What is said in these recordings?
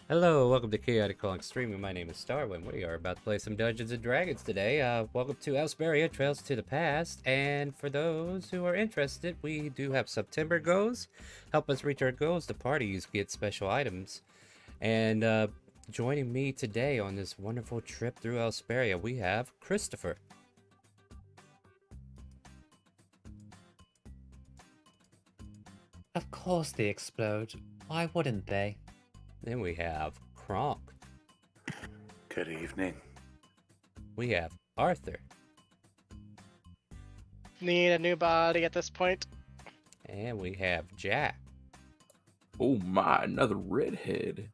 Hello, welcome to ChaoticCalling Streaming. My name is Starwind. We are about to play some Dungeons and Dragons today. Welcome to Elsparia, Trails to the Past. And for those who are interested, we do have September goals. Help us reach our goals. The parties get special items. And joining me today on this wonderful trip through Elsparia, we have Christopher. Of course they explode. Why wouldn't they? Then we have Kronk. Good evening. We have Arthur. Need a new body at this point. And we have Jack. Oh my, another redhead.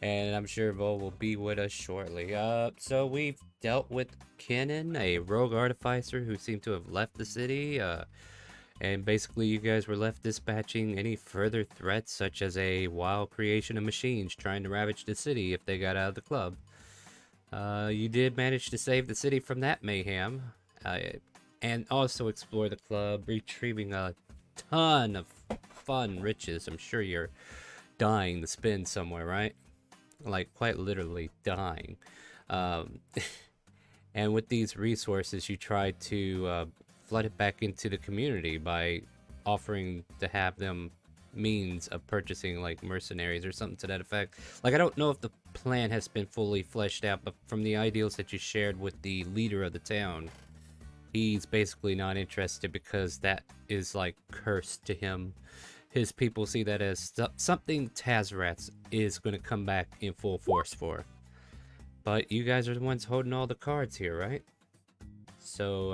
And I'm sure Vol will be with us shortly. So we've dealt with Kenan, a rogue artificer who seemed to have left the city. And basically you guys were left dispatching any further threats, such as a wild creation of machines trying to ravage the city if they got out of the club. You did manage to save the city from that mayhem, and also explore the club, retrieving a ton of fun riches. I'm sure you're dying to spend somewhere, right? Like quite literally dying. And with these resources, you try to flood it back into the community by offering to have them means of purchasing like mercenaries or something to that effect. Like, I don't know if the plan has been fully fleshed out, but from the ideals that you shared with the leader of the town, he's basically not interested because that is like cursed to him. His people see that as something Tazrats is going to come back in full force for. But you guys are the ones holding all the cards here, right? So,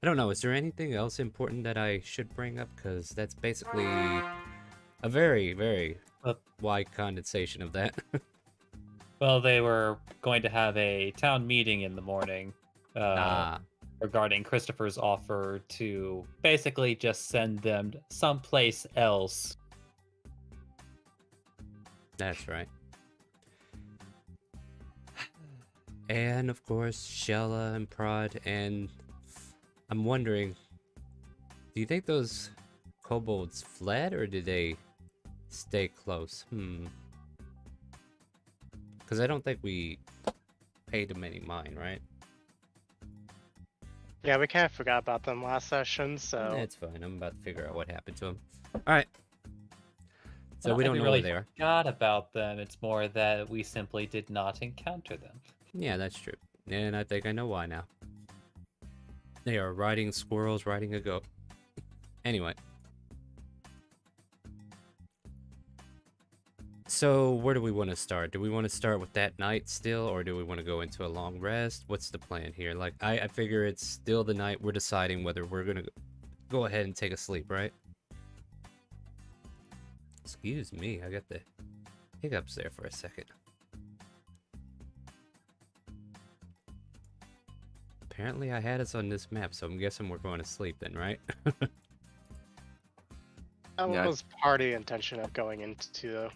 I don't know, is there anything else important that I should bring up? Because that's basically a very, very wide condensation of that. Well, they were going to have a town meeting in the morning regarding Christopher's offer to basically just send them someplace else. That's right. And of course, Shella and Prod, and I'm wondering, do you think those kobolds fled or did they stay close? Because I don't think we paid them any mind, right? Yeah, we kind of forgot about them last session, so... It's fine. I'm about to figure out what happened to them. Alright. So we don't know really where they are. Forgot about them. It's more that we simply did not encounter them. Yeah, that's true. And I think I know why now. They are riding squirrels, riding a goat. Anyway. So, where do we want to start? Do we want to start with that night still, or do we want to go into a long rest? What's the plan here? Like, I figure it's still the night we're deciding whether we're going to go ahead and take a sleep, right? Excuse me, I got the hiccups there for a second. Apparently I had us on this map, so I'm guessing we're going to sleep then, right? That Yeah. was part of the intention of going into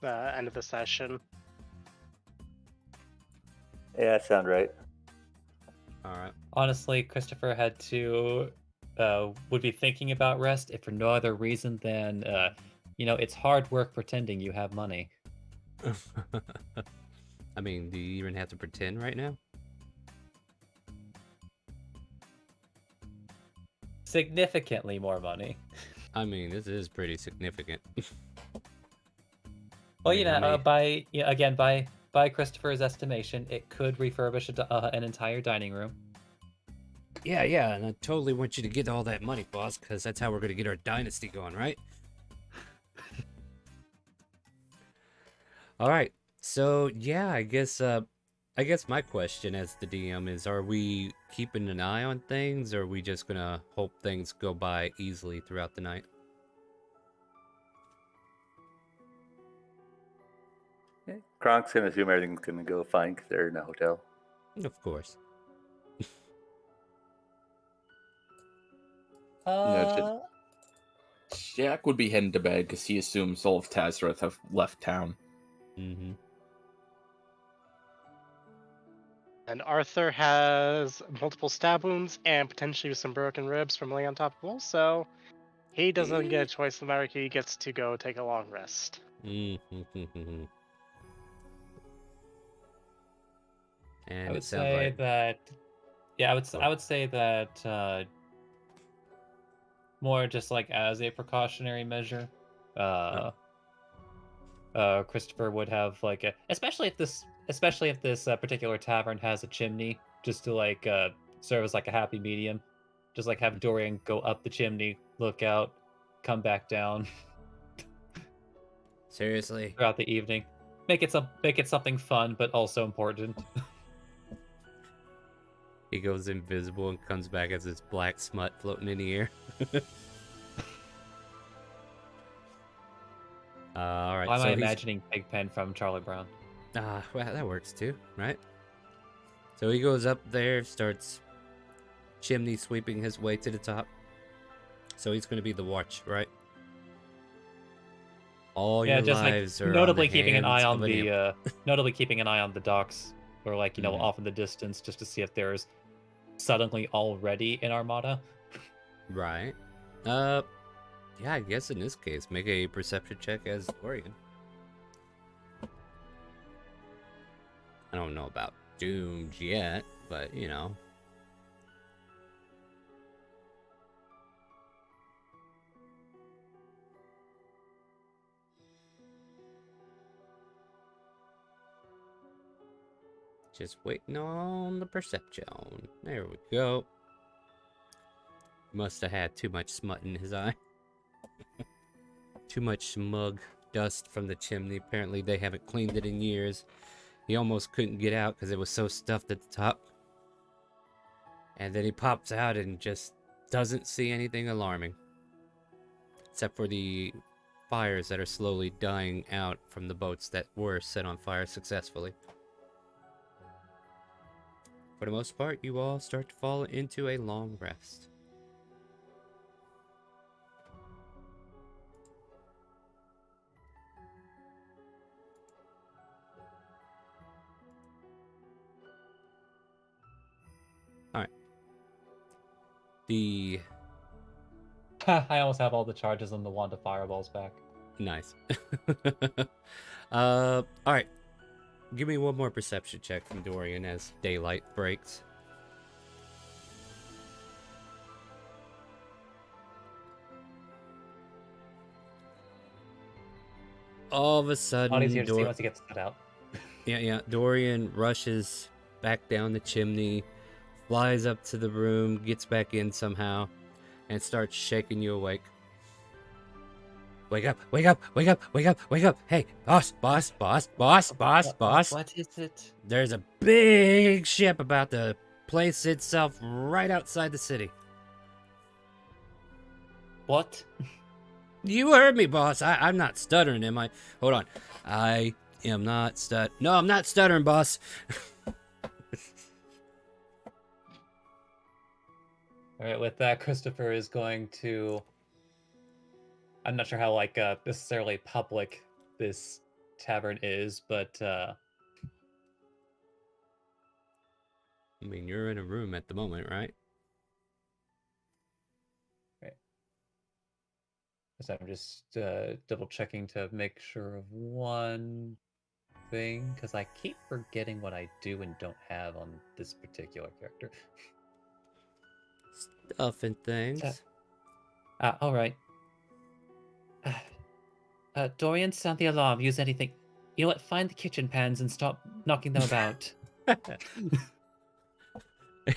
the end of the session. Yeah, that sounds right. Alright. Honestly, Christopher had to would be thinking about rest if for no other reason than it's hard work pretending you have money. I mean, do you even have to pretend right now? Significantly more money. I mean, this is pretty significant. Well, by Christopher's estimation, it could refurbish an entire dining room. Yeah, and I totally want you to get all that money, boss, because that's how we're going to get our dynasty going, right? Alright, so yeah, I guess my question as the DM is, are we keeping an eye on things, or are we just going to hope things go by easily throughout the night? Yeah. Kronk's gonna assume everything's gonna go fine because they're in a hotel. Of course. Jack would be heading to bed because he assumes all of Tazrath have left town. Mm-hmm. And Arthur has multiple stab wounds and potentially some broken ribs from laying on top of walls, so he doesn't get a choice no matter. He gets to go take a long rest. Mm-hmm. And I would it sounds say like that. Yeah, Go I would say that more just like as a precautionary measure. oh, Uh, Christopher would have like a, especially if this particular tavern has a chimney, just to like serve as like a happy medium. Just like have Dorian go up the chimney, look out, come back down seriously? throughout the evening. Make it something fun but also important. He goes invisible and comes back as this black smut floating in the air. All right, Why am I so he's imagining Pigpen from Charlie Brown? well, that works too, right? So he goes up there, starts chimney sweeping his way to the top. So he's going to be the watch, right? All Yeah, your just like lives are on the hands of an imp. notably keeping an eye on the docks, or like Mhm. off in the distance, just to see if there's suddenly already an armada. Right. Yeah, I guess in this case, make a perception check as Dorian. I don't know about doomed yet, but you know. Just waiting on the perception. There we go. Must have had too much smut in his eye. Too much smug dust from the chimney. Apparently they haven't cleaned it in years. He almost couldn't get out because it was so stuffed at the top. And then he pops out and just doesn't see anything alarming. Except for the fires that are slowly dying out from the boats that were set on fire successfully. For the most part, you all start to fall into a long rest. Alright. The... I almost have all the charges on the wand of fireballs back. Nice. Alright. Give me one more perception check from Dorian as daylight breaks. All of a Bonnie's here sudden, to see once he gets cut out. yeah, Dorian rushes back down the chimney, flies up to the room, gets back in somehow, and starts shaking you awake. Wake up, wake up, wake up, wake up, wake up. Hey, boss. What is it? There's a big ship about to place itself right outside the city. What? You heard me, boss. I'm not stuttering, am I? Hold on. I am not No, I'm not stuttering, boss. All right, with that, Christopher is going to. I'm not sure how like necessarily public this tavern is, but I mean, you're in a room at the moment, right? so I'm just double checking to make sure of one thing because I keep forgetting what I do and don't have on this particular character. Stuff and things. All right. Dorian, sound the alarm. Use anything. You know what? Find the kitchen pans and stop knocking them about.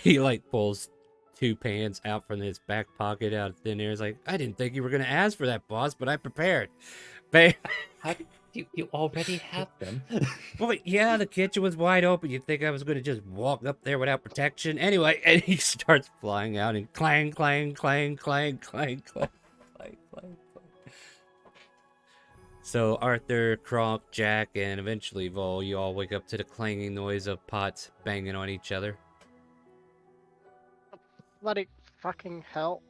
He like pulls 2 pans out from his back pocket out of thin air. He's like, I didn't think you were gonna ask for that, boss, but I prepared. You already have them. Well, yeah, the kitchen was wide open. You'd think I was gonna just walk up there without protection. Anyway, and he starts flying out and clang, clang, clang, clang, clang, clang, clang, clang, clang. So Arthur, Kronk, Jack, and eventually Vol, you all wake up to the clanging noise of pots banging on each other. Bloody fucking hell.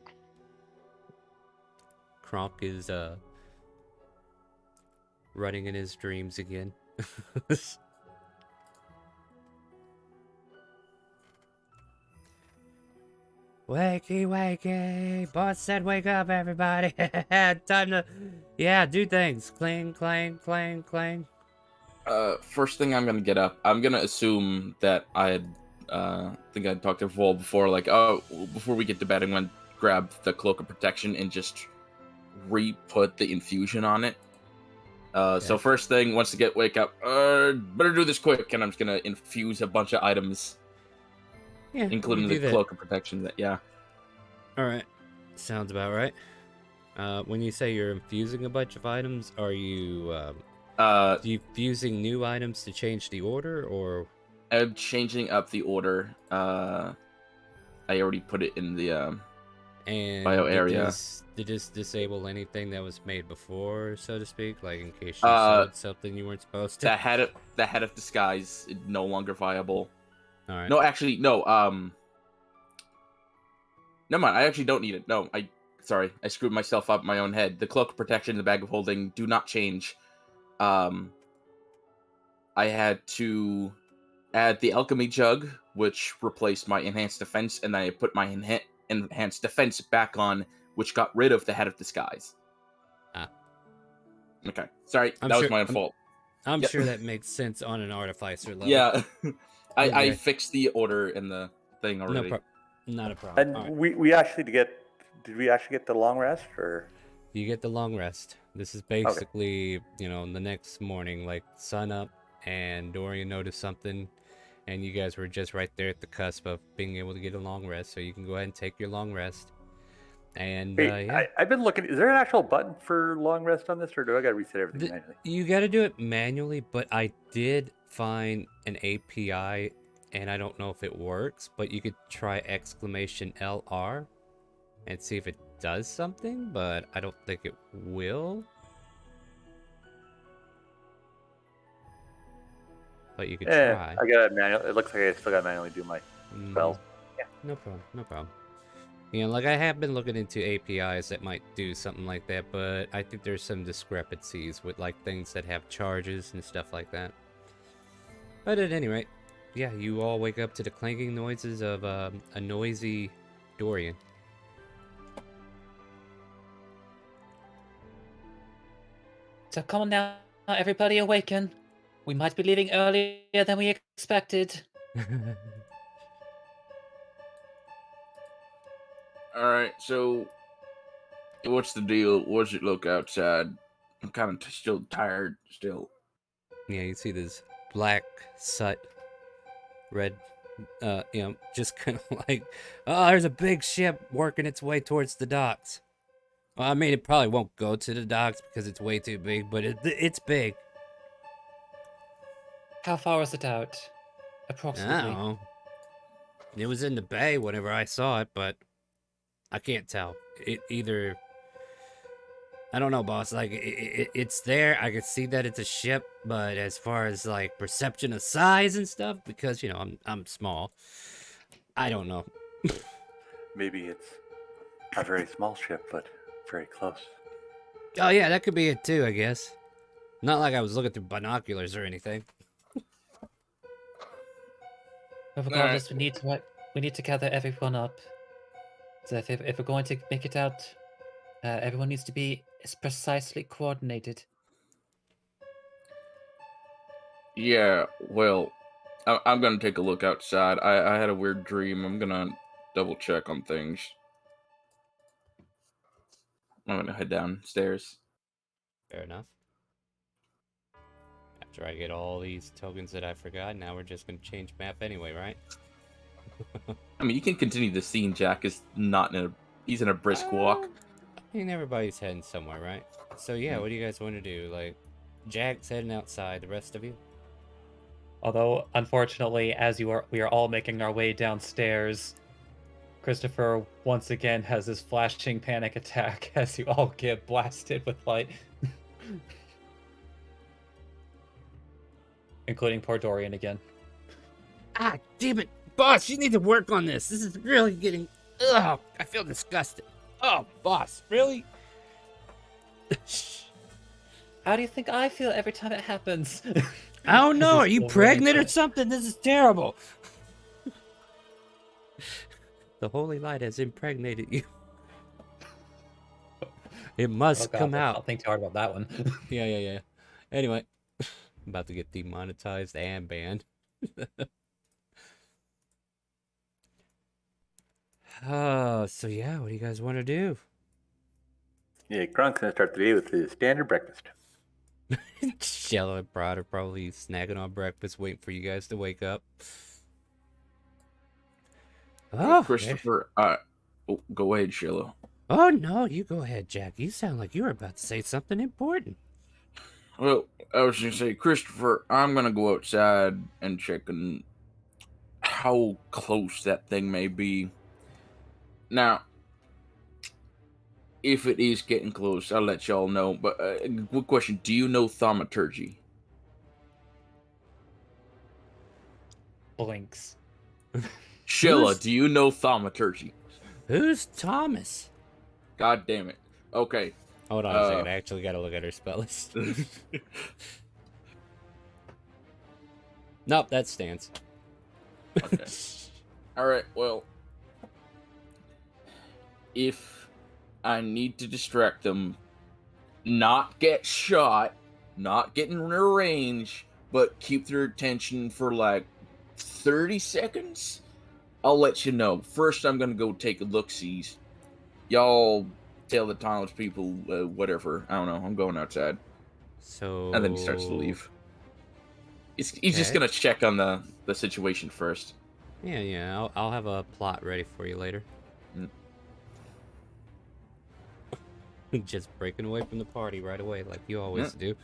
Kronk is running in his dreams again. Wakey, wakey. Boss said wake up, everybody. Time to, yeah, do things. Clang, clang, clang, clang. First thing I'm gonna get up, I'm gonna assume that I had, think I talked to Vol before, like, oh, before we get to bed, I'm gonna grab the Cloak of Protection and just re-put the infusion on it. So first thing, once to wake up, better do this quick, and I'm just gonna infuse a bunch of items, including the Cloak of Protection. Yeah. All right, sounds about right. When you say you're infusing a bunch of items, are you fusing new items to change the order, or? I'm changing up the order. I already put it in the bio area. Did this disable anything that was made before, so to speak? Like in case you sold something you weren't supposed to? The head of disguise is no longer viable. All right. No, actually, no. Never mind. I actually don't need it. No, sorry. I screwed myself up in my own head. The Cloak of Protection and the Bag of Holding do not change. I had to add the Alchemy Jug, which replaced my Enhanced Defense, and then I put my Enhanced Defense back on, which got rid of the Head of Disguise. Okay. Sorry, that was my fault. I'm sure that makes sense on an Artificer level. Yeah. I fixed the order in the thing already. Not a problem. And did we actually get the long rest, or? You get the long rest. This is basically, the next morning, like sun up, and Dorian noticed something, and you guys were just right there at the cusp of being able to get a long rest, so you can go ahead and take your long rest. And I've been looking. Is there an actual button for long rest on this, or do I got to reset everything manually? You got to do it manually, but I did find an API, and I don't know if it works, but you could try !LR and see if it does something, but I don't think it will. But you could try. I got it manual. It looks like I still got to manually do my spells. Yeah. No problem. Like I have been looking into APIs that might do something like that, but I think there's some discrepancies with like things that have charges and stuff like that. But at any rate, yeah, you all wake up to the clanking noises of a noisy Dorian. So come on now, everybody awaken. We might be leaving earlier than we expected. Alright, so what's the deal? What's it look outside? I'm kind of still tired, still. Yeah, you see this black soot, red, just kind of like, oh, there's a big ship working its way towards the docks. Well, I mean, it probably won't go to the docks because it's way too big, but it's big. How far is it out? Approximately. I don't know. It was in the bay whenever I saw it, but I can't tell. It either... I don't know, boss. Like, it's there. I can see that it's a ship, but as far as, like, perception of size and stuff, because, I'm small, I don't know. Maybe it's a very small ship, but very close. Oh, yeah, that could be it, too, I guess. Not like I was looking through binoculars or anything. But regardless, we need to gather everyone up. So if we're going to make it out, everyone needs to be as precisely coordinated. Yeah, well, I'm gonna take a look outside. I had a weird dream. I'm gonna double check on things. I'm gonna head downstairs. Fair enough. After I get all these tokens that I forgot, now we're just gonna change map anyway, right? I mean, you can continue the scene. Jack is not he's in a brisk walk. I mean, everybody's heading somewhere, right? So yeah, what do you guys want to do? Like, Jack's heading outside, the rest of you? Although, unfortunately, we are all making our way downstairs, Christopher once again has this flashing panic attack as you all get blasted with light. Including poor Dorian again. Ah, damn it! Boss, you need to work on this! This is really getting... Ugh! I feel disgusted. Oh, boss, really? How do you think I feel every time it happens? I don't know. Are you pregnant or something? This is terrible. The holy light has impregnated you. It must God, come let's out. not think too hard about that one. Yeah. Anyway, I'm about to get demonetized and banned. So yeah, what do you guys want to do? Yeah, Gronk's gonna start the day with his standard breakfast. Shella and Prod are probably snacking on breakfast, waiting for you guys to wake up. Oh, Christopher, go ahead, Sheila. Oh no, you go ahead, Jack. You sound like you were about to say something important. Well, I was gonna say, Christopher, I'm gonna go outside and check on how close that thing may be. Now, if it is getting close, I'll let y'all know. But good question: do you know thaumaturgy? Blinks. Sheila, Who's- do you know thaumaturgy? Who's Thomas? God damn it. Okay. Hold on a second. I actually got to look at her spell list. Nope, that stands. Okay. All right. Well, if I need to distract them, not get shot, not get in their range, but keep their attention for like 30 seconds, I'll let you know. First, I'm gonna go take a look-sees. Y'all tell the townspeople whatever. I don't know. I'm going outside. So. And then he starts to leave. He's just Okay. gonna check on the situation first. Yeah. I'll have a plot ready for you later. Just breaking away from the party right away, like you always do.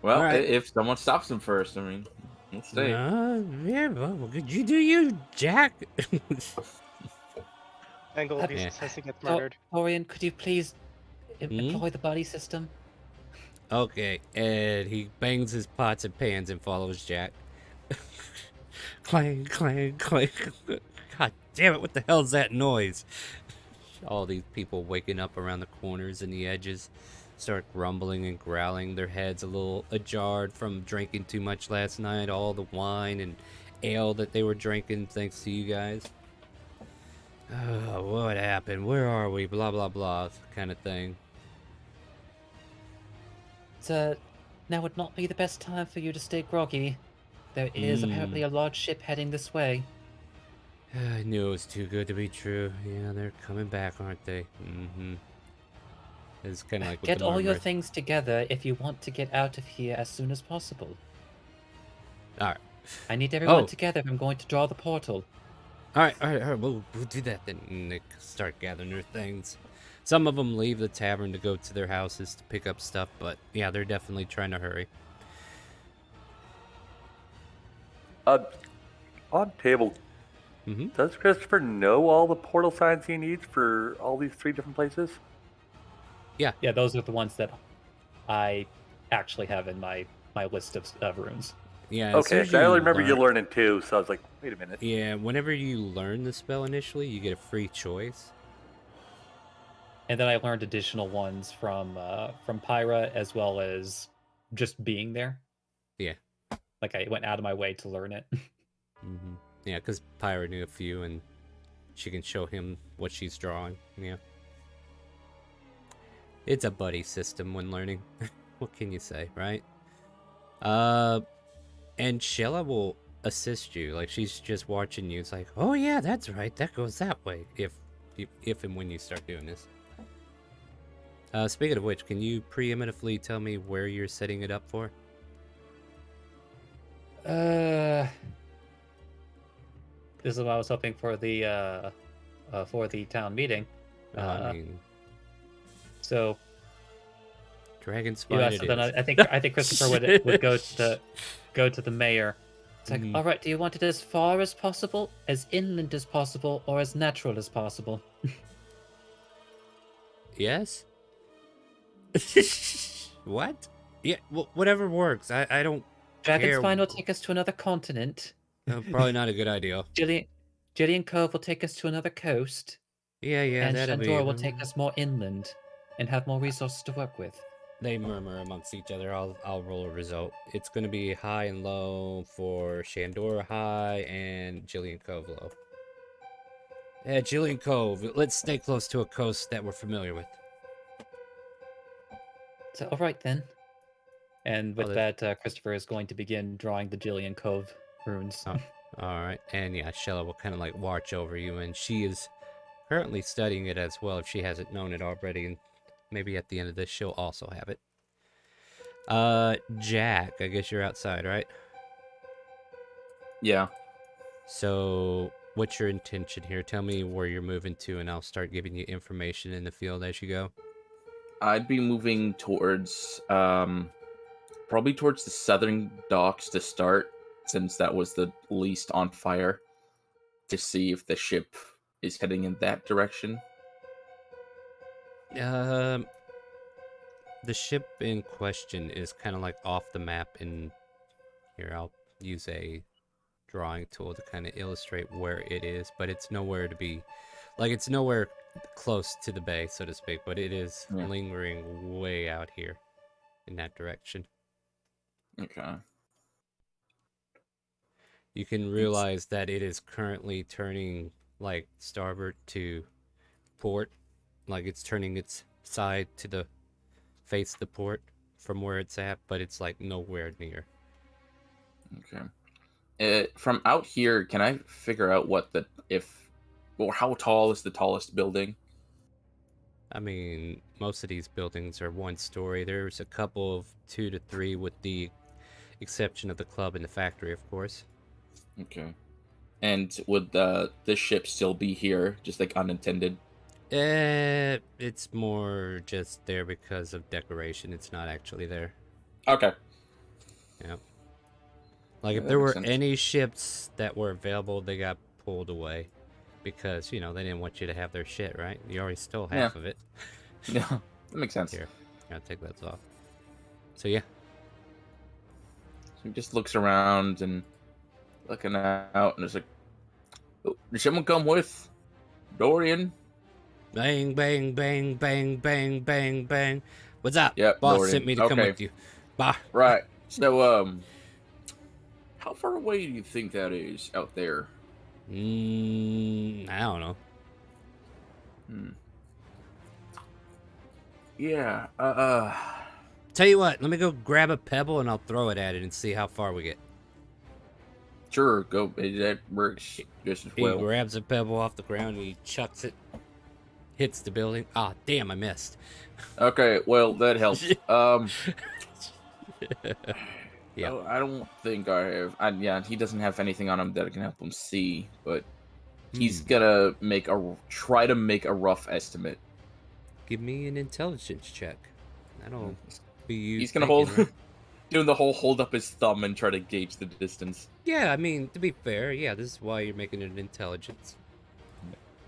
Well, All right. if someone stops him first, I mean, we'll stay. Yeah, well, could you do you, Jack? Angle Yeah. says he gets murdered. Orion, could you please employ the buddy system? Okay, and he bangs his pots and pans and follows Jack. Clang, clang, clang. God damn it, what the hell's that noise? All these people waking up around the corners and the edges start grumbling and growling, their heads a little ajar from drinking too much last night, all the wine and ale that they were drinking thanks to you guys. Oh, what happened? Where are we? Blah, blah, blah, kind of thing. Now would not be the best time for you to stay groggy. There is apparently a large ship heading this way. I knew it was too good to be true. Yeah, they're coming back, aren't they? Mm-hmm. It's kind of like with Get the all your murmurs. things together if you want to get out of here as soon as possible. All right. I need everyone Oh. together if I'm going to draw the portal. All right. We'll do that then. And they start gathering their things. Some of them leave the tavern to go to their houses to pick up stuff, but yeah, they're definitely trying to hurry. On table, does Christopher know all the portal signs he needs for all these 3 different places? Yeah, those are the ones that I actually have in my list of runes. Yeah. as soon Okay, as so I only you remember you learn- learning 2, so I was like, wait a minute. Yeah, whenever you learn the spell initially, you get a free choice. And then I learned additional ones from Pyra as well as just being there. Yeah. Like I went out of my way to learn it. Yeah, because Pyra knew a few, and she can show him what she's drawing. Yeah. It's a buddy system when learning. What can you say, right? And Shella will assist you. Like, she's just watching you. It's like, oh yeah, that's right. That goes that way. If and when you start doing this. Speaking of which, can you preemptively tell me where you're setting it up for? This is what I was hoping for the town meeting. I mean, So Dragon yeah, Spine. so it then is. I think Christopher would go to the mayor. It's like, all right, do you want it as far as possible, as inland as possible, or as natural as possible? Yes. What? Yeah, well, whatever works. I don't Dragon's care. Spine will take us to another continent. Probably not a good idea. Gillian Cove will take us to another coast. Yeah, And that'll be. Shandora will take us more inland and have more resources to work with. They murmur amongst each other. I'll roll a result. It's gonna be high and low for Shandora high and Jillian Cove low. Yeah, Jillian Cove. Let's stay close to a coast that we're familiar with. So, all right then. And Oh, with that, Christopher is going to begin drawing the Jillian Cove runes. oh, all right. And yeah, Shella will kind of like watch over you, and she is currently studying it as well if she hasn't known it already, and maybe at the end of this she'll also have it. Jack, I guess you're outside, right? Yeah. So, what's your intention here? Tell me where you're moving to, and I'll start giving you information in the field as you go. I'd be moving towards, probably towards the southern docks to start, since that was the least on fire, to see if the ship is heading in that direction. The ship in question is kind of like off the map. And here, I'll use a drawing tool to kind of illustrate where it is, but it's nowhere to be, like, it's nowhere close to the bay, so to speak, but it is lingering way out here in that direction. Okay. You can realize that it is currently turning like starboard to port, like it's turning its side to the face the port from where it's at, but it's like nowhere near. Okay. From out here, can I figure out how tall is the tallest building? I mean, most of these buildings are one story. There's a couple of 2 to 3 with the exception of the club and the factory, of course. Okay. And would this ship still be here, just like unintended? It's more just there because of decoration. It's not actually there. Okay. Yeah. Like, Yeah, if there that were makes sense. any ships that were available, they got pulled away. Because, you know, they didn't want you to have their shit, right? You already stole half of it. Yeah, that makes sense. Here, I'll take that off. So, yeah. So he just looks around and looking out, and it's like, oh, did someone come with Dorian? Bang, bang, bang, bang, bang, bang, bang. What's up? Yep, Boss Dorian. sent me to come Okay. with you. Bye. Right. So, how far away do you think that is out there? I don't know. Yeah. Tell you what, let me go grab a pebble and I'll throw it at it and see how far we get. Sure. Go. That works just as He well. grabs a pebble off the ground and he chucks it. Hits the building. Ah, damn, I missed. Okay. Well, that helps. Yeah. Oh, I don't think I have. Yeah, he doesn't have anything on him that can help him see, but he's gonna try to make a rough estimate. Give me an intelligence check. That'll be you. He's gonna doing the whole hold up his thumb and try to gauge the distance. Yeah, I mean, to be fair, yeah, this is why you're making it an intelligence.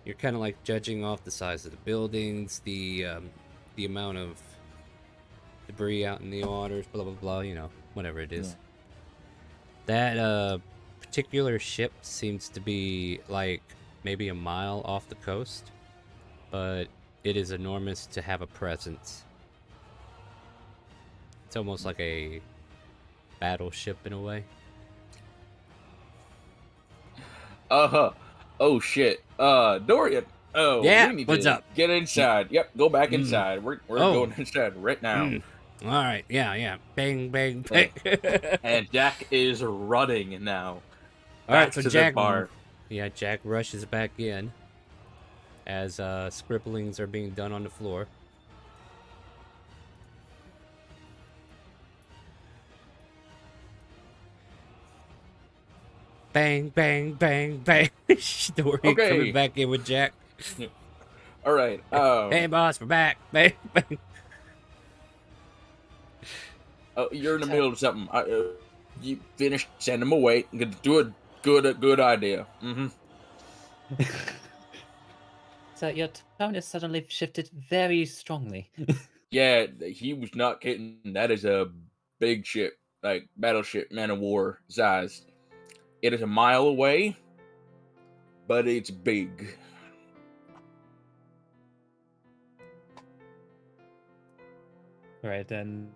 You're kind of like judging off the size of the buildings, the amount of debris out in the waters, blah blah blah. You know, whatever it is. Yeah. That particular ship seems to be like maybe a mile off the coast, but it is enormous to have a presence. It's almost like a battleship in a way. Oh shit. Dorian. Oh yeah. We need What's to up? Get inside. Yep. Go back inside. We're going inside right now. All right. Yeah. Bang, bang, bang. And Jack is running now. All right. So to Jack. the bar. Yeah. Jack rushes back in as scribblings are being done on the floor. Bang, bang, bang, bang. Dorian coming back in with Jack. All right. Hey, boss, we're back. Bang, bang. You're in the middle of something. You finish. Send him away. I'm gonna do a good idea. So your tone has suddenly shifted very strongly. Yeah, he was not kidding. That is a big ship, like battleship, man of war size. It is a mile away, but it's big. Right, and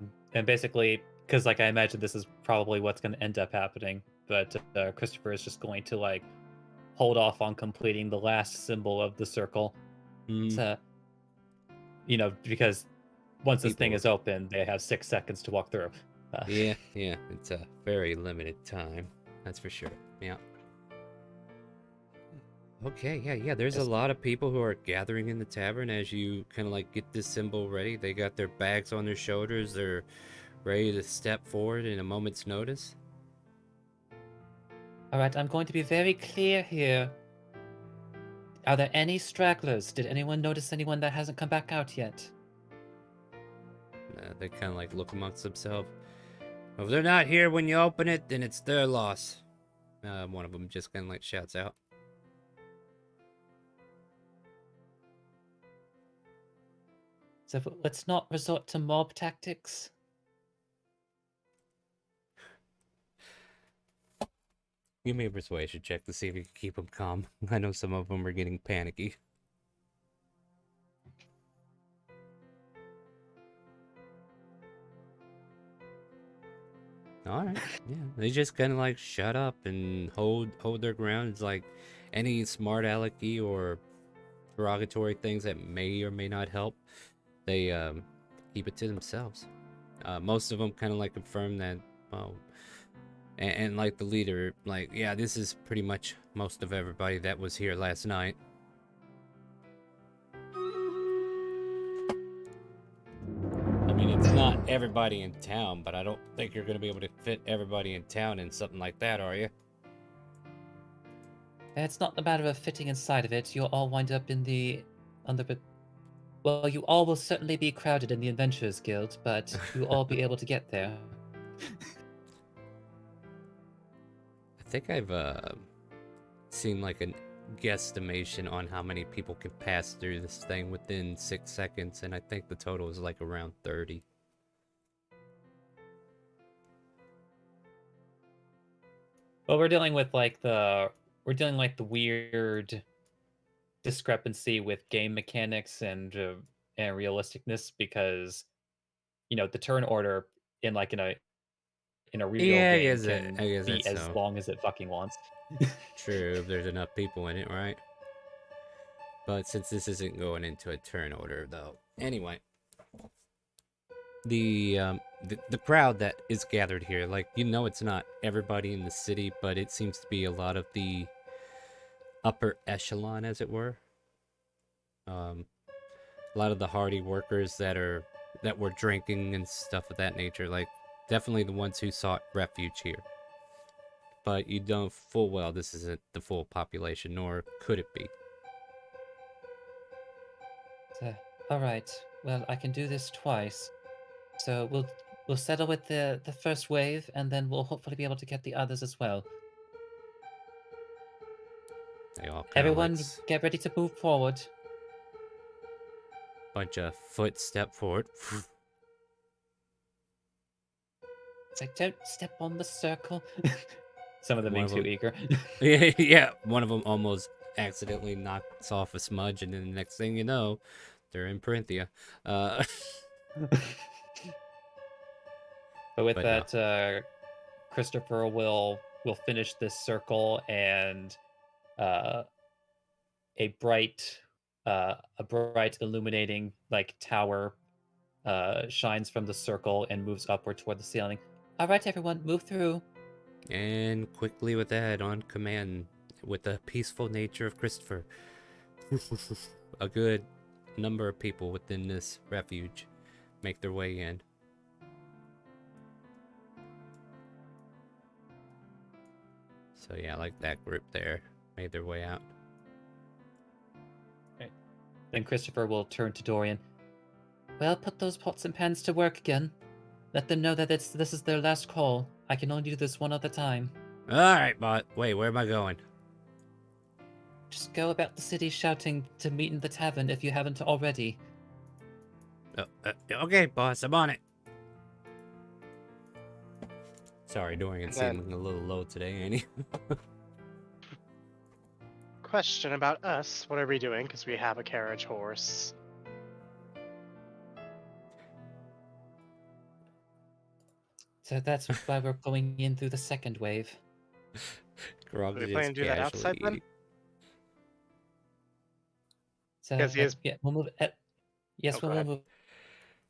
basically, because like I imagine this is probably what's going to end up happening, but Christopher is just going to like hold off on completing the last symbol of the circle. To, because once this thing People- is open, they have 6 seconds to walk through. Yeah, it's a very limited time. That's for sure. Yeah. Okay, yeah. There's a lot of people who are gathering in the tavern as you kind of like get this symbol ready. They got their bags on their shoulders. They're ready to step forward in a moment's notice. All right, I'm going to be very clear here. Are there any stragglers? Did anyone notice anyone that hasn't come back out yet? They kind of like look amongst themselves. If they're not here when you open it, then it's their loss. One of them just kind of like shouts out. So let's not resort to mob tactics. Give me a persuasion check to see if you can keep them calm. I know some of them are getting panicky. All right, yeah. They just kind of like shut up and hold their ground. It's like any smart alecky or derogatory things that may or may not help. They keep it to themselves. Most of them kind of like confirm that, well, and like the leader, like, yeah, this is pretty much most of everybody that was here last night. I mean, it's not everybody in town, but I don't think you're going to be able to fit everybody in town in something like that, are you? It's not a matter of fitting inside of it. You'll all wind up well, you all will certainly be crowded in the Adventurers Guild, but you'll all be able to get there. I think I've seen like a guesstimation on how many people can pass through this thing within 6 seconds, and I think the total is like around 30. Well, we're dealing with the weird discrepancy with game mechanics and realisticness, because the turn order in a real Yeah, game can I guess be that's as so. long as it fucking wants. True, if there's enough people in it, right? But since this isn't going into a turn order, though. Anyway, the crowd that is gathered here, like, it's not everybody in the city, but it seems to be a lot of the upper echelon, as it were. A lot of the hardy workers that were drinking and stuff of that nature, like, definitely the ones who sought refuge here. But you know full well this isn't the full population, nor could it be. All right. Well, I can do this twice. So we'll settle with the first wave, and then we'll hopefully be able to get the others as well. They all kind of Everyone, like get ready to move forward. bunch of foot step forward. It's like, don't step on the circle. Some of them One being of too eager. Yeah, one of them almost accidentally knocks off a smudge, and then the next thing you know, they're in Parinthia. But with But that, Christopher will finish this circle, and a bright illuminating like tower shines from the circle and moves upward toward the ceiling. All right, everyone, move through. And quickly with that, on command, with the peaceful nature of Christopher, a good number of people within this refuge make their way in. So yeah, like that group there made their way out. Right. Then Christopher will turn to Dorian. Well, put those pots and pans to work again. Let them know that this is their last call. I can only do this one other time. All right, but wait, where am I going? Just go about the city shouting to meet in the tavern if you haven't already. Okay, boss, I'm on it. Sorry, Dorian's seeming a little low today, ain't he? Question about us. What are we doing? Because we have a carriage horse. So that's why we're going in through the second wave. Grog Do we just plan to do that outside casually then? So Yes, he is. yeah, we'll move. Yes, Oh, go we'll ahead. move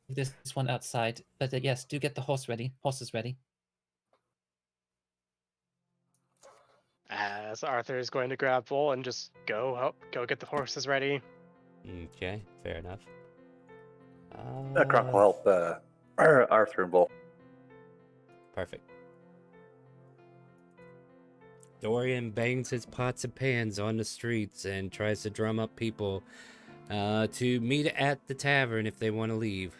this one outside. But yes, do get the horses ready. As Arthur is going to grab Vol and just go get the horses ready. Okay, fair enough. Kronk will help Arthur and Bull. Perfect. Dorian bangs his pots and pans on the streets and tries to drum up people to meet at the tavern if they want to leave.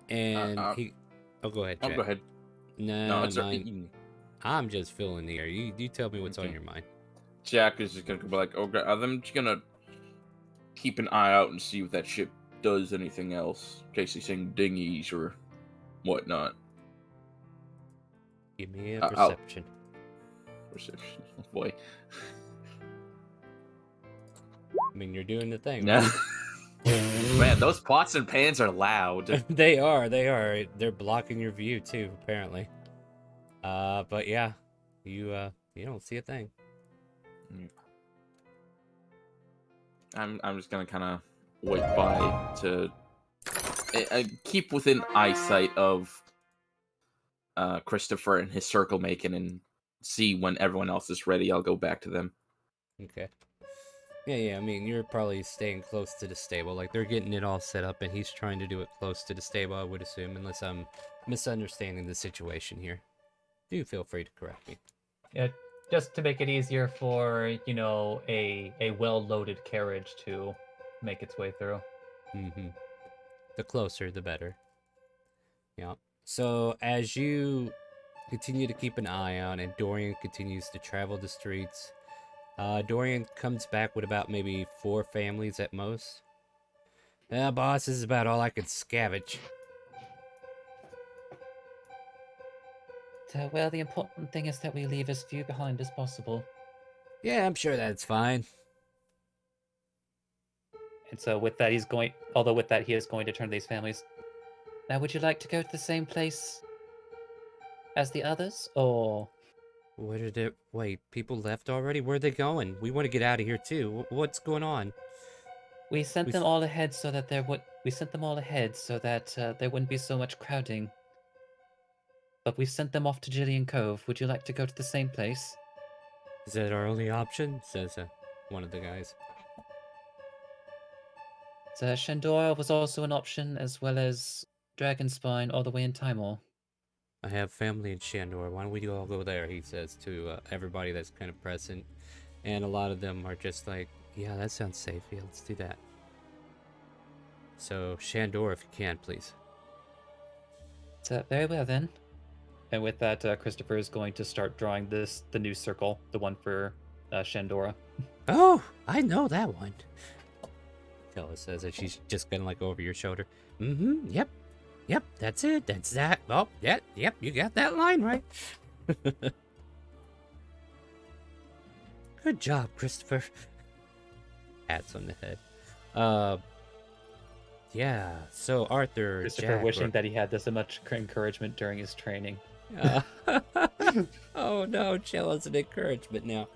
And he... Oh, go ahead, Jack. Oh, go ahead. No, it's mine... I'm just filling the air. You tell me what's on your mind. Jack is just gonna be like, okay, I'm just gonna keep an eye out and see if that ship does anything else, in case he's seeing dinghies or whatnot. Give me a perception. Perception, oh boy. I mean, you're doing the thing. Yeah. Right? Man, those pots and pans are loud. They are. They're blocking your view too, apparently. But yeah, you don't see a thing. I'm just gonna kind of wait by to keep within eyesight of Christopher and his circle making, and see when everyone else is ready. I'll go back to them. Okay. Yeah. I mean, you're probably staying close to the stable. Like, they're getting it all set up, and he's trying to do it close to the stable, I would assume, unless I'm misunderstanding the situation here. Do feel free to correct me. Yeah, just to make it easier for, a well-loaded carriage to make its way through. Mm-hmm. The closer, the better. Yeah. So, as you continue to keep an eye out, and Dorian continues to travel the streets, Dorian comes back with about maybe 4 families at most. Boss, this is about all I could scavenge. Well, the important thing is that we leave as few behind as possible. Yeah, I'm sure that's fine. And so with that, he is going to turn to these families. Now, would you like to go to the same place as the others, or... Where did it... Wait, people left already? Where are they going? We want to get out of here, too. What's going on? We sent them all ahead so that there wouldn't be so much crowding. But we've sent them off to Gillian Cove. Would you like to go to the same place? Is that our only option? Says one of the guys. Shandora was also an option, as well as Dragonspine all the way in Timor. I have family in Shandor. Why don't we all go there? He says to everybody that's kind of present. And a lot of them are just like, yeah, that sounds safe. Yeah, let's do that. So, Shandor, if you can, please. Very well, then. And with that, Christopher is going to start drawing the new circle, the one for Shandora. Oh, I know that one. Kella says that she's just gonna like over your shoulder. Mm-hmm, yep, that's it, that's that. Oh, yep, you got that line right. Good job, Christopher. Hats on the head. Yeah, so Arthur, Christopher Jack, wishing that he had this much encouragement during his training. Oh no, Chella's an encouragement now.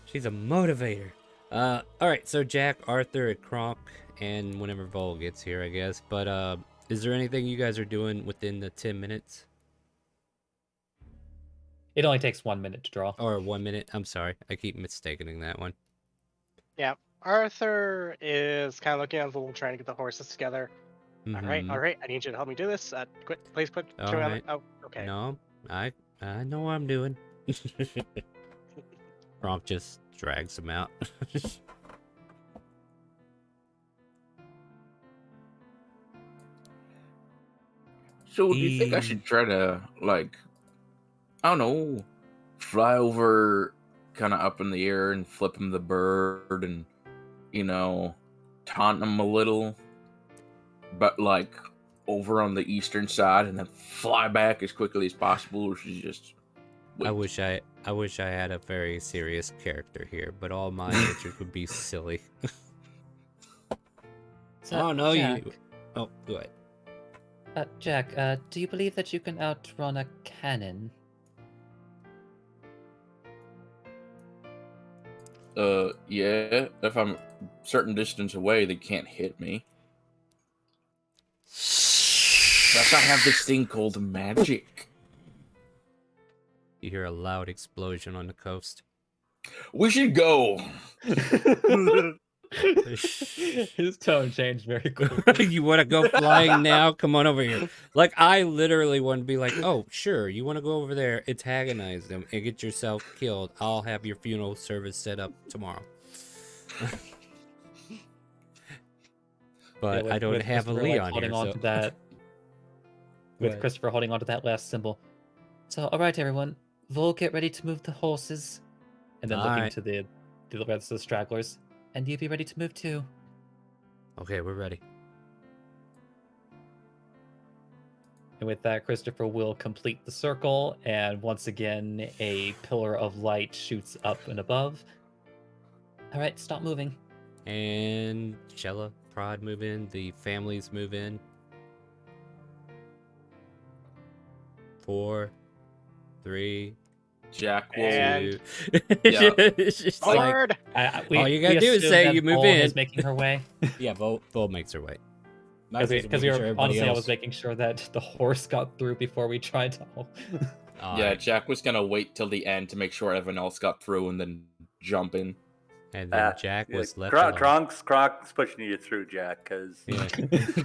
She's a motivator. Alright, so Jack, Arthur, and Kronk, and whenever Vol gets here, I guess. But, is there anything you guys are doing within the 10 minutes? It only takes 1 minute to draw. Or 1 minute? I'm sorry. I keep mistaking that one. Yeah. Arthur is kind of looking at the little, trying to get the horses together. Mm-hmm. All right. I need you to help me do this. Please quit. All right. Oh, okay. No, I know what I'm doing. Kronk just drags him out. So, do you think I should try to, like, I don't know, fly over kind of up in the air and flip him the bird and, taunt him a little, but, like, over on the eastern side and then fly back as quickly as possible, or should you just wait? I wish I had a very serious character here, but all my answers would be silly. Oh no, Jack, Oh, go ahead. Jack, do you believe that you can outrun a cannon? Yeah. If I'm a certain distance away, they can't hit me. Plus, I have this thing called magic. You hear a loud explosion on the coast. We should go. His tone changed very quickly. You want to go flying now? Come on over here. Like, I literally want to be like, oh, sure, you want to go over there, antagonize them, and get yourself killed. I'll have your funeral service set up tomorrow. But Yeah, I don't have a Leon holding here, on so... to that. With Christopher holding onto that last symbol. So, all right, everyone, Vol, get ready to move the horses, and then looking to the rest of the stragglers, and you be ready to move too. Okay, we're ready. And with that, Christopher will complete the circle, and once again, a pillar of light shoots up and above. All right, stop moving. And Shella, Prod move in. The families move in. 4, 3, Jack will. And- 2. Yeah. It's just like, Forward! all you gotta do is assume say that you move Vol in. is making her way. yeah, Vol makes her way. Because honestly, I was making sure that the horse got through before we tried to. Yeah, Jack was gonna wait till the end to make sure everyone else got through and then jump in. And then Jack was left Kronk's pushing you through, Jack, because... Yeah.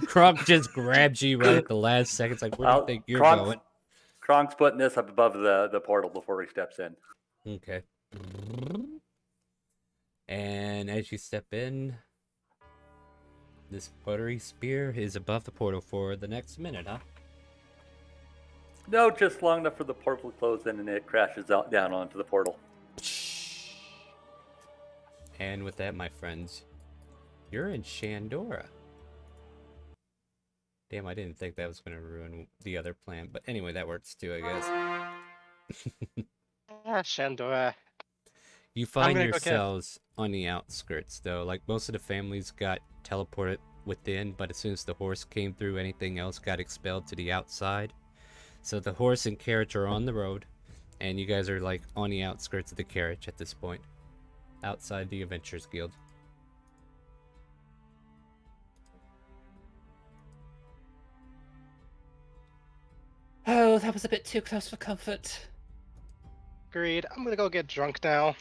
Kronk just grabs you right at the last second. It's like, where do you think you're going? Kronk's putting this up above the portal before he steps in. Okay. And as you step in, this buttery spear is above the portal for the next minute, huh? No, just long enough for the portal to close in and it crashes down onto the portal. And with that, my friends, you're in Shandora. Damn, I didn't think that was going to ruin the other plan. But anyway, that works too, I guess. Shandora. You find yourselves on the outskirts, though. Like, most of the families got teleported within, but as soon as the horse came through, anything else got expelled to the outside. So the horse and carriage are on the road, and you guys are, like, on the outskirts of the carriage at this point. Outside the Adventurers Guild. Oh, that was a bit too close for comfort. Agreed. I'm gonna go get drunk now.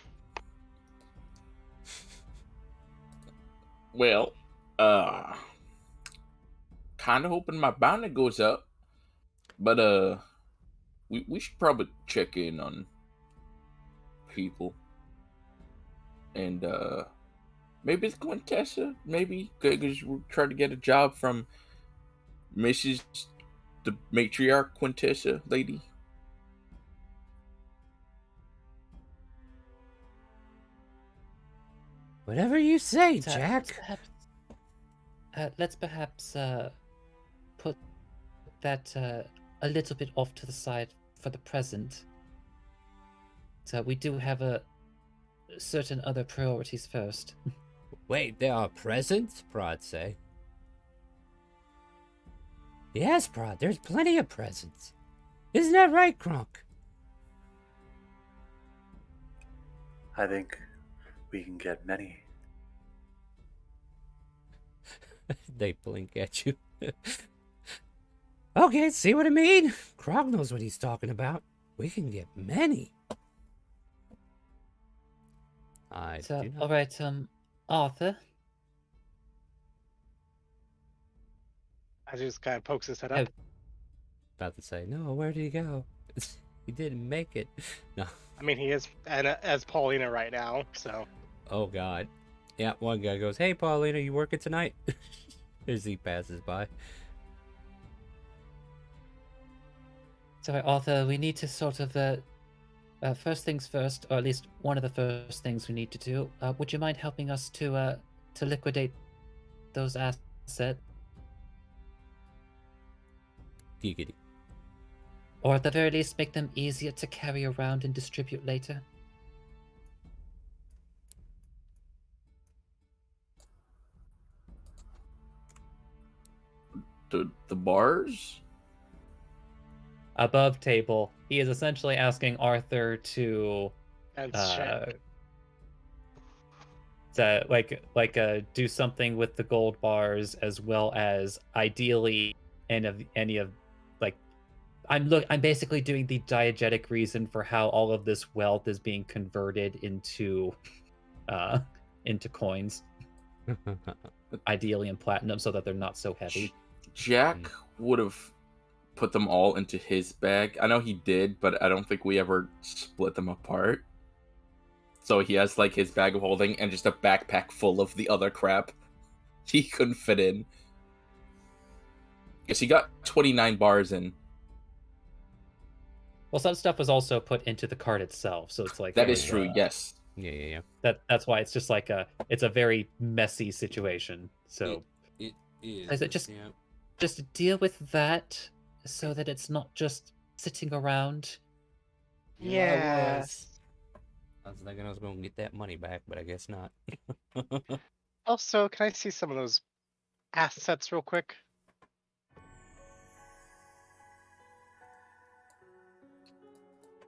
Well, kind of hoping my bounty goes up, but we should probably check in on people, and maybe it's Quintessa, maybe because we're trying to get a job from Mrs. the matriarch Quintessa lady. Whatever you say, Jack. Let's perhaps put that a little bit off to the side for the present. So we do have certain other priorities first. Wait, there are presents? Prod say. Yes, Prod, there's plenty of presents. Isn't that right, Kronk? I think we can get many. They blink at you. Okay, see what I mean? Krog knows what he's talking about. We can get many. All right, Arthur. As he just kind of pokes his head up. About to say, no, where did he go? He didn't make it. No. I mean, he is as Paulina right now, so. Oh, God. Yeah, one guy goes, hey, Paulina, you working tonight? As he passes by. So, Arthur, we need to sort of, first things first, or at least one of the first things we need to do. Would you mind helping us to liquidate those assets? Giggity. Or at the very least, make them easier to carry around and distribute later? The bars? Above table, he is essentially asking Arthur to So do something with the gold bars as well as ideally any of like I'm basically doing the diegetic reason for how all of this wealth is being converted uh into coins, ideally in platinum so that they're not so heavy. Jack would have put them all into his bag. I know he did, but I don't think we ever split them apart. So he has like his bag of holding and just a backpack full of the other crap he couldn't fit in. Because he got 29 bars in. Well, some stuff was also put into the card itself, so it's like that is true. Yes. Yeah. That's why it's just like it's a very messy situation. So it is. Is it just deal with that so that it's not just sitting around? Yes. I was thinking I was going to get that money back, but I guess not. Also, can I see some of those assets real quick?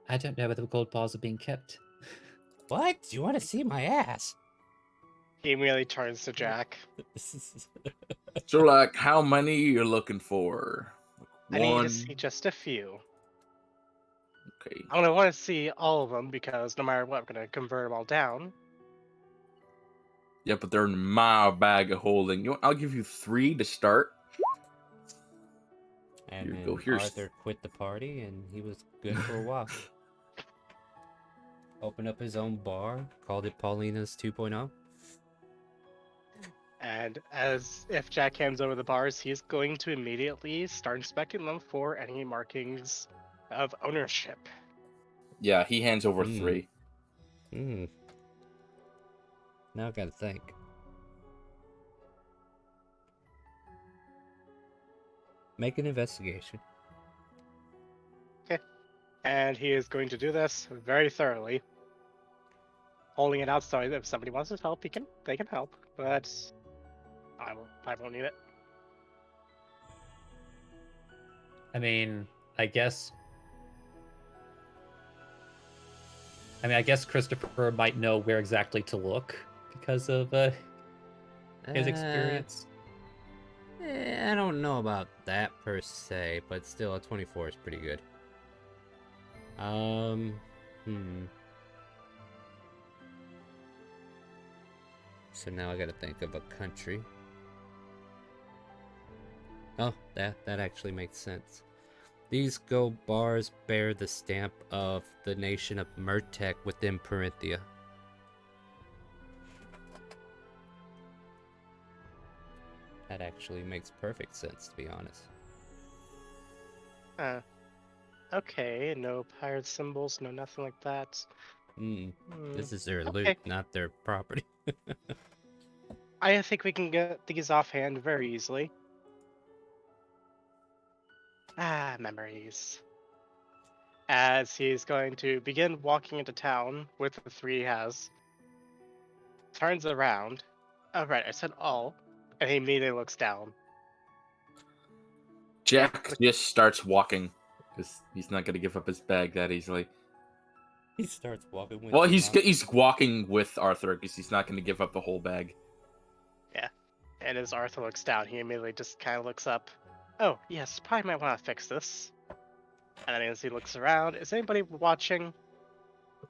I don't know where the gold bars are being kept. What? You want to see my ass? He immediately turns to Jack. So, like, how many you're looking for? I need to see just a few. Okay. I don't want to see all of them because no matter what, I'm going to convert them all down. Yeah, but they're in my bag of holding. I'll give you 3 to start. And Here then you go. Here's... Arthur quit the party, and he was good for a while. Opened up his own bar, called it Paulina's 2.0. And as if Jack hands over the bars, he's going to immediately start inspecting them for any markings of ownership. Yeah, he hands over 3. Now I gotta think. Make an investigation. Okay. And he is going to do this very thoroughly. Holding it out so if somebody wants to help, they can help. But I won't need it. I mean, I guess Christopher might know where exactly to look because of his experience. I don't know about that per se, but still a 24 is pretty good. So now I gotta think of a country. Oh, that actually makes sense. These gold bars bear the stamp of the nation of Murtek within Parinthia. That actually makes perfect sense, to be honest. Okay, no pirate symbols, no nothing like that. This is their loot, not their property. I think we can get these offhand very easily. Memories. As he's going to begin walking into town with the 3 he has, turns around. Oh, right, I said all. And he immediately looks down. Jack just starts walking because he's not going to give up his bag that easily. He starts walking with. Well, he's walking with Arthur because he's not going to give up the whole bag. Yeah, and as Arthur looks down, he immediately just kind of looks up. Oh, yes, probably might want to fix this. And then as he looks around, is anybody watching?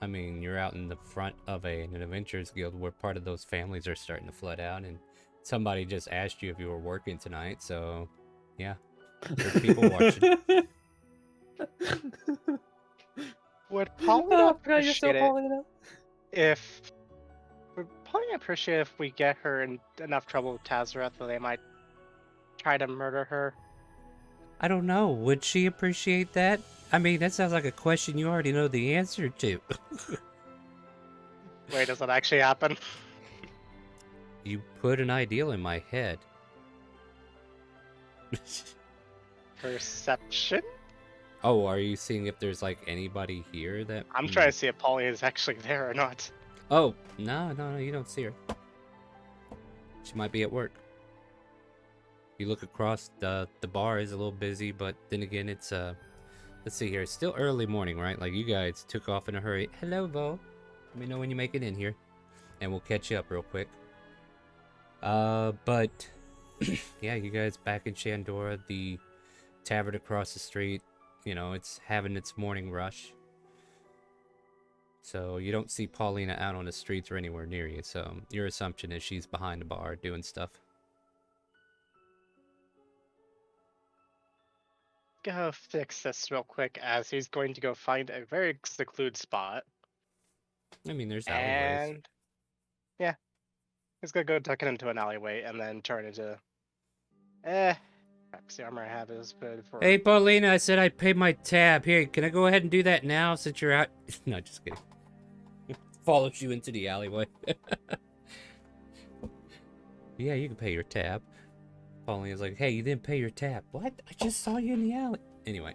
I mean, you're out in the front of an adventurers guild where part of those families are starting to flood out, and somebody just asked you if you were working tonight, so yeah, there's people watching. Would Paulina appreciate if we get her in enough trouble with Tazareth that they might try to murder her? I don't know. Would she appreciate that? I mean, that sounds like a question you already know the answer to. Wait, does that actually happen? You put an ideal in my head. Perception? Oh, are you seeing if there's like anybody here that... I'm trying to see if Paulina is actually there or not. Oh, no, you don't see her. She might be at work. You look across, the bar is a little busy, but then again, it's, let's see here. It's still early morning, right? Like, you guys took off in a hurry. Hello, Vo. Let me know when you make it in here. and we'll catch you up real quick. But yeah, you guys back in Shandora, the tavern across the street, you know, it's having its morning rush. So you don't see Paulina out on the streets or anywhere near you. So your assumption is she's behind the bar doing stuff. Go fix this real quick as he's going to go find a very secluded spot. I mean, there's alleyways. And yeah, he's gonna go tuck it into an alleyway and then turn into perhaps the armor I have is good for. Hey, Paulina, I said I'd pay my tab. Here, can I go ahead and do that now since you're out? No, just kidding. Follows you into the alleyway. Yeah, you can pay your tab. Paulina's like, hey, you didn't pay your tab. What? I just saw you in the alley. Anyway.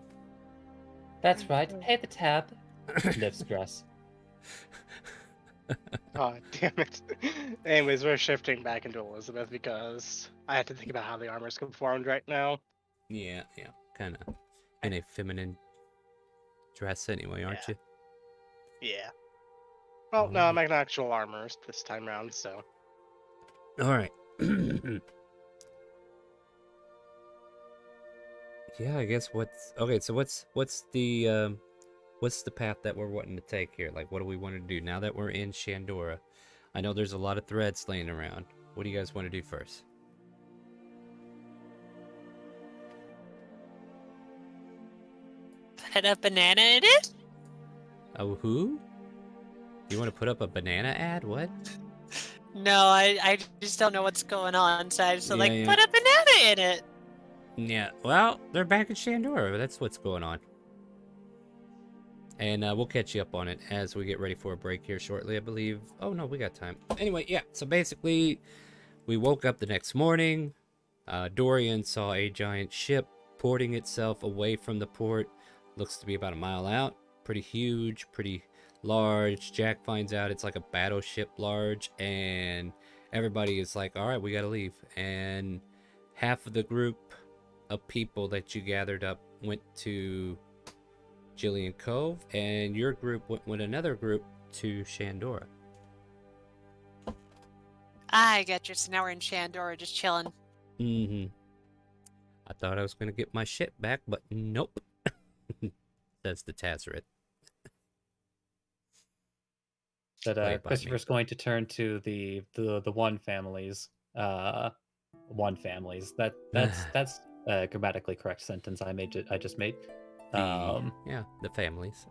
That's right. Pay the tab. Live stress. Oh, damn it. Anyways, we're shifting back into Elizabeth because I have to think about how the armor's conformed right now. Yeah, kind of in a feminine dress anyway, aren't you? Yeah. Well, no, I'm making actual armors this time around, so. All right. Yeah, I guess what's okay. So what's the path that we're wanting to take here? Like, what do we want to do now that we're in Shandora? I know there's a lot of threads laying around. What do you guys want to do first? Put a banana in it? Oh, who? You want to put up a banana ad? What? No, I just don't know what's going on. So I just Yeah, yeah. put a banana in it. Yeah, well, they're back in Shandora. That's what's going on. And we'll catch you up on it as we get ready for a break here shortly, I believe. Oh, no, we got time. Anyway, yeah, so basically, we woke up the next morning. Dorian saw a giant ship porting itself away from the port. Looks to be about a mile out. Pretty huge, pretty large. Jack finds out it's like a battleship large, and everybody is like, all right, we got to leave. And half of the group of people that you gathered up went to Jillian Cove, and your group went with another group to Shandora. I get you. So now we're in Shandora just chilling. Mm-hmm. I thought I was going to get my shit back, but nope. That's the Tazeret. But Christopher's going to turn to the one families. One families. That's a grammatically correct sentence I just made. Yeah, the families.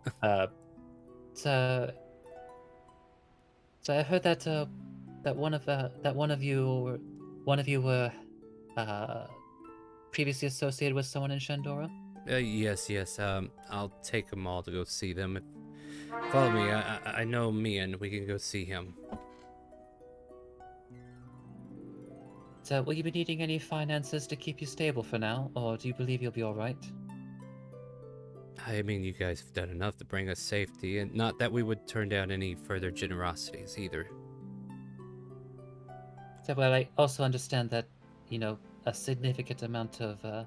So I heard that one of you were previously associated with someone in Shandora. Yes. I'll take them all to go see them. Follow me. I know Mian. We can go see him. So, will you be needing any finances to keep you stable for now, or do you believe you'll be all right? I mean, you guys have done enough to bring us safety, and not that we would turn down any further generosities either. So, well, I also understand that, a significant amount of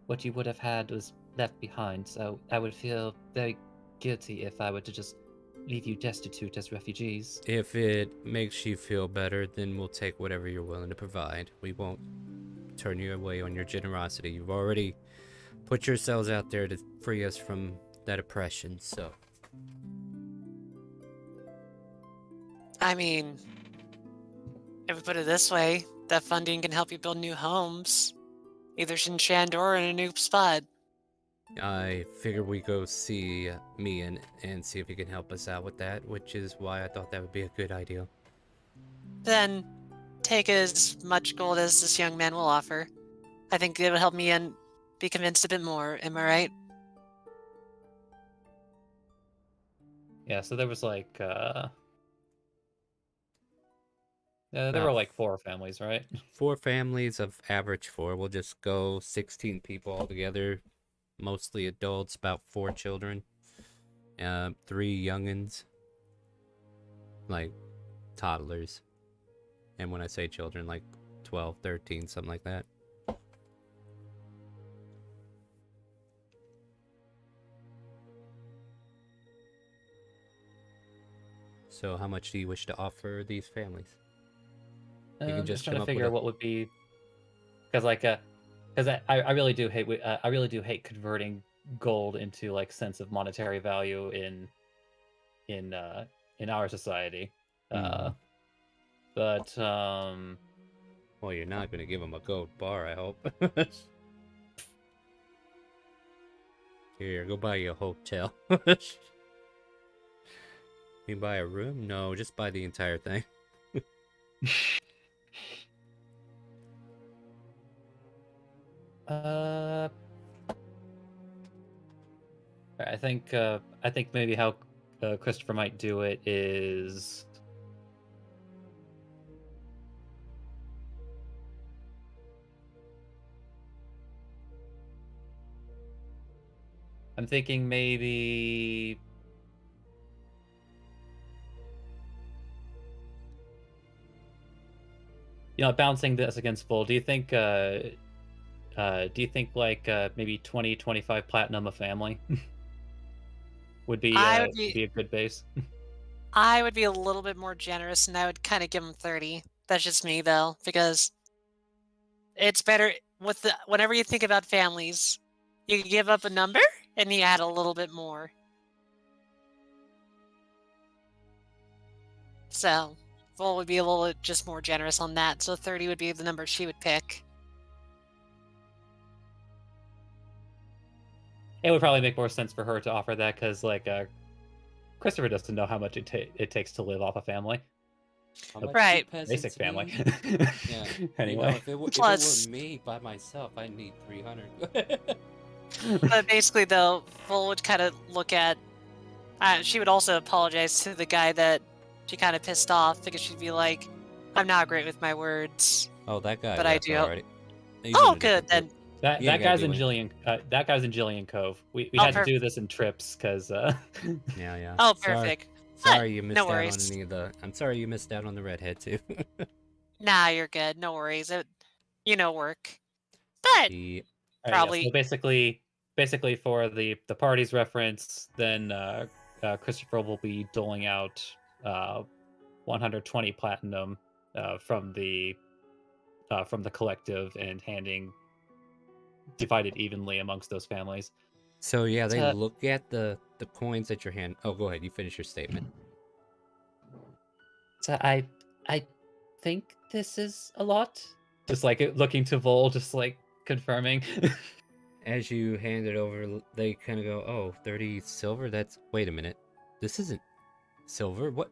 what you would have had was left behind, so I would feel very guilty if I were to just leave you destitute as refugees. If it makes you feel better, then we'll take whatever you're willing to provide. We won't turn you away on your generosity. You've already put yourselves out there to free us from that oppression, so. I mean, if we put it this way, that funding can help you build new homes, either in Shandor or in a new spot. I figured we go see Mian and see if he can help us out with that, which is why I thought that would be a good idea. Then take as much gold as this young man will offer. I think it would help me and be convinced a bit more. Am I right? Yeah, so there was like there were like 4 families, right? 4 families of average 4. We'll just go 16 people altogether, mostly adults, about 4 children, 3 youngins, like toddlers. And when I say children, like 12, 13, something like that. So how much do you wish to offer these families? You can I'm just just trying come to up with figure a... what would be, because I really do hate I really do hate converting gold into like sense of monetary value in our society. Mhm. But Well, you're not going to give them a gold bar, I hope. Here, go buy you a hotel. You buy a room? No, just buy the entire thing. I think maybe how Christopher might do it is I'm thinking maybe bouncing this against full. Do you think like maybe 20, 25 platinum a family would be I would be a good base? I would be a little bit more generous, and I would kind of give him 30. That's just me, though, because it's better with whenever you think about families, you give up a number and you add a little bit more. So, Vol would be a little bit just more generous on that. So 30 would be the number she would pick. It would probably make more sense for her to offer that because like Christopher doesn't know how much it takes to live off a family. How much Right. do Basic peasants family. need? Yeah. Anyway. If it were Plus- me by myself, I'd need 300. But basically, though, Vol would kind of look at. She would also apologize to the guy that she kind of pissed off because she'd be like, "I'm not great with my words." Oh, that guy But I left do. already. He's Oh, in a good different then. group. That You ain't guy's gotta in do Jillian Cove. We Oh, had to do this in trips because Yeah. Oh, Sorry. perfect. Sorry you missed no out on worries. any of the... I'm sorry you missed out on the redhead, too. Nah, you're good. No worries. Work. But The... probably. So basically for the party's reference, then Christopher will be doling out 120 platinum from the collective and handing divided evenly amongst those families. So yeah, they So- look at the coins at your hand. Oh, go ahead. You finish your statement. So I think this is a lot. Just like looking to Vol, just like confirming. As you hand it over, they kind of go, "Oh, 30 silver? That's... Wait a minute. This isn't silver. What?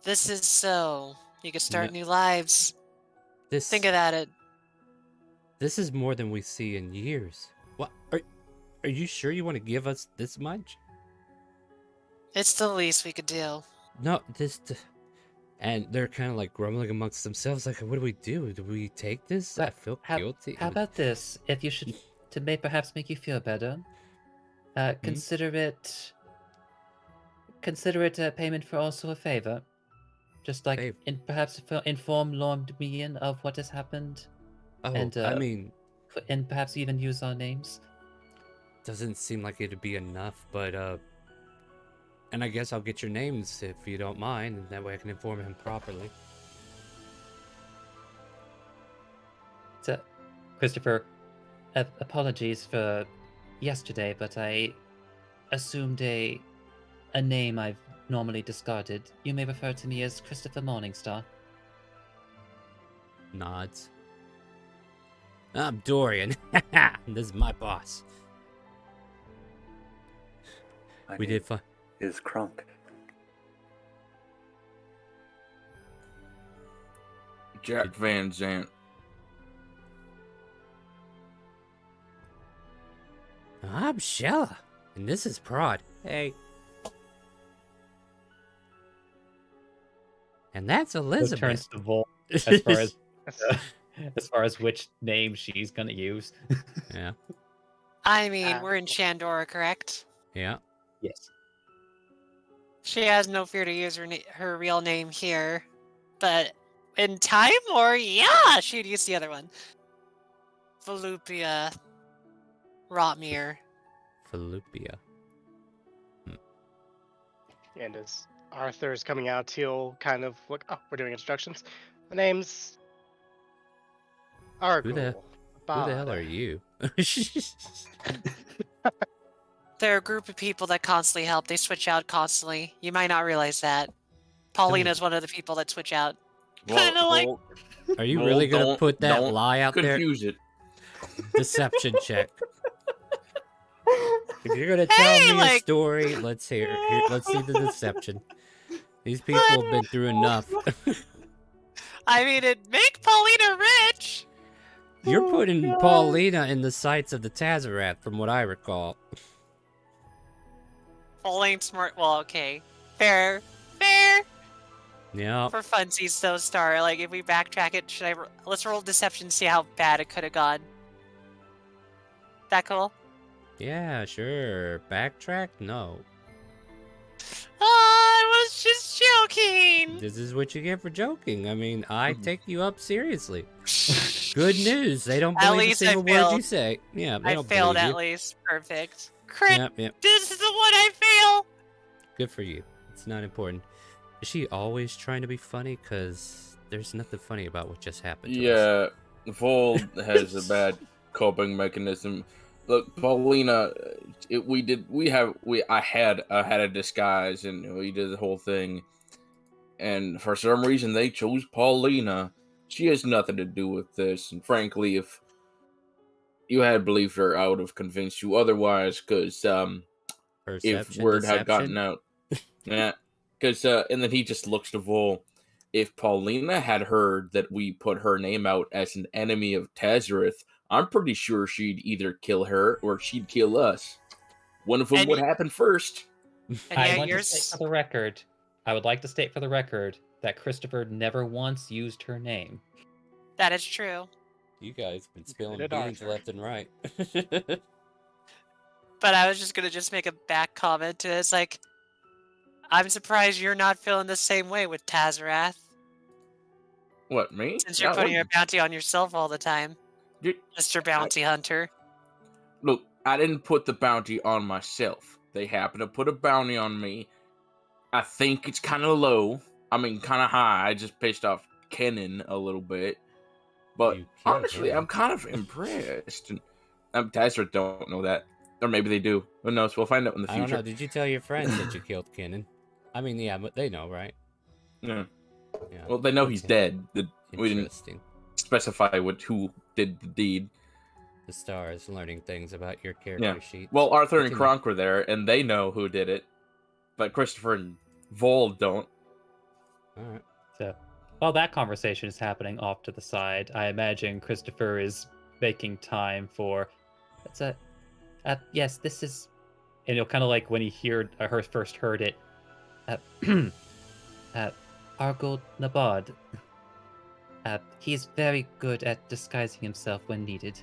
This is so you could start No. new lives. This... Think about it. This is more than we see in years. What? Are you sure you want to give us this much? It's the least we could do. No, and they're kind of like grumbling amongst themselves, like, what do we do? Do we take this? I feel guilty. How about this? If you should, perhaps make you feel better, consider it a payment for also a favor. Just like Favor. perhaps inform Lord Mian of what has happened. Oh, and I mean, and perhaps even use our names. doesn't seem like it'd be enough, but and I guess I'll get your names if you don't mind, and that way I can inform him properly. So, Christopher, apologies for yesterday, but I assumed a name I've normally discarded. You may refer to me as Christopher Morningstar. Nods. I'm Dorian. This is my boss. We did fine. Is Crunk. Jack Van Zant. I'm Shella, and this is Prod. Hey. And that's Elizabeth. Turns to Vol as far as which name she's gonna use. Yeah. I mean, we're in Shandora, correct? Yeah. Yes. She has no fear to use her real name here. But in Time War, yeah, she'd use the other one. Volupia Rotmere. Volupia. And as Arthur's coming out, he'll kind of look. Oh, we're doing introductions. My name's Who the hell are you? They're a group of people that constantly help. They switch out constantly. You might not realize that. Paulina's one of the people that switch out. Well, Are you really gonna put that lie out there? Confuse it. Deception check. If you're gonna tell me a story, let's hear. Let's see the deception. These people have been through enough. I mean, it'd make Paulina rich. You're putting Paulina in the sights of the Tazarath, from what I recall. Paulina smart. Well, okay, fair. Yeah. For funsies, though, Star. Like, if we backtrack it, let's roll deception, see how bad it could have gone. That cool? Yeah, sure. Backtrack? No. I was just joking. This is what you get for joking. I mean, I take you up seriously. Good news. They don't believe a single word you say. Yeah, they don't failed believe at you. least. Perfect. Crit. Yep. This is the one I fail. Good for you. It's not important. Is she always trying to be funny? Because there's nothing funny about what just happened to us. Yeah, Vol has a bad coping mechanism. Look, Paulina, I had a disguise, and we did the whole thing. And for some reason, they chose Paulina. She has nothing to do with this. And frankly, if you had believed her, I would have convinced you otherwise. Because if word had gotten out, yeah. Because and then he just looks to Vol. If Paulina had heard that we put her name out as an enemy of Tazareth, I'm pretty sure she'd either kill her or she'd kill us. One of them would happen first. I would like to state for the record that Christopher never once used her name. That is true. You guys been spilling beans left and right. But I was just gonna make a back comment to this, like, I'm surprised you're not feeling the same way with Tazarath. What, me? Since you're putting a bounty on yourself all the time, Mr. Bounty Hunter. Look, I didn't put the bounty on myself. They happened to put a bounty on me. I think it's kind of low. I mean, kind of high. I just pissed off Kenan a little bit. But honestly, I'm kind of impressed. And Tazareth don't know that. Or maybe they do. Who knows? We'll find out in the future. I don't know. Did you tell your friends that you killed Kenan? I mean, yeah, but they know, right? Yeah. Well, they know he's dead. We didn't specify who did the deed. The stars learning things about your character sheet. Well, Arthur and Kronk were there, and they know who did it. But Christopher and Vol don't. Alright. So, while that conversation is happening off to the side, I imagine Christopher is making time for... yes, this is... And he'll kind of like when he first heard it. Argold Nabad. He's very good at disguising himself when needed.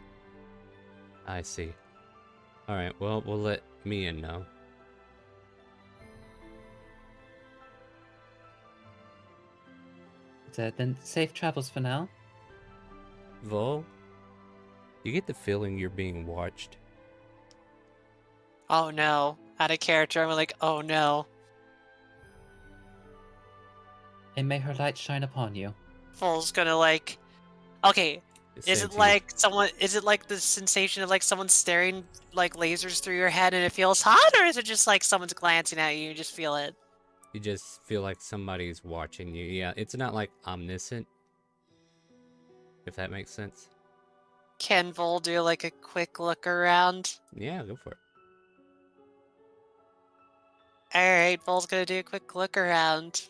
I see. Alright, well, we'll let Mian know. Then safe travels for now. Vol, you get the feeling you're being watched? Oh no. Out of character, I'm like, oh no. And may her light shine upon you. Vol's gonna like... Okay, is it like the sensation of like someone staring like lasers through your head and it feels hot, or is it just like someone's glancing at you and you just feel it? You just feel like somebody's watching you. Yeah, it's not like omniscient. If that makes sense. Can Vol do like a quick look around? Yeah, go for it. Alright, Vol's gonna do a quick look around.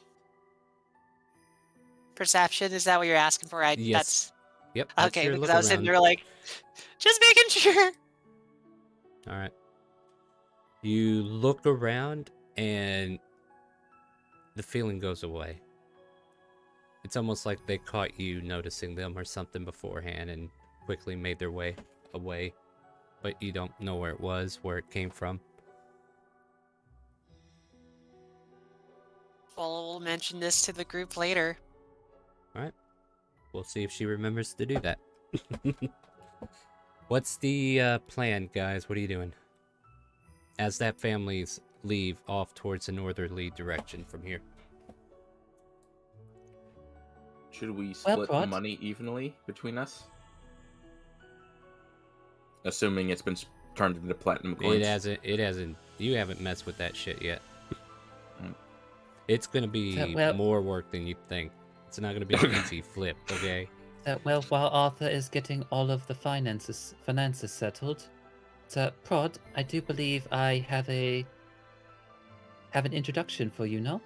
Perception, is that what you're asking for? Yes. Yep. Okay, because I was sitting there like, just making sure. Alright. You look around and the feeling goes away. It's almost like they caught you noticing them or something beforehand and quickly made their way away. But you don't know where it was, where it came from. Well, we'll mention this to the group later. Alright. We'll see if she remembers to do that. What's the plan, guys? What are you doing? As that family's leave off towards the northerly direction from here. Should we split the Prod. money evenly between us? Assuming it's been turned into platinum coins. It hasn't. You haven't messed with that shit yet. Hmm. It's gonna be more work than you think. It's not gonna be an easy flip, okay? Well, while Arthur is getting all of the finances settled, Prod, I do believe I have an introduction for you, no?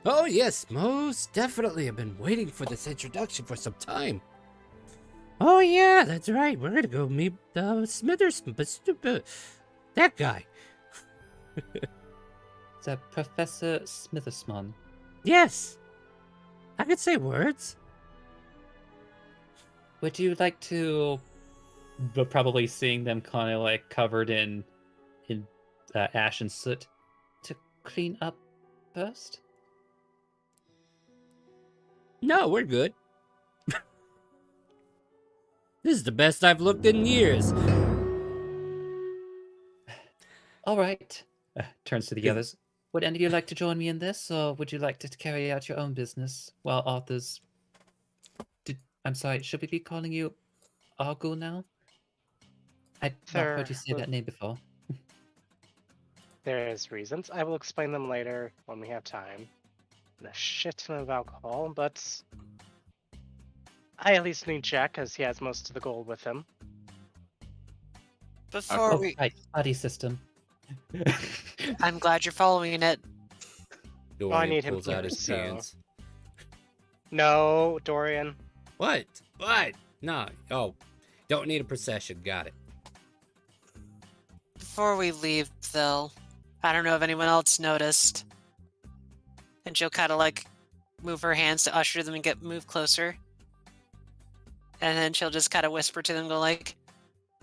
Oh yes, most definitely. I've been waiting for this introduction for some time. Oh yeah, that's right. We're gonna go meet Smithers, that guy. Professor Smithersman. Yes, I could say words. Would you like to? But probably seeing them kind of like covered in ash and soot. To clean up first? No, we're good. This is the best I've looked in years. All right. Turns to the others. Would any of you like to join me in this, or would you like to carry out your own business while Arthur's... I'm sorry, should we be calling you Argo now? I've not heard you say that name before. There's reasons. I will explain them later when we have time. And a shit ton of alcohol, but I at least need Jack because he has most of the gold with him. Before we, Right, buddy system. I'm glad you're following it. Dorian I need him pulls here, out his so- pants. No, Dorian. What? What? No. Oh, don't need a procession. Got it. Before we leave, though, I don't know if anyone else noticed. And she'll kind of like move her hands to usher them and move closer. And then she'll just kind of whisper to them, go like,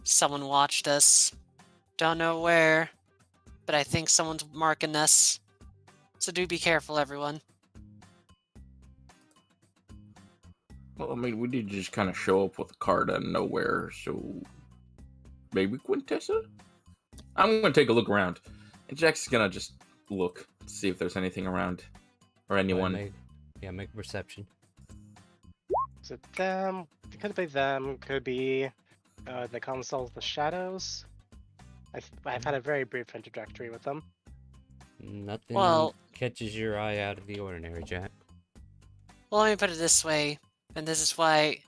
"Someone watched us. Don't know where, but I think someone's marking us. So do be careful, everyone." Well, I mean, we did just kind of show up with a card out of nowhere, so maybe Quintessa? I'm gonna take a look around, and Jack's gonna just look, see if there's anything around or anyone. Make a perception. Is it them? It could be them. Could be the console of the shadows. I've had a very brief introductory with them. Nothing Well- catches your eye out of the ordinary, Jack. Well, let me put it this way, and this is why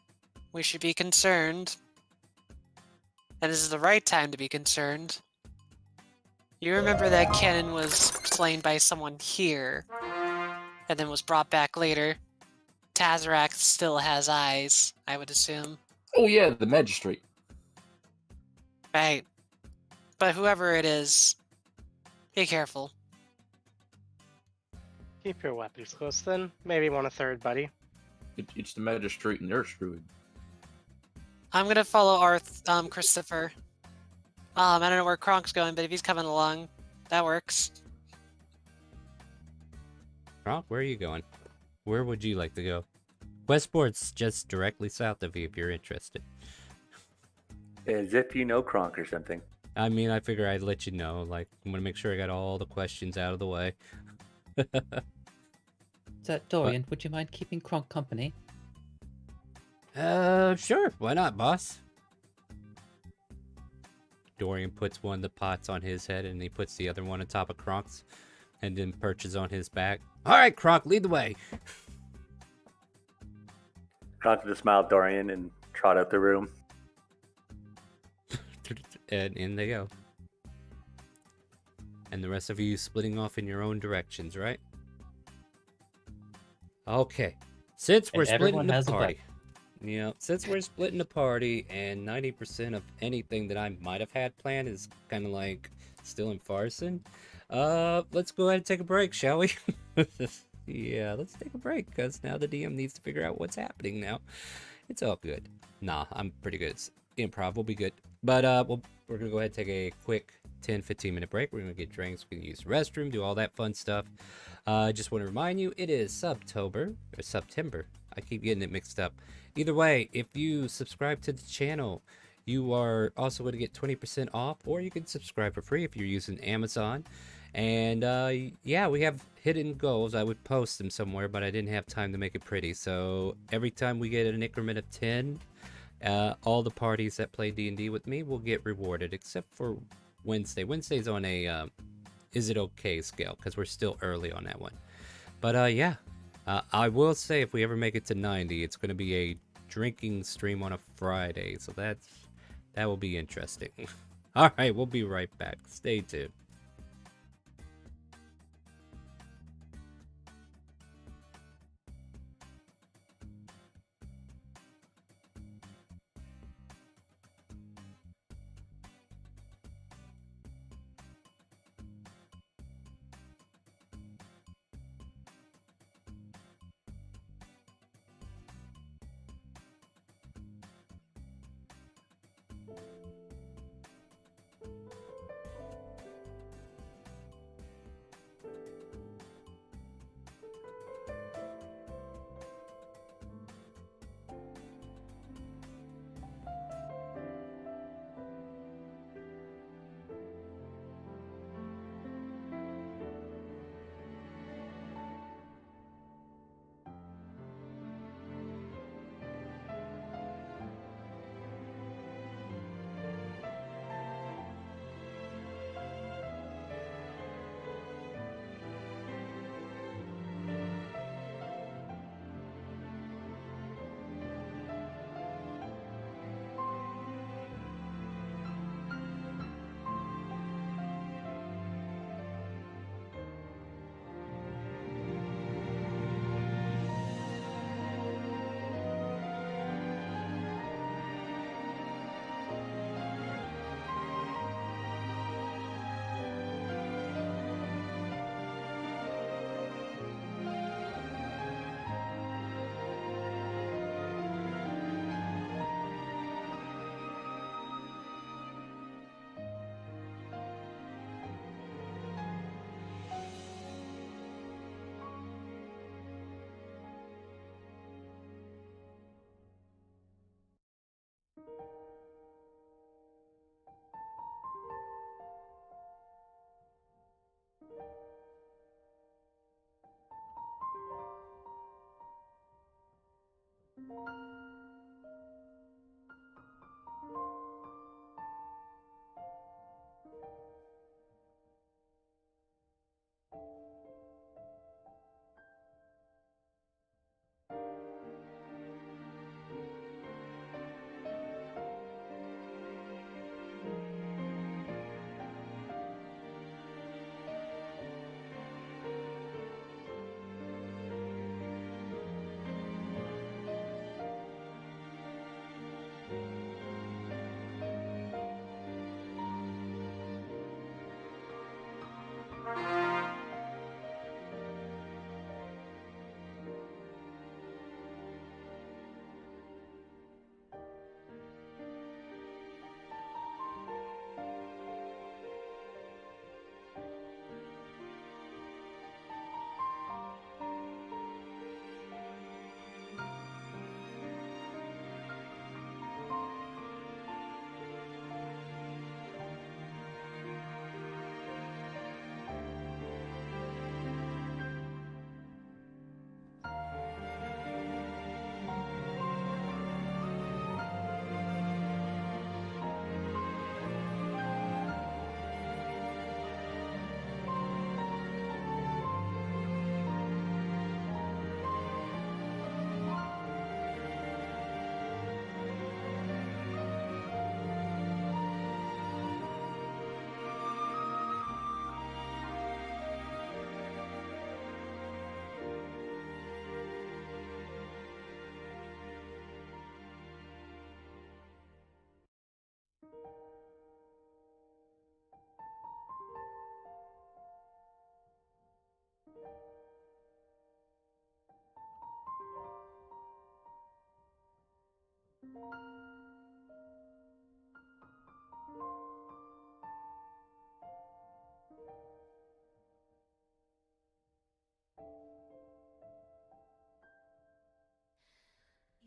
we should be concerned. And this is the right time to be concerned. You remember that Cannon was slain by someone here, and then was brought back later. Tazarac still has eyes, I would assume. Oh yeah, the magistrate. Right. But whoever it is, be careful. Keep your weapons close then. Maybe want a third buddy. It's the magistrate and their druid. I'm gonna follow Christopher. I don't know where Kronk's going, but if he's coming along, that works. Kronk, where are you going? Where would you like to go? Westport's just directly south of you if you're interested. As if you know Kronk or something. I mean, I figure I'd let you know. Like, I'm gonna make sure I got all the questions out of the way. Dorian, would you mind keeping Kronk company? Sure. Why not, boss? Dorian puts one of the pots on his head and he puts the other one on top of Kronk's and then perches on his back. All right, Kronk, lead the way. Kronk just smiled at Dorian and trot out the room. And in they go. And the rest of you splitting off in your own directions, right? Okay. Since we're splitting the party. Yeah, since we're splitting the party and 90% of anything that I might have had planned is kind of like still in Farson, let's go ahead and take a break, shall we? Yeah, let's take a break because now the DM needs to figure out what's happening now. It's all good. Nah, I'm pretty good. Improv will be good. But we're going to go ahead and take a quick 10-15 minute break. We're going to get drinks. We can use the restroom, do all that fun stuff. I just want to remind you, it is September. I keep getting it mixed up. Either way, if you subscribe to the channel, you are also going to get 20% off, or you can subscribe for free if you're using Amazon. And yeah, we have hidden goals. I would post them somewhere, but I didn't have time to make it pretty. So every time we get an increment of 10, all the parties that play D&D with me will get rewarded, except for Wednesday. Wednesday's on a is it okay scale, because we're still early on that one. But yeah, I will say if we ever make it to 90, it's going to be a drinking stream on a Friday. So that will be interesting. All right, we'll be right back. Stay tuned.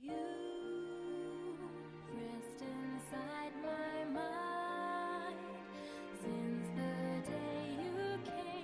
You rest inside my mind since the day you came.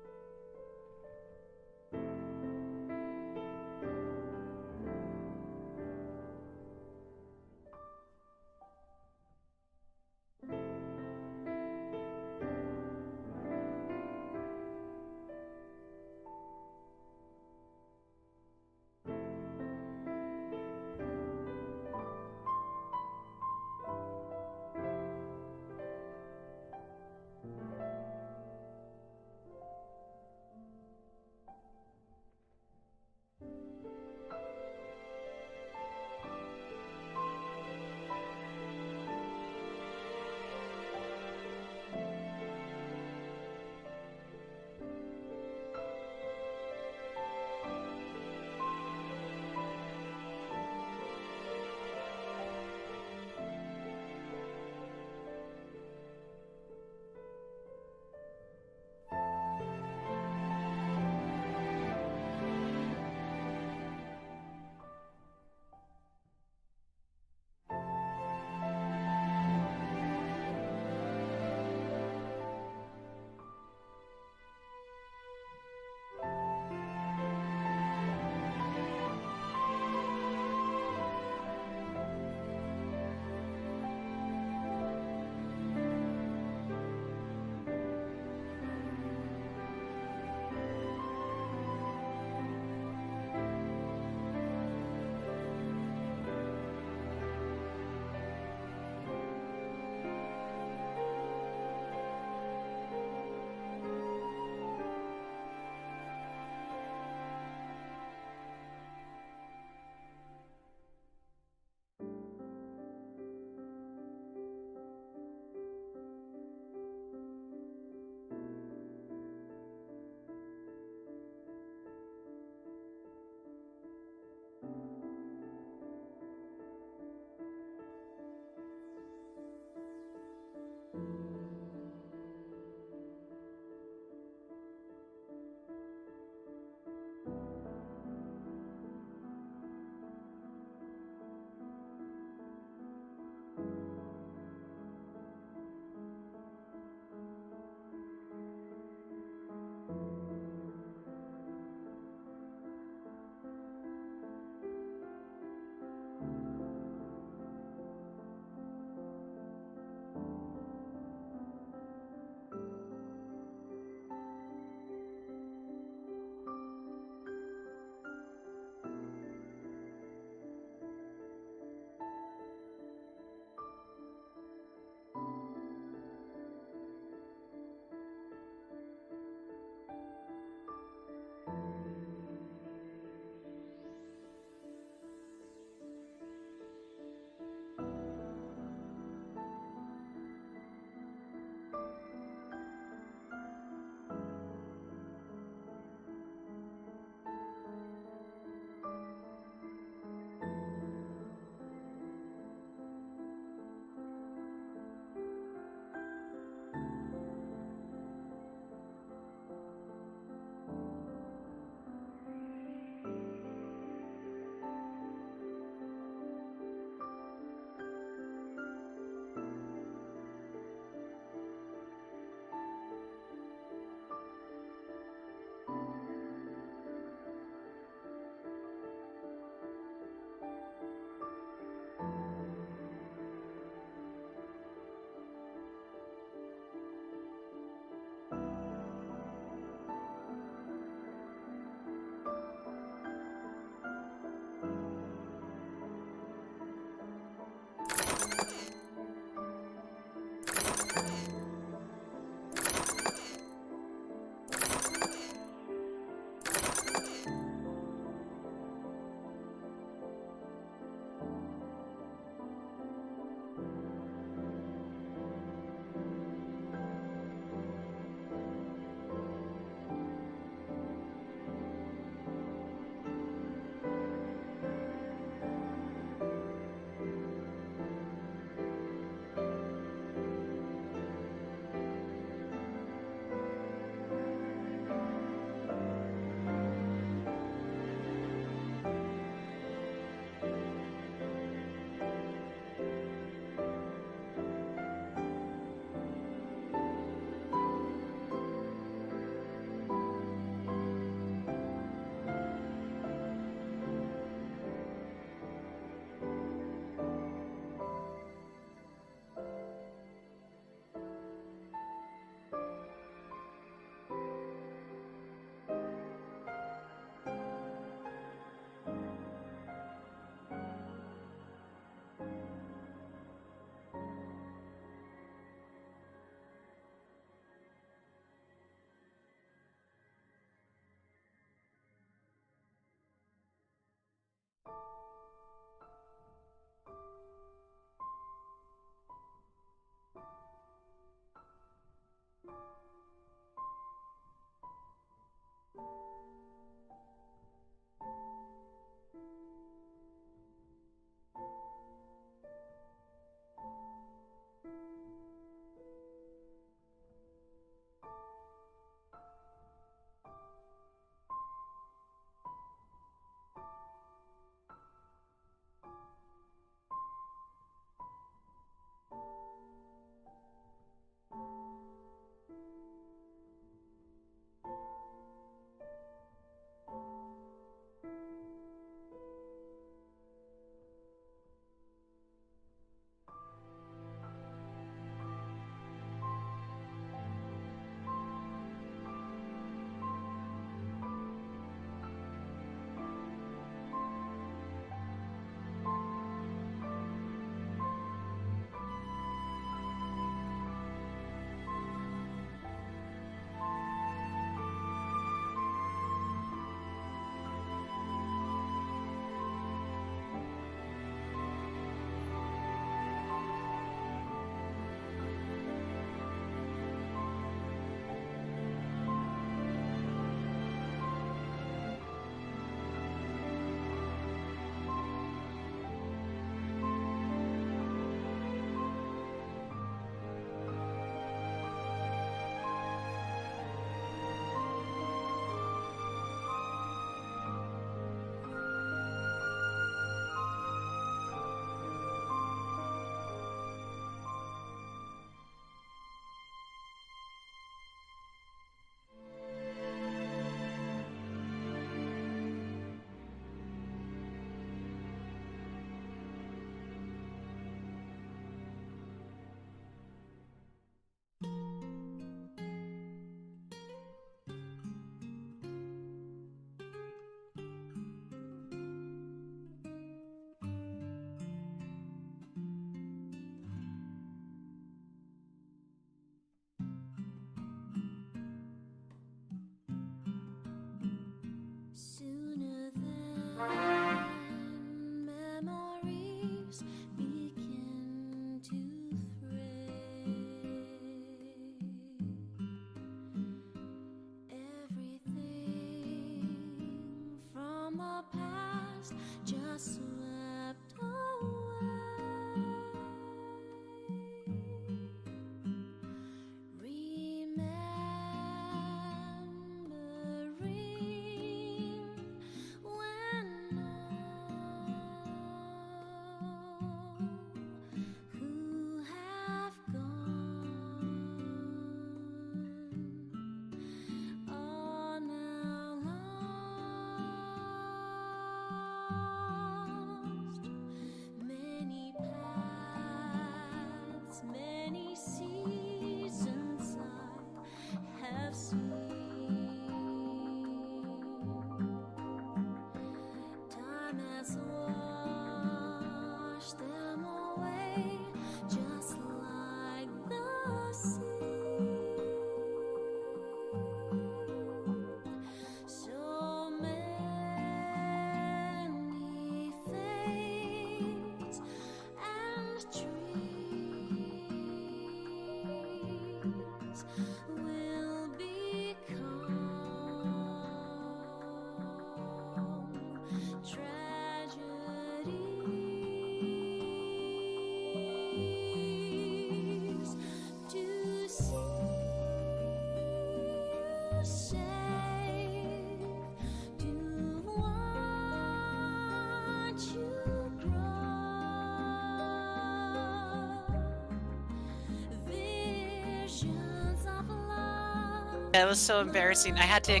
That was so embarrassing. I had to.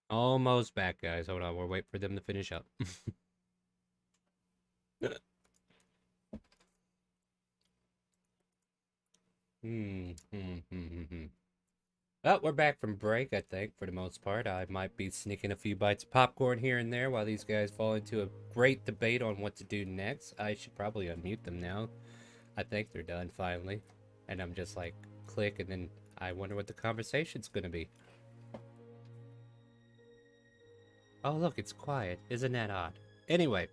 Almost back, guys. Hold on. We're waiting for them to finish up. Well, we're back from break, I think, for the most part. I might be sneaking a few bites of popcorn here and there while these guys fall into a great debate on what to do next. I should probably unmute them now. I think they're done, finally. And I'm just like, click, and then I wonder what the conversation's gonna be. Oh, look, it's quiet. Isn't that odd? Anyway,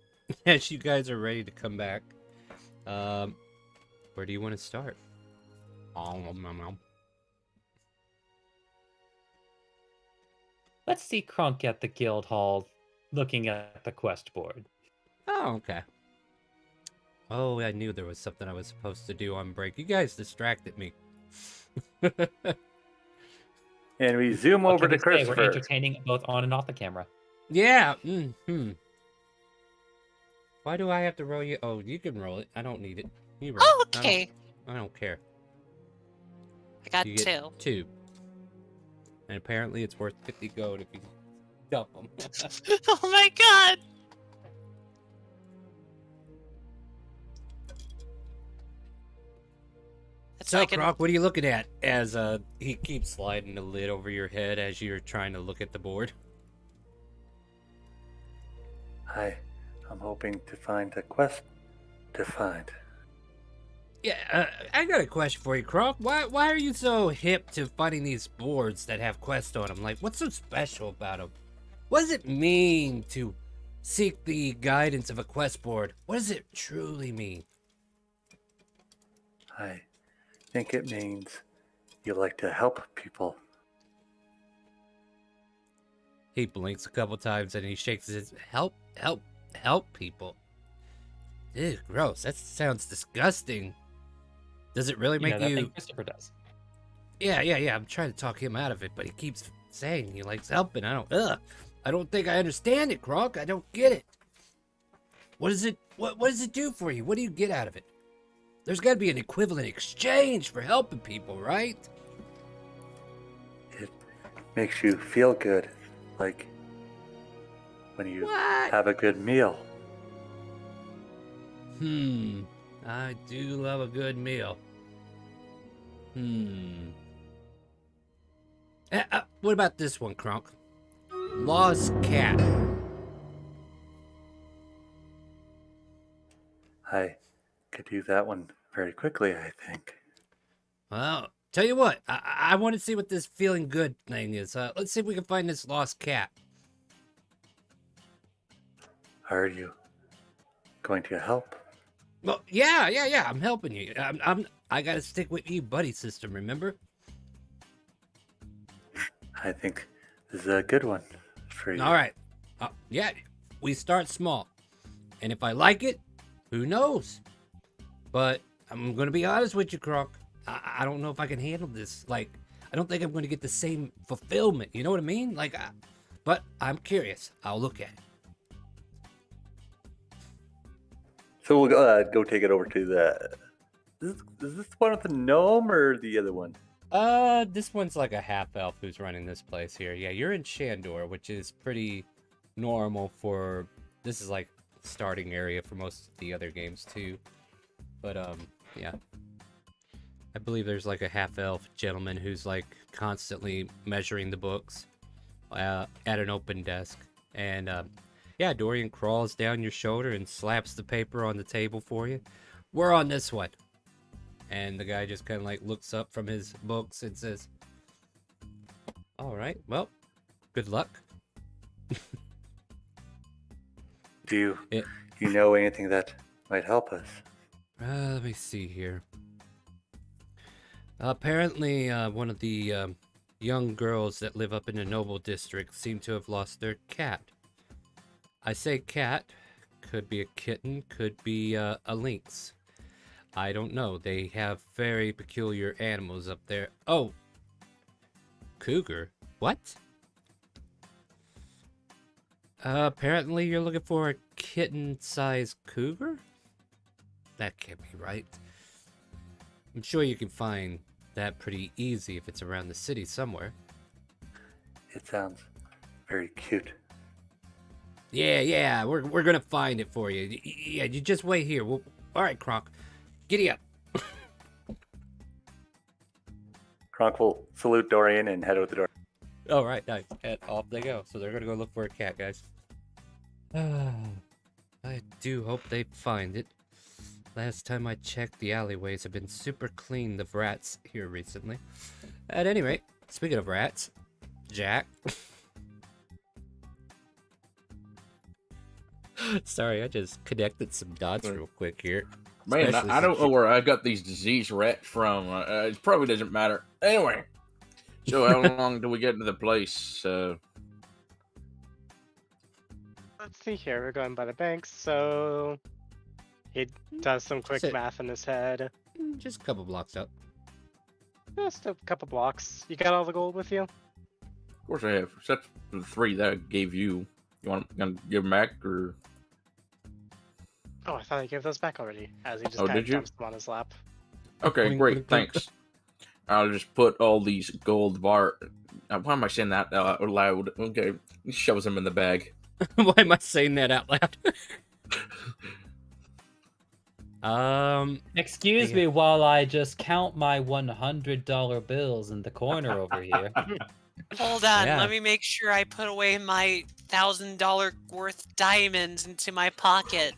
as you guys are ready to come back, where do you want to start? Let's see Crunk at the guild hall looking at the quest board. Oh, okay. Oh, I knew there was something I was supposed to do on break. You guys distracted me. And we zoom over to Christopher. We're entertaining both on and off the camera. Yeah. Why do I have to roll you? Oh, you can roll it. I don't need it. You roll. Oh, okay. I don't care. I got You get 2. 2. And apparently it's worth 50 gold if you dump them. Oh my god! So, Croc, what are you looking at? As he keeps sliding the lid over your head as you're trying to look at the board. I'm hoping to find a quest to find. Yeah, I got a question for you, Croc. Why are you so hip to finding these boards that have quests on them? Like, what's so special about them? What does it mean to seek the guidance of a quest board? What does it truly mean? I think it means you like to help people. He blinks a couple times and he shakes his head. Help people. Ew, gross. That sounds disgusting. Does it really make I you... think Christopher does. Yeah. I'm trying to talk him out of it, but he keeps saying he likes helping. I don't think I understand it, Croc. I don't get it. What does it do for you? What do you get out of it? There's got to be an equivalent exchange for helping people, right? It makes you feel good, like when you have a good meal. I do love a good meal. What about this one, Kronk? Lost cat. I could do that one very quickly, I think. Well, tell you what, I want to see what this feeling good thing is. Let's see if we can find this lost cat. Are you going to help? Well, yeah. I'm helping you. I gotta stick with you, buddy system. Remember? I think this is a good one for you. All right. Yeah, we start small, and if I like it, who knows? But I'm gonna be honest with you, Croc. I don't know if I can handle this. Like, I don't think I'm gonna get the same fulfillment. You know what I mean? Like, but I'm curious. I'll look at it. So we'll go take it over to the... Is this one with the gnome or the other one? This one's like a half elf who's running this place here. Yeah, you're in Shandor, which is pretty normal for... This is like starting area for most of the other games too. But yeah. I believe there's like a half elf gentleman who's like constantly measuring the books at an open desk. And yeah, Dorian crawls down your shoulder and slaps the paper on the table for you. We're on this one. And the guy just kind of like looks up from his books and says, all right, well, good luck. Do you know anything that might help us? Let me see here. Apparently, one of the young girls that live up in the Noble District seem to have lost their cat. I say cat, could be a kitten, could be a lynx. I don't know. They have very peculiar animals up there. Oh, cougar? What? Apparently you're looking for a kitten-sized cougar? That can't be right. I'm sure you can find that pretty easy if it's around the city somewhere. It sounds very cute. Yeah, we're gonna find it for you. Yeah, you just wait here. All right, Kronk, giddy up. Kronk will salute Dorian and head out the door. All right, nice. And off they go. So they're gonna go look for a cat, guys. I do hope they find it. Last time I checked, the alleyways have been super clean of rats here recently. At any rate, speaking of rats, Jack. Sorry, I just connected some dots real quick here. Man, I don't know where I got these disease rats from. It probably doesn't matter. Anyway, so how long do we get into the place? Let's see here. We're going by the banks, so he does some quick math in his head. Just a couple blocks up. Just a couple blocks. You got all the gold with you? Of course I have. Except for the 3 that I gave you. You want to give them back, or? Oh, I thought I gave those back already. As he just Oh, kind of did you? dumps them on his lap. Okay, great. Thanks. I'll just put all these gold bar. Why am I saying that out loud? Okay, he shoves them in the bag. Why am I saying that out loud? Excuse me while I just count my $100 bills in the corner over here. Hold on, Yeah. let me make sure I put away my $1,000 worth diamonds into my pocket.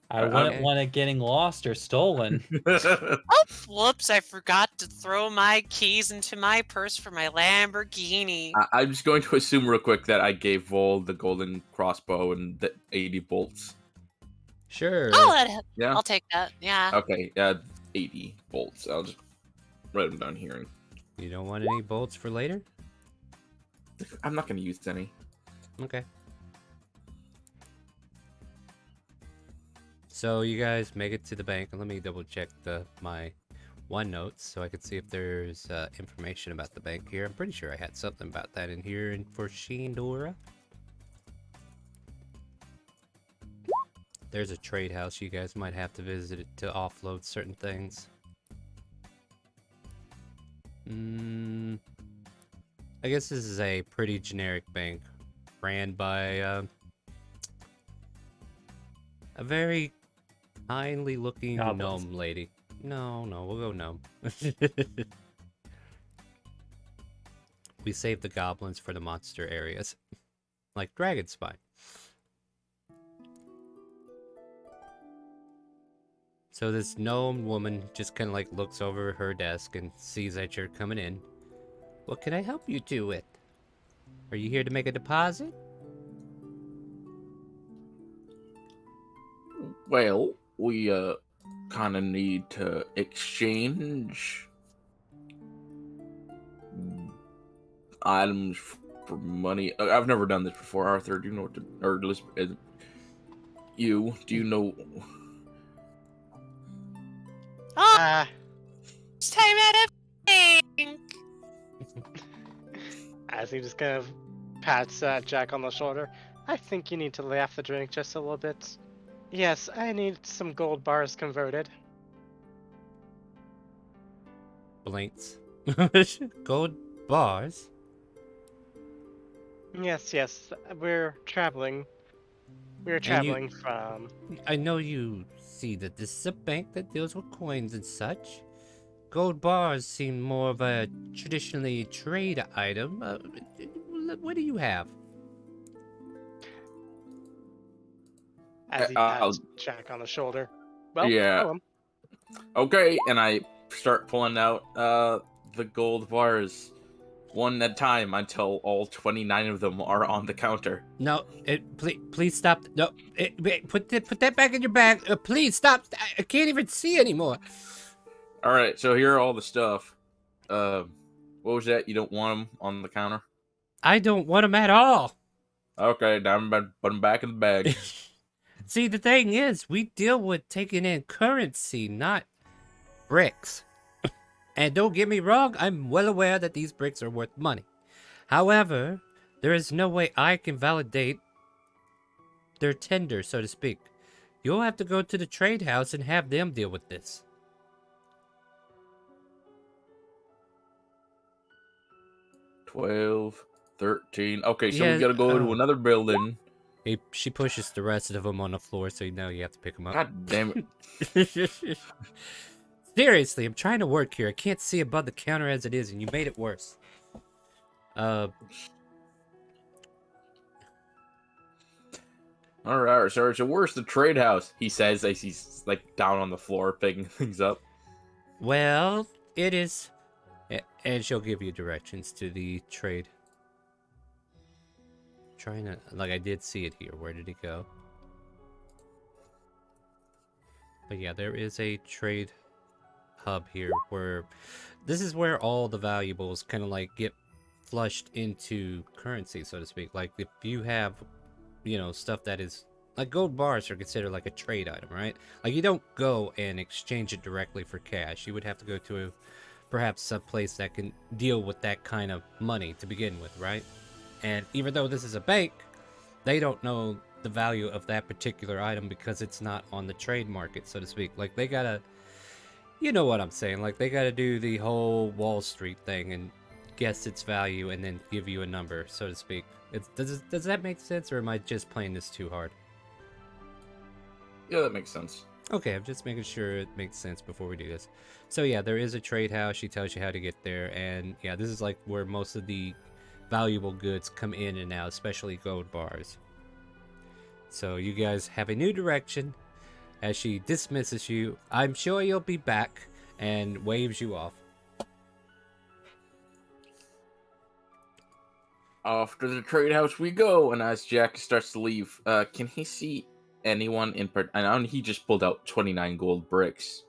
I wouldn't want it getting lost or stolen. Oh, whoops, I forgot to throw my keys into my purse for my Lamborghini. I'm just going to assume real quick that I gave Vol the golden crossbow and the 80 bolts. Sure. Oh, Yeah. I'll take that, yeah. Okay, 80 bolts. I'll just write them down here. You don't want any bolts for later? I'm not going to use any. Okay. So you guys make it to the bank, and let me double check my OneNotes so I can see if there's information about the bank here. I'm pretty sure I had something about that in here for Shindora. There's a trade house you guys might have to visit it to offload certain things. I guess this is a pretty generic bank ran by a very kindly looking gnome lady. No, we'll go gnome. We save the goblins for the monster areas. Like Dragon Spine. So this gnome woman just kind of like looks over her desk and sees that you're coming in. What can I help you two with? Are you here to make a deposit? Well, we kind of need to exchange items for money. I've never done this before, Arthur. Do you know what to, or Elizabeth? Do you know? Oh, it's time at a bank. As he just kind of pats Jack on the shoulder. I think you need to lay off the drink just a little bit. Yes, I need some gold bars converted. Blinks. Gold bars? Yes, we're traveling. We're traveling from... I know you see that this is a bank that deals with coins and such. Gold bars seem more of a traditionally trade item. What do you have? As he pats Jack on the shoulder. Well, yeah. Okay, and I start pulling out the gold bars one at a time until all 29 of them are on the counter. No, please stop. No, put that back in your bag. Please stop. I can't even see anymore. All right, so here are all the stuff. What was that? You don't want them on the counter? I don't want them at all. Okay, now I'm about to put them back in the bag. See, the thing is, we deal with taking in currency, not bricks. And don't get me wrong, I'm well aware that these bricks are worth money. However, There is no way I can validate their tender, so to speak. You'll have to go to the trade house and have them deal with this. 12, 13. Okay, so we Yeah, gotta go to another building. She pushes the rest of them on the floor, so you know you have to pick them up. God damn it. Seriously, I'm trying to work here. I can't see above the counter as it is, and you made it worse. Alright, sir. So where's the trade house? He says as he's like down on the floor picking things up. Well, it is. And she'll give you directions to the trade. Trying to, like, I did see it here. Where did it go? But yeah, there is a trade hub here where this is where all the valuables kind of like get flushed into currency, so to speak. Like if you have, you know, stuff that is like gold bars are considered like a trade item, right? Like you don't go and exchange it directly for cash. You would have to go to perhaps a place that can deal with that kind of money to begin with, right? And even though this is a bank, they don't know the value of that particular item because it's not on the trade market, so to speak. Like they gotta, you know what I'm saying, like they gotta do the whole Wall Street thing and guess its value and then give you a number, so to speak. Does that make sense, or am I just playing this too hard? Yeah, that makes sense. Okay, I'm just making sure it makes sense before we do this. So yeah, there is a trade house. She tells you how to get there, and yeah, this is like where most of the valuable goods come in and out, especially gold bars. So you guys have a new direction. As she dismisses you, I'm sure you'll be back, and waves you off. Off to the trade house we go, and as Jack starts to leave, can he see anyone in I know he just pulled out 29 gold bricks.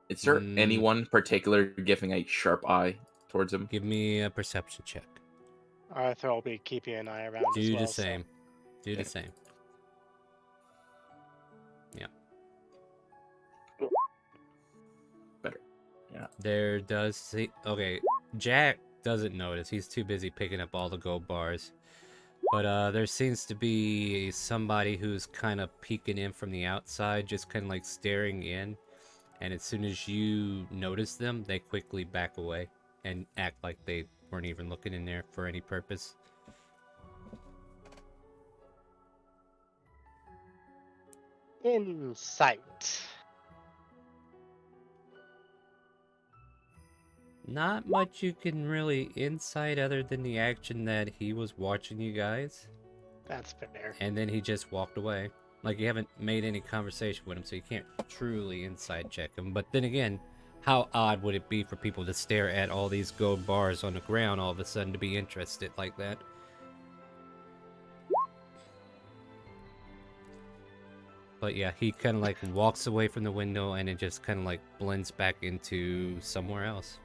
Is there anyone particular giving a sharp eye towards him? Give me a perception check. Arthur will be keeping an eye around as Do well. the same. So. Do the same. Yeah. Better. Yeah. There does see. Okay, Jack doesn't notice. He's too busy picking up all the gold bars. But there seems to be somebody who's kind of peeking in from the outside, just kind of like staring in. And as soon as you notice them, they quickly back away and act like they weren't even looking in there for any purpose. Insight. Not much you can really insight other than the action that he was watching you guys. That's fair. And then he just walked away. Like, you haven't made any conversation with him, so you can't truly inside check him. But then again, how odd would it be for people to stare at all these gold bars on the ground all of a sudden to be interested like that? But yeah, he kind of like walks away from the window and it just kind of like blends back into somewhere else.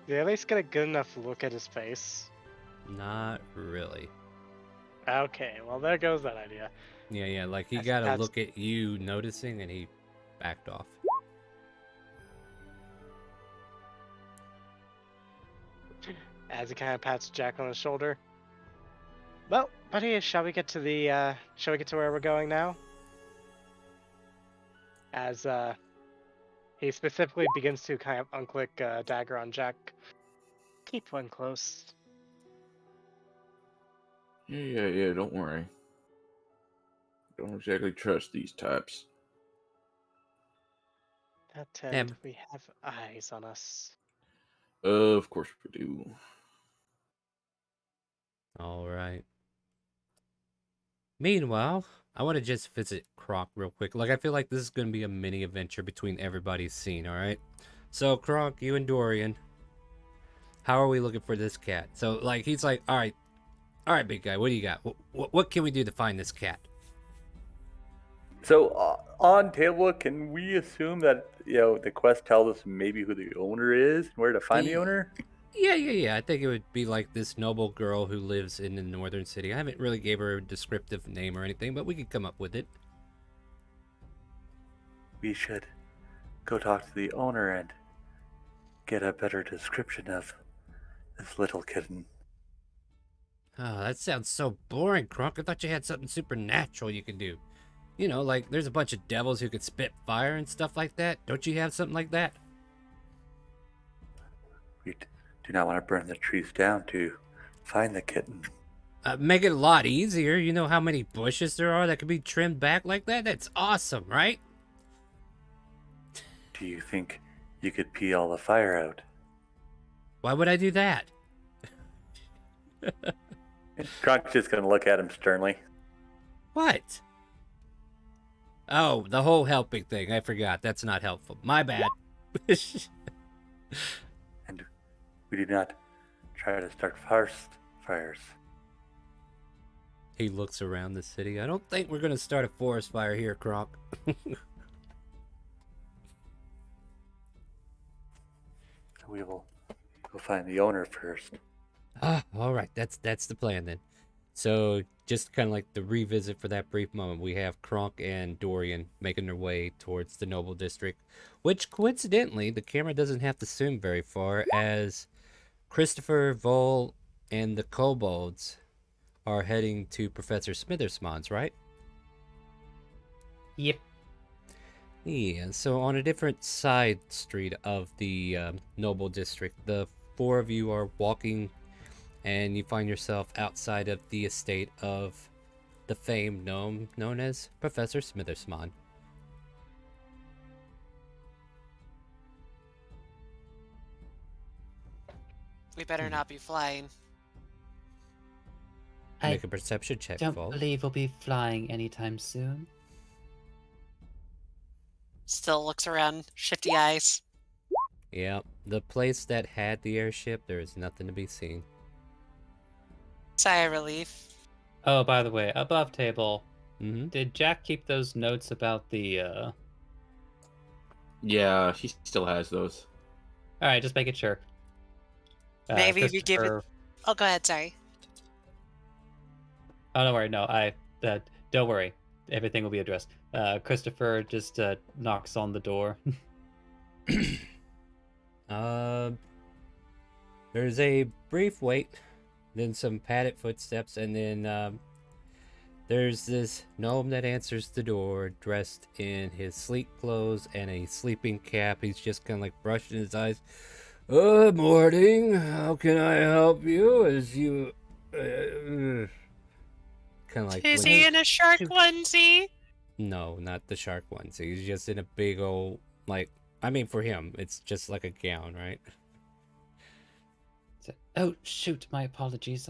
Did you at least get a good enough look at his face? Not really. Okay, well there goes that idea. Yeah, like he got a look at you noticing and he backed off. As he kind of pats Jack on the shoulder. Well, buddy, shall we get to where we're going now? As he specifically begins to kind of unclick a dagger on Jack. Keep one close. Yeah, don't worry. Don't exactly trust these types. That Ted, we have eyes on us. Of course we do. Alright. Meanwhile, I want to just visit Kronk real quick. Like, I feel like this is going to be a mini adventure between everybody's scene, alright? So, Kronk, you and Dorian, how are we looking for this cat? So, like, he's like, alright, big guy, what do you got? What can we do to find this cat? So, on table, can we assume that, the quest tells us maybe who the owner is and where to find the owner? Yeah. I think it would be like this noble girl who lives in the northern city. I haven't really gave her a descriptive name or anything, but we could come up with it. We should go talk to the owner and get a better description of This little kitten. Oh, that sounds so boring, Crunk. I thought you had something supernatural you could do. You know, like there's a bunch of devils who could spit fire and stuff like that. Don't you have something like that? We do not want to burn the trees down to find the kitten. Make it a lot easier. You know how many bushes there are that could be trimmed back like that? That's awesome, right? Do you think you could pee all the fire out? Why would I do that? Kronk's just going to look at him sternly. What? Oh, the whole helping thing. I forgot. That's not helpful. My bad. And we do not try to start forest fires. He looks around the city. I don't think we're going to start a forest fire here, Kronk. We will go find the owner first. All right. That's the plan then. So just kind of like the revisit for that brief moment, we have Kronk and Dorian making their way towards the Noble District, which coincidentally, the camera doesn't have to zoom very far as Christopher, Vol, and the kobolds are heading to Professor Smithersmon's, right? Yep. Yeah, so on a different side street of the Noble District, the four of you are walking and you find yourself outside of the estate of the famed gnome known as Professor Smithersmon. We better not be flying. Make a perception check, Don't Vol. believe we'll be flying anytime soon. Still looks around, shifty eyes. Yeah, the place that had the airship, there is nothing to be seen. Sigh of relief. Oh, by the way, above table, Mm-hmm. did Jack keep those notes about the, Yeah, he still has those. Alright, just making sure. Maybe if you give it... Christopher- Oh, go ahead, sorry. Oh, don't worry, no, don't worry. Everything will be addressed. Christopher just knocks on the door. There's a brief wait, then some padded footsteps, and then there's this gnome that answers the door, dressed in his sleek clothes and a sleeping cap. He's just kind of like brushing his eyes. Good morning. How can I help you? As you kind of like. Is he in a shark onesie? No, not the shark onesie. He's just in a big old like. I mean, for him, it's just like a gown, right? Oh, shoot, my apologies.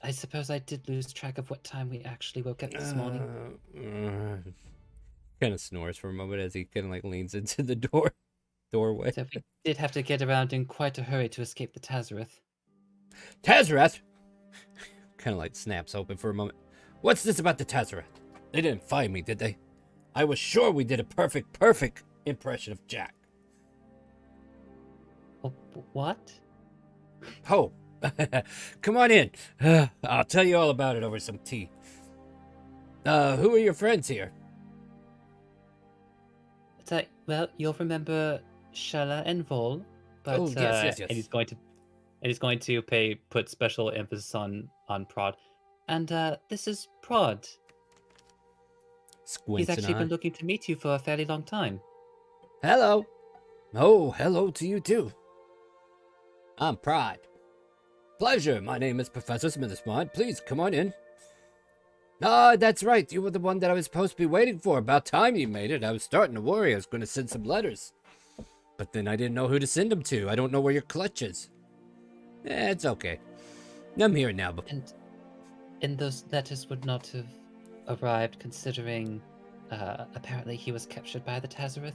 I suppose I did lose track of what time we actually woke up this morning. Kind of snores for a moment as he kind of like leans into the doorway. So we did have to get around in quite a hurry to escape the Tazareth. Tazareth! Kind of like snaps open for a moment. What's this about the Tazareth? They didn't find me, did they? I was sure we did a perfect impression of Jack. Oh, what? Oh, come on in. I'll tell you all about it over some tea. Who are your friends here? Well, you'll remember Shella and Vol, but Oh, yes. And he's going to put special emphasis on Prod. and this is Prod. Squints He's actually an eye. been looking to meet you for a fairly long time. Hello. Oh, hello to you too. I'm Pride. Pleasure. My name is Professor Smithersmon. Please come on in. Ah, that's right. You were the one that I was supposed to be waiting for. About time you made it. I was starting to worry. I was going to send some letters. But then I didn't know who to send them to. I don't know where your clutch is. It's okay. I'm here now. And those letters would not have arrived considering apparently he was captured by the Tazareth.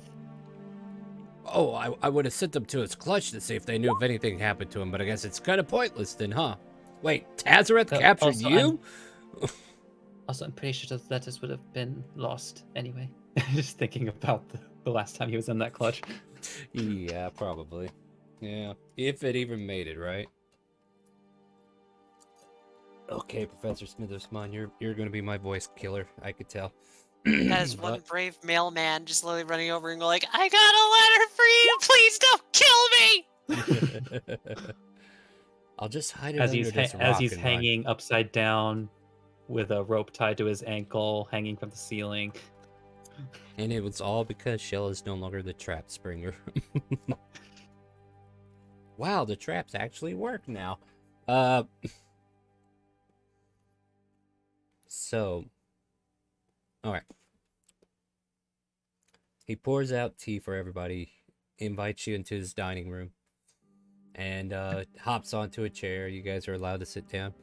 Oh, I would have sent them to his clutch to see if they knew if anything happened to him, but I guess it's kind of pointless then, huh? Wait, Tazareth captured also, you? Also, I'm pretty sure those letters would have been lost anyway. Just thinking about the last time he was in that clutch. Yeah, probably. Yeah, if it even made it, right? Okay, Professor Smithersmon, you're gonna be my voice killer. I could tell. That is one brave mailman just literally running over and going like, I got a letter for you! Please don't kill me! I'll just hide it as under he's this as rock he's and run. hanging upside down with a rope tied to his ankle, hanging from the ceiling. And it was all because Shell is no longer the trap springer. Wow, the traps actually work now. So, all right. He pours out tea for everybody, invites you into his dining room, and hops onto a chair. You guys are allowed to sit down.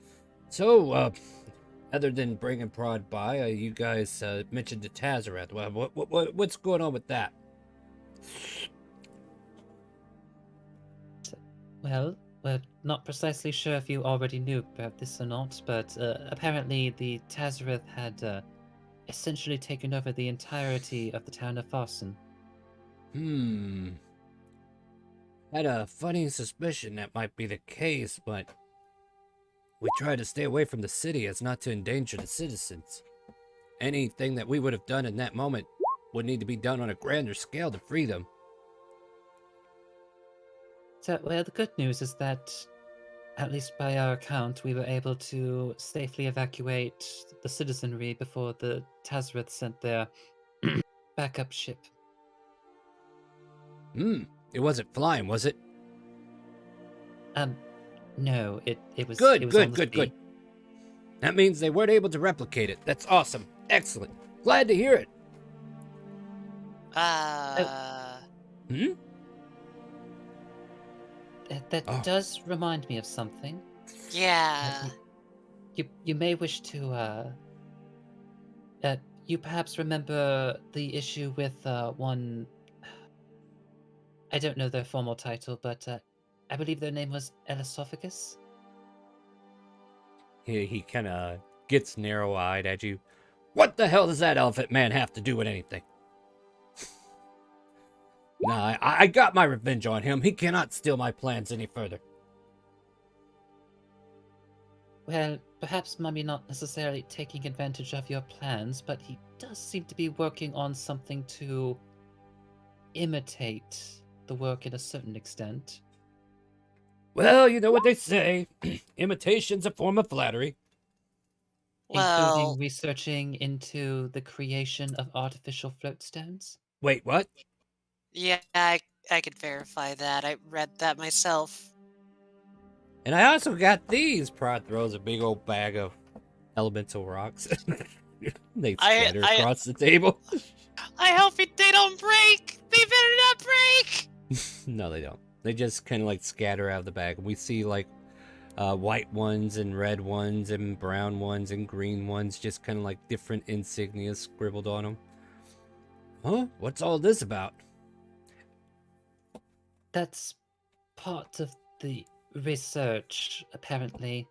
So, other than bringing Prod by, you guys mentioned the Tazarath. What's going on with that? Well, we're not precisely sure if you already knew about this or not, but apparently the Tazareth had essentially taken over the entirety of the town of Farson. Had a funny suspicion that might be the case, but we try to stay away from the city as not to endanger the citizens. Anything that we would have done in that moment would need to be done on a grander scale to free them. So, well, the good news is that, at least by our account, we were able to safely evacuate the citizenry before the Tazareth sent their backup ship. It wasn't flying, was it? No, it was Good, it was good, on the good, sea. good. That means they weren't able to replicate it. That's awesome. Excellent. Glad to hear it. That does remind me of something. Yeah. You may wish to you perhaps remember the issue with one. I don't know their formal title, but I believe their name was Elesophagus. He kind of gets narrow-eyed at you. What the hell does that elephant man have to do with anything? Nah, I got my revenge on him. He cannot steal my plans any further. Well, perhaps Mummy not necessarily taking advantage of your plans, but he does seem to be working on something to imitate the work in a certain extent. Well, you know what they say. Imitation's a form of flattery. Well, including researching into the creation of artificial floatstones. Wait, what? yeah, I could verify that. I read that myself. And I also got these. Prod throws a big old bag of elemental rocks. They scatter across the table. I hope they don't break. They better not break. No, they don't. They just kind of like scatter out of the bag. We see like white ones and red ones and brown ones and green ones, just kind of like different insignias scribbled on them. Huh? What's all this about? That's part of the research, apparently.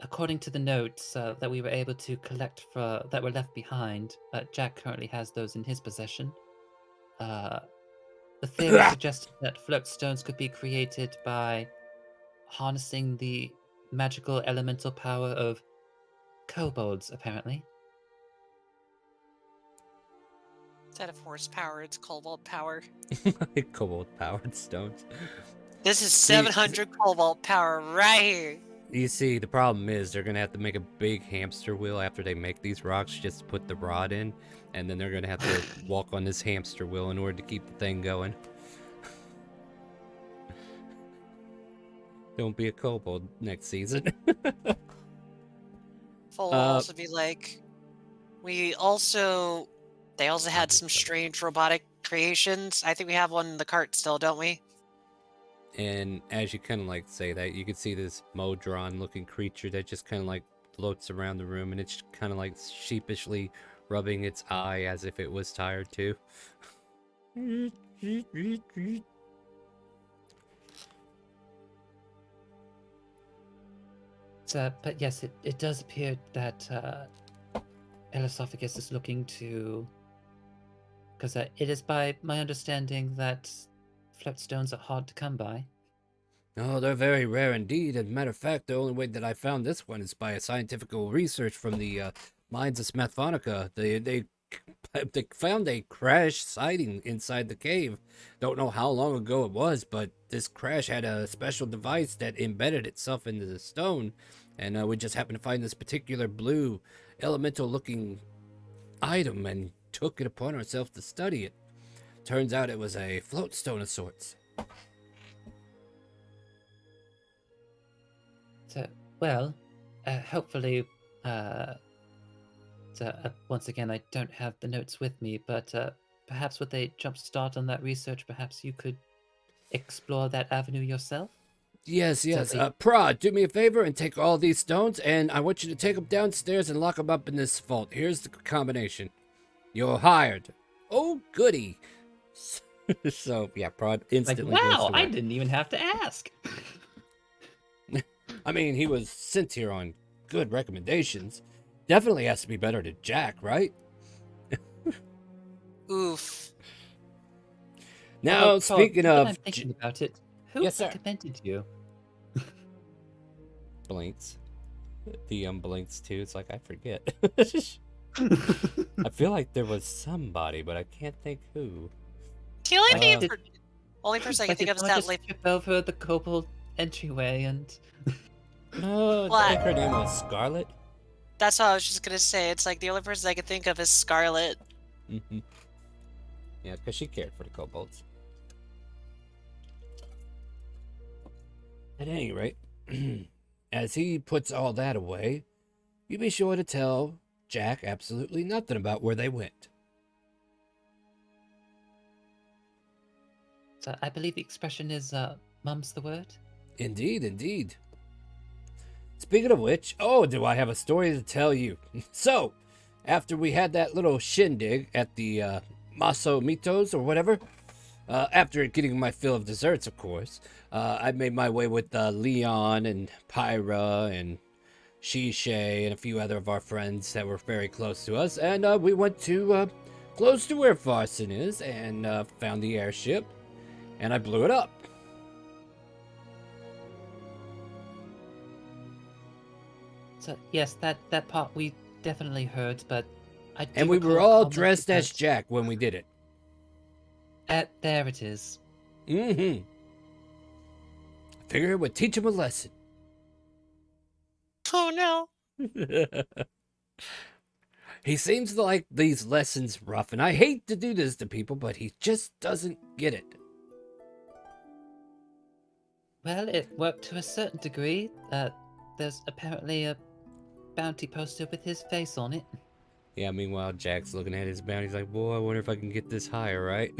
According to the notes that we were able to collect that were left behind, Jack currently has those in his possession. The theory suggested that floatstones could be created by harnessing the magical elemental power of kobolds, apparently. Instead of horsepower, it's cobalt power. Cobalt powered stones. This is 700 cobalt power right here. You see, the problem is they're going to have to make a big hamster wheel after they make these rocks just to put the rod in. And then they're going to have to walk on this hamster wheel in order to keep the thing going. Don't be a kobold next season. Full will also be like, they also had some strange robotic creations. I think we have one in the cart still, don't we? And as you kind of like say that, you can see this Modron looking creature that just kind of like floats around the room, and it's kind of like sheepishly rubbing its eye as if it was tired too. But yes, it does appear that Elesophagus is looking to... Because it is by my understanding that floatstones are hard to come by. Oh, they're very rare indeed. As a matter of fact, the only way that I found this one is by a scientific research from the mines of Smathonica. They they found a crash sighting inside the cave. Don't know how long ago it was, but this crash had a special device that embedded itself into the stone, and we just happened to find this particular blue elemental-looking item and took it upon ourselves to study it. Turns out it was a float stone of sorts. So, well, hopefully, once again, I don't have the notes with me, but perhaps with a jump start on that research, perhaps you could explore that avenue yourself? Yes. Prod, do me a favor and take all these stones, and I want you to take them downstairs and lock them up in this vault. Here's the combination. You're hired. Oh, goody. So, yeah, Prod instantly goes wow, to I work. didn't even have to ask. I mean, he was sent here on good recommendations. Definitely has to be better than Jack, right? Oof. Now, Although, speaking now that of... I'm thinking about it, who Yes, sir. recommended you? Blinks. The blinks, too. It's like, I forget. I feel like there was somebody, but I can't think who. The only, Like, only person I can Like, think did of is someone that just lady. trip over the kobold entryway and... No, I think her name was Scarlet. That's what I was just gonna say. It's like the only person I can think of is Scarlet. Mm-hmm. Yeah, because she cared for the kobolds. At any rate, as he puts all that away, you be sure to tell Jack absolutely nothing about where they went. So I believe the expression is, mum's the word? Indeed. Speaking of which, do I have a story to tell you. So, after we had that little shindig at the Maso Mitos or whatever, after getting my fill of desserts, of course, I made my way with Leon and Pyra and Shishay and a few other of our friends that were very close to us, and we went to close to where Farson is and found the airship, and I blew it up. So yes, that part we definitely heard, but I do And we were recall a all comment dressed as about- Jack when we did it. There it is. Mm-hmm. I figured it would teach him a lesson. Oh no. He seems to like these lessons rough, and I hate to do this to people, but he just doesn't get it. Well, it worked to a certain degree. There's apparently a bounty poster with his face on it. Yeah, meanwhile, Jack's looking at his bounty. He's like, boy, I wonder if I can get this higher, right?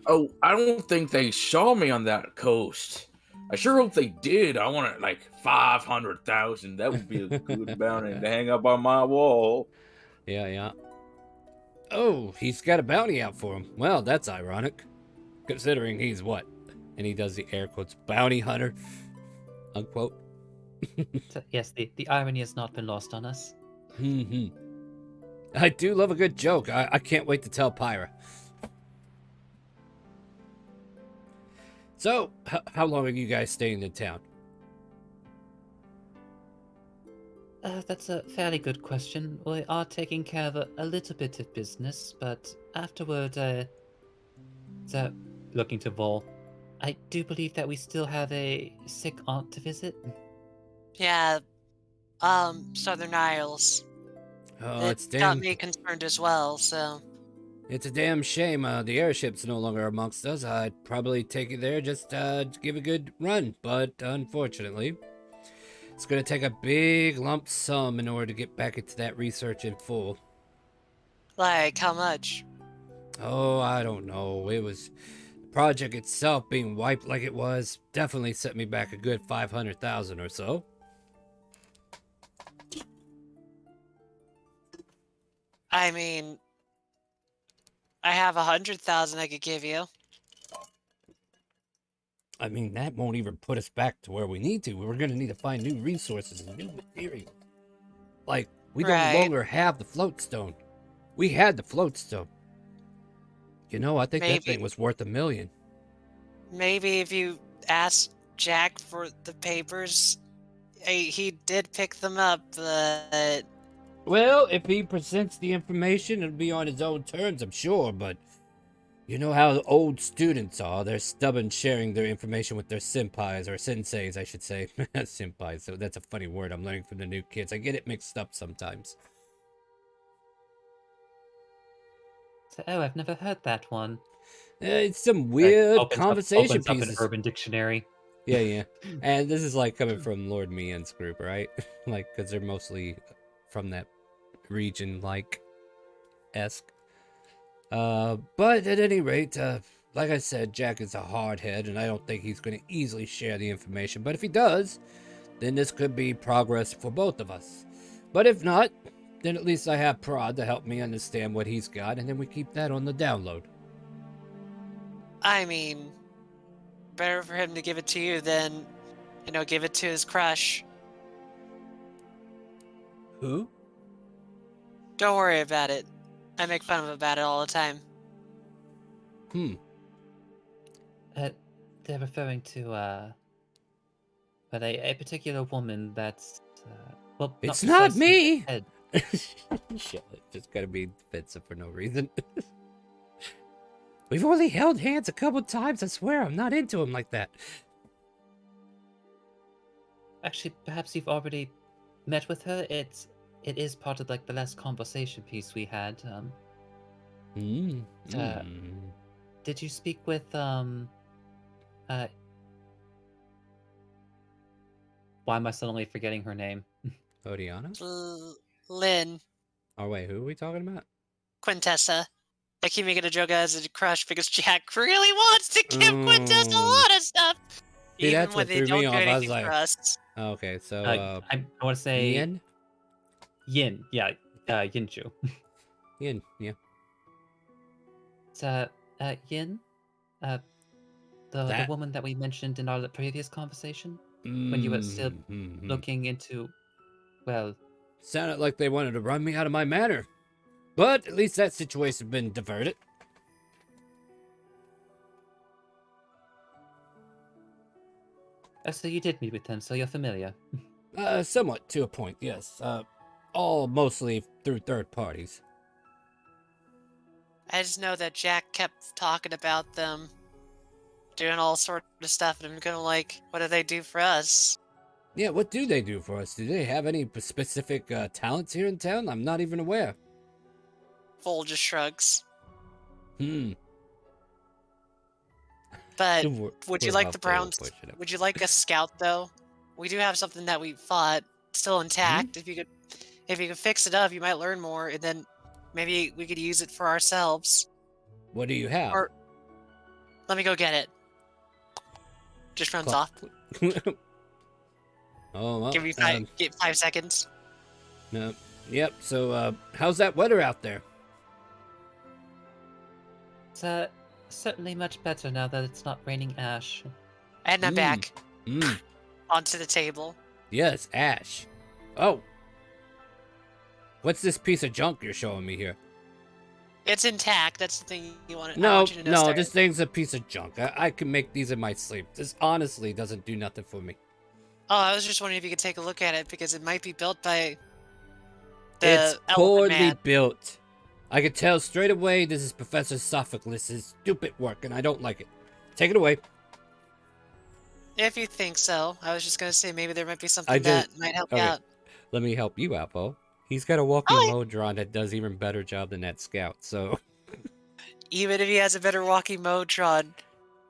Oh, I don't think they saw me on that coast. I sure hope they did. I want it like 500,000. That would be a good bounty to hang up on my wall. Yeah. Oh, he's got a bounty out for him. Well, that's ironic, considering he's what? And he does the air quotes, bounty hunter, unquote. So, yes, the irony has not been lost on us. I do love a good joke. I can't wait to tell Pyra. So, how long are you guys staying in town? That's a fairly good question. We are taking care of a little bit of business, but afterward, so looking to Vol, I do believe that we still have a sick aunt to visit. Yeah. Southern Isles. Oh, It it's got damn. me concerned as well, so. It's a damn shame. The airship's no longer amongst us. I'd probably take you there just to give a good run, but unfortunately, it's gonna take a big lump sum in order to get back into that research in full. Like, how much? Oh, I don't know. It was the project itself being wiped like it was definitely set me back a good 500,000 or so. I mean, I have 100,000 I could give you. I mean, that won't even put us back to where we need to. We're going to need to find new resources and new material. Like, we no Right. longer have the float stone. We had the float stone. You know, I think that Maybe. thing was worth $1 million. Maybe if you ask Jack for the papers, he did pick them up, but Well, if he presents the information, it'll be on his own terms, I'm sure, but you know how old students are. They're stubborn sharing their information with their senpais, or senseis, I should say. Senpais, so that's a funny word I'm learning from the new kids. I get it mixed up sometimes. So, oh, I've never heard that one. It's some weird Opens conversation up an pieces. Urban Dictionary. Yeah. And this is like coming from Lord Mian's group, right? Like, because they're mostly from that region, like, esque. But at any rate, like I said, Jack is a hardhead, and I don't think he's going to easily share the information. But if he does, then this could be progress for both of us. But if not, then at least I have Prod to help me understand what he's got, and then we keep that on the download. I mean, better for him to give it to you than, give it to his crush. Who? Don't worry about it. I make fun of him about it all the time. They're referring to, but a particular woman that's, well, It's not precisely me! the head. Shit, just gotta be defensive for no reason. We've only held hands a couple times, I swear. I'm not into him like that. Actually, perhaps you've already met with her. It is part of like the last conversation piece we had. Did you speak with why am I suddenly forgetting her name? Odiana? Lynn. Oh wait, who are we talking about? Quintessa. I keep making a joke as a crush because Jack really wants to give Quintessa a lot of stuff. See, even that's when what they threw don't me do off. I was anything like, for us. okay, so I want to say Yin? Yin. Yeah, Yinju. Yin, yeah. It's Yin, the woman that we mentioned in our previous conversation when you were still looking into, well, sounded like they wanted to run me out of my manor, but at least that situation's been diverted. So you did meet with them, so you're familiar. Somewhat to a point, yes. All mostly through third parties. I just know that Jack kept talking about them doing all sort of stuff, and I'm gonna like, what do they do for us? Yeah, what do they do for us? Do they have any specific talents here in town? I'm not even aware. Vol just shrugs. But would you like the Browns? Would you like a scout though? We do have something that we fought still intact. If you could fix it up, you might learn more, and then maybe we could use it for ourselves. What do you have? Or let me go get it. Just runs off. Oh, well, Give me 5 seconds. No. Yep. So, how's that weather out there? It's certainly much better now that it's not raining ash. And I'm back. Onto the table. Yes, ash. Oh. What's this piece of junk you're showing me here? It's intact. That's the thing you want to know. No, no, this thing's a piece of junk. I can make these in my sleep. This honestly doesn't do nothing for me. Oh, I was just wondering if you could take a look at it, because it might be built by the It's poorly man. built. I could tell straight away this is Professor Sophocles' stupid work, and I don't like it. Take it away. If you think so. I was just going to say maybe there might be something that might help you out. Let me help you out, Bo. He's got a walking Modron that does even better job than that scout, so... Even if he has a better walking Modron,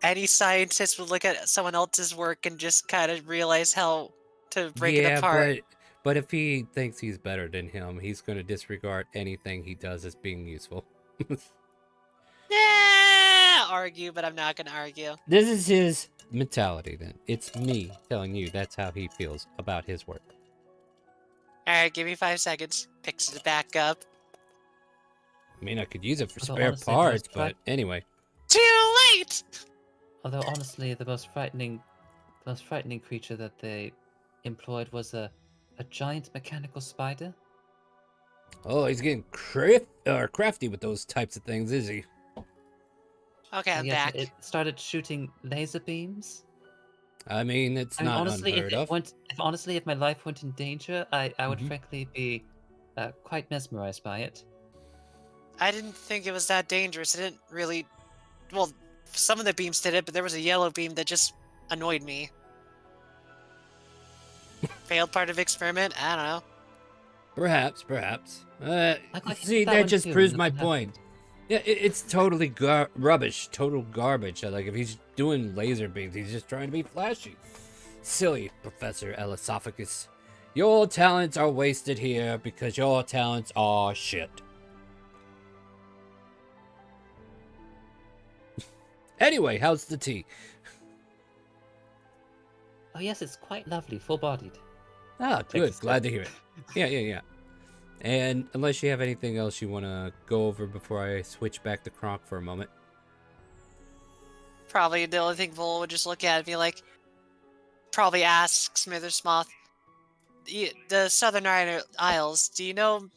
any scientist would look at someone else's work and just kind of realize how to break it apart. But if he thinks he's better than him, he's going to disregard anything he does as being useful. Argue, but I'm not going to argue. This is his mentality, then. It's me telling you that's how he feels about his work. Alright, give me 5 seconds. Picks it back up. I mean, I could use it for spare parts, but anyway. Too late! Although, honestly, the most frightening creature that they employed was a giant mechanical spider. Oh, he's getting crafty with those types of things, is he? Okay, I'm back. It started shooting laser beams. I mean, it's not honestly, unheard of. Honestly, if my life went in danger, I would frankly be quite mesmerized by it. I didn't think it was that dangerous. It didn't really... Well, some of the beams did it, but there was a yellow beam that just annoyed me. Failed part of experiment? I don't know. Perhaps. I'd like to See, hit that that one just too, proves and my nothing point. happened. Yeah, it's totally rubbish, total garbage. Like, if he's doing laser beams, he's just trying to be flashy. Silly, Professor Elesophagus. Your talents are wasted here because your talents are shit. Anyway, how's the tea? Oh yes, it's quite lovely, full-bodied. Ah, Takes good. a Glad to sip. hear it. Yeah. And unless you have anything else you want to go over before I switch back to Kronk for a moment. Probably the only thing Vol would just look at and be like... Probably ask Smithersmoth, the Southern Isles, do you know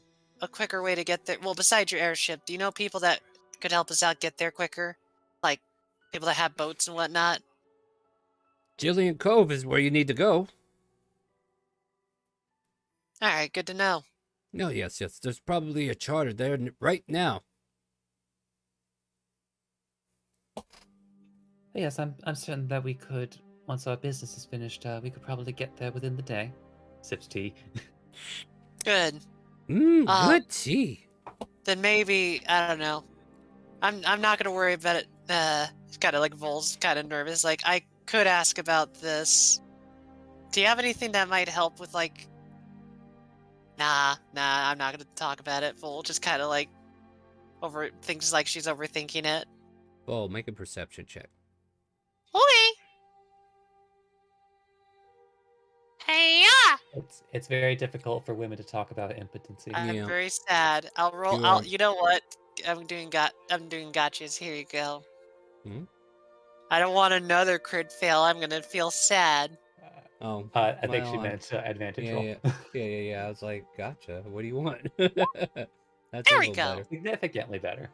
a quicker way to get there? Well, besides your airship, do you know people that could help us out get there quicker? Like, people that have boats and whatnot? Jillian Cove is where you need to go. Alright, good to know. No, yes. There's probably a charter there right now. But yes, I'm certain that we could, once our business is finished, we could probably get there within the day. Sips tea. Good. Good tea. Then maybe, I don't know. I'm not gonna worry about it. It's kind of like Vol's kind of nervous. Like, I could ask about this. Do you have anything that might help with, like... Nah, I'm not gonna talk about it. Vol just kind of like thinks like she's overthinking it. Well, make a perception check. Okay. Hey, yeah. It's very difficult for women to talk about impotency. I'm Yeah. very sad. I'll roll. You are- You know what? I'm doing gotchas. Here you go. Hmm? I don't want another crit fail. I'm gonna feel sad. Oh, I think she well, meant advantage roll. yeah. I was like, gotcha. What do you want? That's There a we little go. better. Significantly better.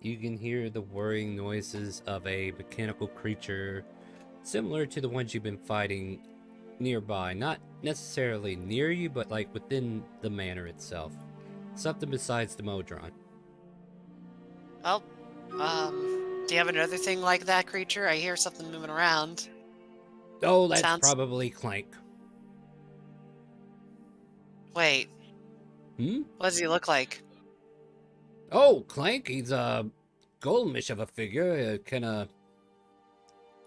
You can hear the whirring noises of a mechanical creature similar to the ones you've been fighting nearby. Not necessarily near you, but like within the manor itself. Something besides the Modron. Well, do you have another thing like that creature? I hear something moving around. Oh, that's Sounds- probably Clank. Wait, Hmm? what does he look like? Oh, Clank, he's a golemish of a figure, kinda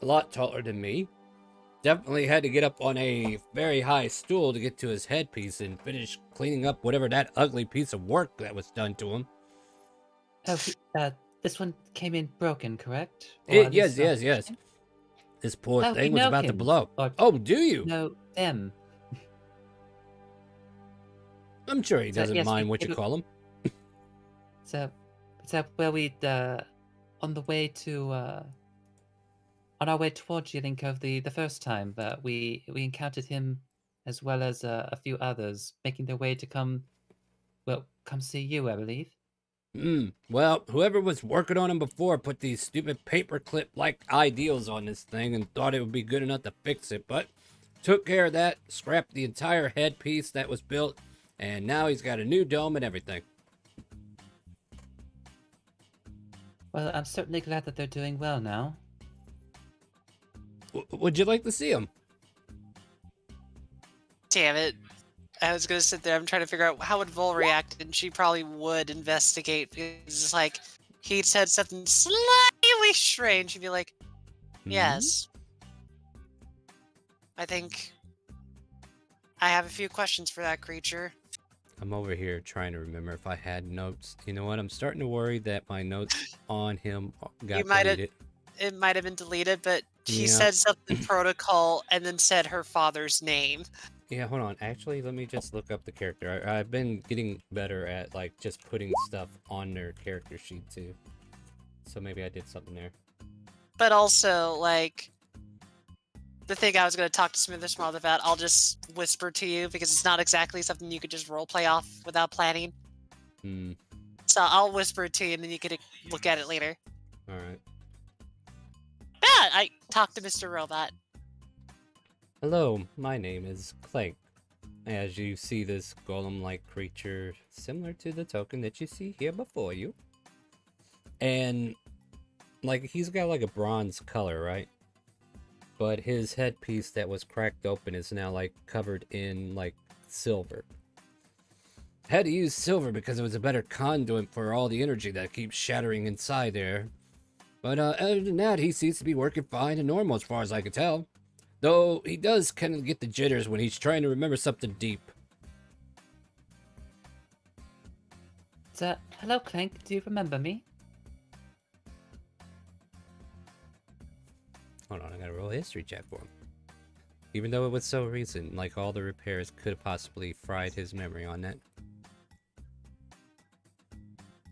a lot taller than me. Definitely had to get up on a very high stool to get to his headpiece and finish cleaning up whatever that ugly piece of work that was done to him. Oh, this one came in broken, correct? Or at Yes. least, This poor Oh, we thing was know about to him. blow. Or- Oh, do you? No, them. I'm sure he So, doesn't yes, mind we what you did- call him. So where we'd on the way to on our way towards Jillian Cove the first time that we encountered him as well as a few others making their way to come see you, I believe. Well, whoever was working on him before put these stupid paperclip-like ideals on this thing and thought it would be good enough to fix it, but took care of that, scrapped the entire headpiece that was built, and now he's got a new dome and everything. Well, I'm certainly glad that they're doing well now. Would you like to see him? Damn it. I was gonna sit there. I'm trying to figure out how would Vol react, and she probably would investigate. Because it's like he said something slightly strange. She'd be like, "Yes, I think I have a few questions for that creature." I'm over here trying to remember if I had notes. You know what? I'm starting to worry that my notes on him got You might have- deleted. It might have been deleted, but she Yeah. said something protocol and then said her father's name. Yeah, hold on. Actually, let me just look up the character. I've been getting better at like just putting stuff on their character sheet too. So maybe I did something there. But also, like, the thing I was going to talk to Smithersmoth about, I'll just whisper to you because it's not exactly something you could just roleplay off without planning. Hmm. So I'll whisper it to you and then you could look at it later. All right. Yeah, I talked to Mr. Robot. Hello, my name is Clank, as you see this golem-like creature similar to the token that you see here before you. And, like, he's got like a bronze color, right? But his headpiece that was cracked open is now, like, covered in, like, silver. Had to use silver because it was a better conduit for all the energy that keeps shattering inside there. But other than that, he seems to be working fine and normal as far as I can tell. Though he does kind of get the jitters when he's trying to remember something deep. Hello, Clank. Do you remember me? Hold on, I gotta roll a history check for him. Even though it was so recent, like all the repairs could have possibly fried his memory on that.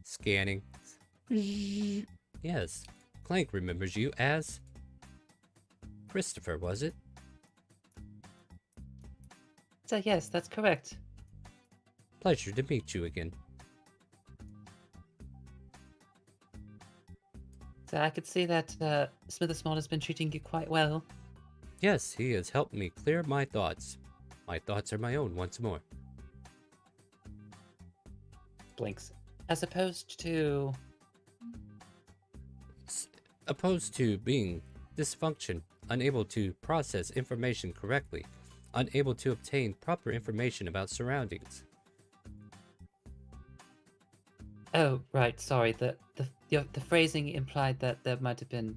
Scanning. Yes, Clank remembers you as Christopher, was it? Yes, that's correct. Pleasure to meet you again. So I could see that Smithersmall has been treating you quite well. Yes, he has helped me clear my thoughts. My thoughts are my own once more. Blinks. As opposed to... Opposed to being dysfunction, unable to process information correctly, unable to obtain proper information about surroundings. Oh, right, sorry. The phrasing implied that there might have been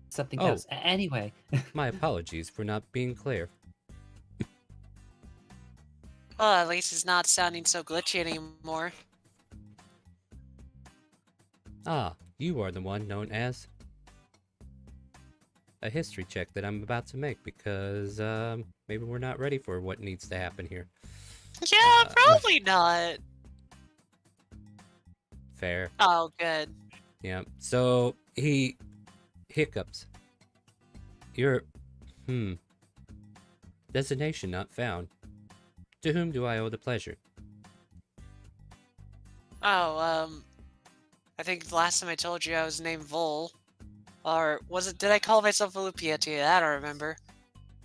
something else. Anyway. My apologies for not being clear. Well, at least it's not sounding so glitchy anymore. Ah, you are the one known as... a history check that I'm about to make because maybe we're not ready for what needs to happen here. Yeah, probably not. Fair. Oh, good. Yeah. So he hiccups. Your designation not found. To whom do I owe the pleasure? Oh, I think the last time I told you I was named Vol. Or was it, did I call myself Volupia to you? I don't remember.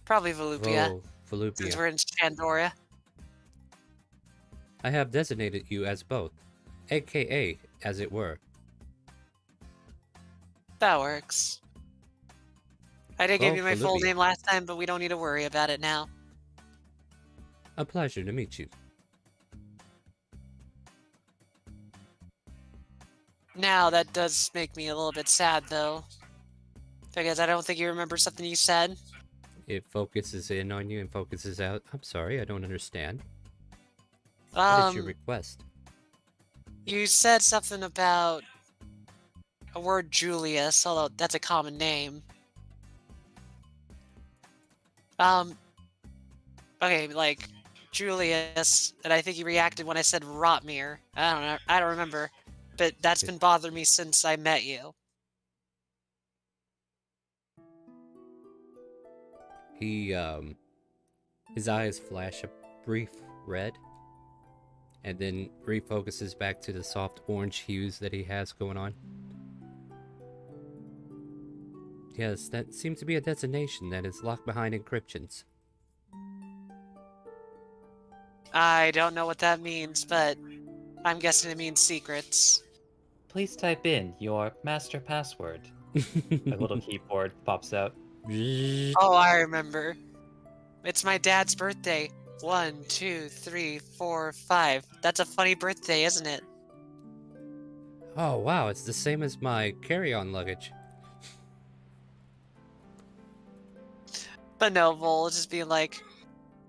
Probably Volupia. Volupia. Since we're in Chandoria. I have designated you as both. AKA, as it were. That works. I did give you my full Volupia. name last time, but we don't need to worry about it now. A pleasure to meet you. Now, that does make me a little bit sad, though. Because I don't think you remember something you said. It focuses in on you and focuses out. I'm sorry, I don't understand. What is your request? You said something about a word Julius, although that's a common name. Okay, like Julius, and I think you reacted when I said Rotmir. I don't know, I don't remember, but that's been bothering me since I met you. He, his eyes flash a brief red, and then refocuses back to the soft orange hues that he has going on. Yes, that seems to be a designation that is locked behind encryptions. I don't know what that means, but I'm guessing it means secrets. Please type in your master password. A little keyboard pops out. Oh, I remember. It's my dad's birthday. 1, 2, 3, 4, 5. That's a funny birthday, isn't it? Oh wow, it's the same as my carry-on luggage. But no, Vol, just be like,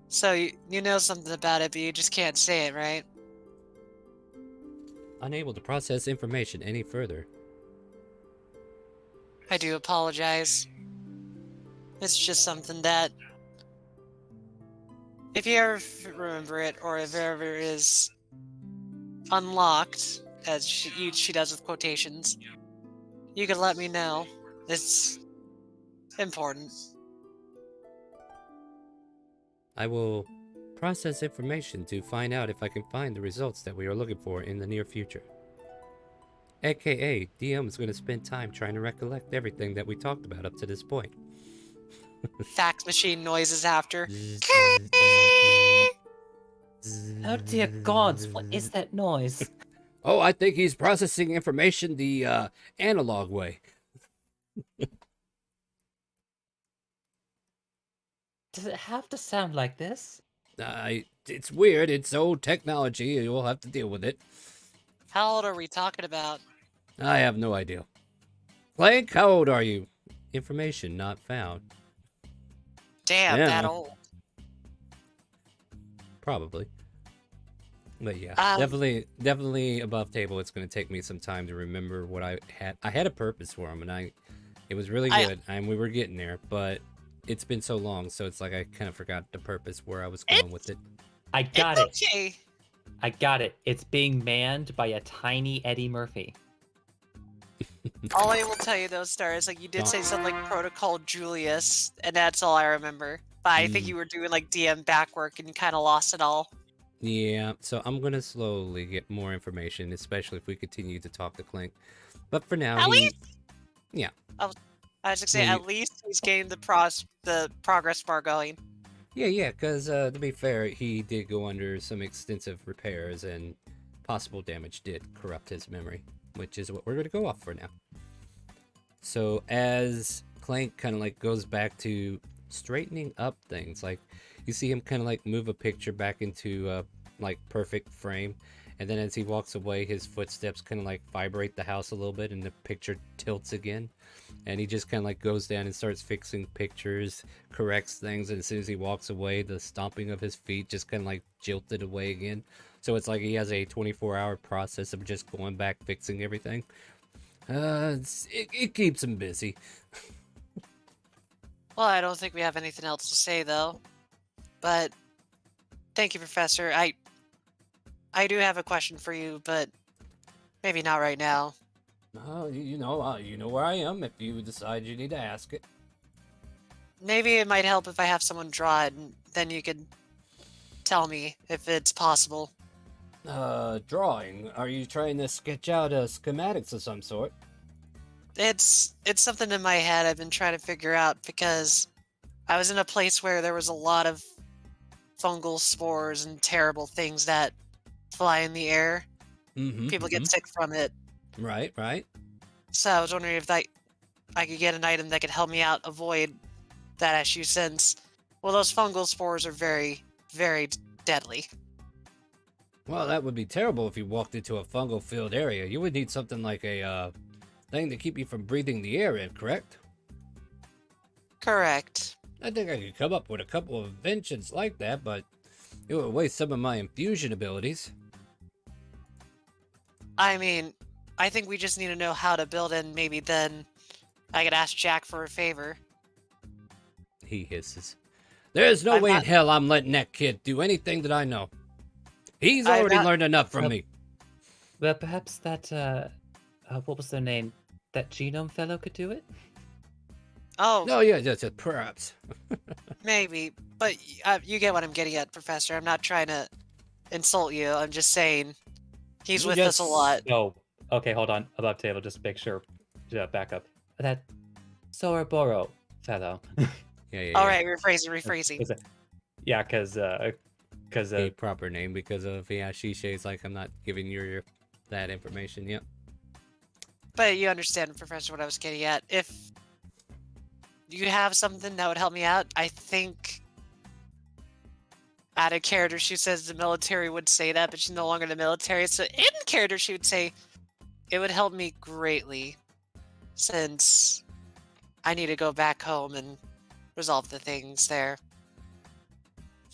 so you know something about it, but you just can't say it, right? Unable to process information any further. I do apologize. It's just something that, if you ever remember it, or if it ever is unlocked, as she does with quotations, you could let me know. It's important. I will process information to find out if I can find the results that we are looking for in the near future. AKA, DM is going to spend time trying to recollect everything that we talked about up to this point. Fax machine noises after. Oh dear gods, what is that noise? Oh, I think he's processing information the analog way. Does it have to sound like this? It's weird. It's old technology. You'll have to deal with it. How old are we talking about? I have no idea. Clank, how old are you? Information not found. Damn, Yeah. that old. Probably. But yeah, definitely above table. It's going to take me some time to remember what I had. I had a purpose for him, and it was really good, and we were getting there. But it's been so long, so it's like I kind of forgot the purpose where I was going with it. I got it. Okay. I got it. It's being manned by a tiny Eddie Murphy. All I will tell you though, Star, is like you did say something like Protocol Julius, and that's all I remember. But I think you were doing like DM backwork and you kind of lost it all. Yeah, so I'm gonna slowly get more information, especially if we continue to talk to Clink. But for now, At least, yeah. I was gonna say at least he's gained the progress bar going. Yeah, because to be fair, he did go under some extensive repairs, and possible damage did corrupt his memory, which is what we're going to go off for now. So as Clank kind of like goes back to straightening up things, like you see him kind of like move a picture back into like perfect frame, and then as he walks away, his footsteps kind of like vibrate the house a little bit, and the picture tilts again. And he just kind of like goes down and starts fixing pictures, corrects things, and as soon as he walks away, the stomping of his feet just kind of like jilted away again. So it's like he has a 24-hour process of just going back fixing everything. It keeps him busy. Well, I don't think we have anything else to say though. But thank you, Professor. I do have a question for you, but maybe not right now. You know where I am if you decide you need to ask it. Maybe it might help if I have someone draw it, and then you could tell me if it's possible. Drawing. Are you trying to sketch out schematics of some sort? It's something in my head I've been trying to figure out because I was in a place where there was a lot of fungal spores and terrible things that fly in the air. People get sick from it. Right. So I was wondering if I could get an item that could help me out avoid that issue since, well, those fungal spores are very, very deadly. Well, that would be terrible if you walked into a fungal-filled area. You would need something like a thing to keep you from breathing the air in, correct? Correct. I think I could come up with a couple of inventions like that, but it would waste some of my infusion abilities. I mean, I think we just need to know how to build, and maybe then I could ask Jack for a favor. He hisses. There's no way in hell I'm letting that kid do anything that I know. He's already learned enough from me. Well, perhaps that, what was their name? That genome fellow could do it? Oh. No, yeah, perhaps. Maybe. But you get what I'm getting at, Professor. I'm not trying to insult you. I'm just saying he's with us a lot. Oh, okay, hold on. Above table, just make sure. Back up. That Soroboro fellow. Yeah. All right, rephrasing. Yeah, because a proper name because of Shisei's like I'm not giving you that information yet. But you understand, Professor, what I was getting at. If you have something that would help me out, I think out of character she says the military would say that, but she's no longer in the military. So in character she would say it would help me greatly since I need to go back home and resolve the things there.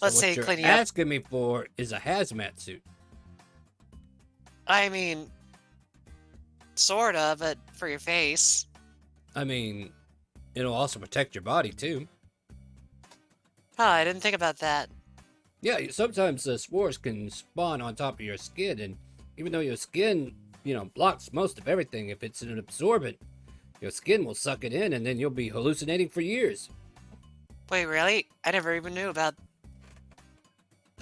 Let's say cleaning up. What you're asking me for is a hazmat suit. I mean, sorta, but for your face. I mean, it'll also protect your body too. Huh, I didn't think about that. Yeah, sometimes the spores can spawn on top of your skin, and even though your skin, blocks most of everything, if it's an absorbent, your skin will suck it in, and then you'll be hallucinating for years. Wait, really? I never even knew about...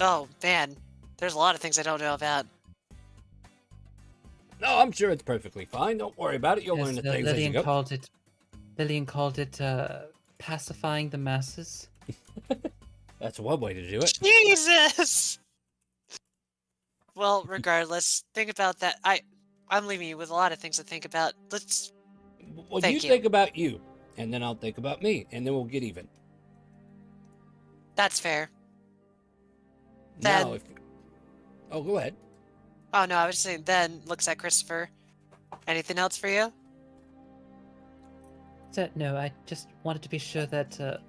Oh, man. There's a lot of things I don't know about. No, I'm sure it's perfectly fine. Don't worry about it. You'll learn the things as you go. Lillian called it pacifying the masses. That's one way to do it. Jesus! Well, regardless, think about that. I'm leaving you with a lot of things to think about. Let's. Well, Thank you you. think about you, and then I'll think about me, and then we'll get even. That's fair. Now, Then. if... Oh, go ahead. Oh no, I was just saying. Then looks at Christopher. Anything else for you? No, I just wanted to be sure that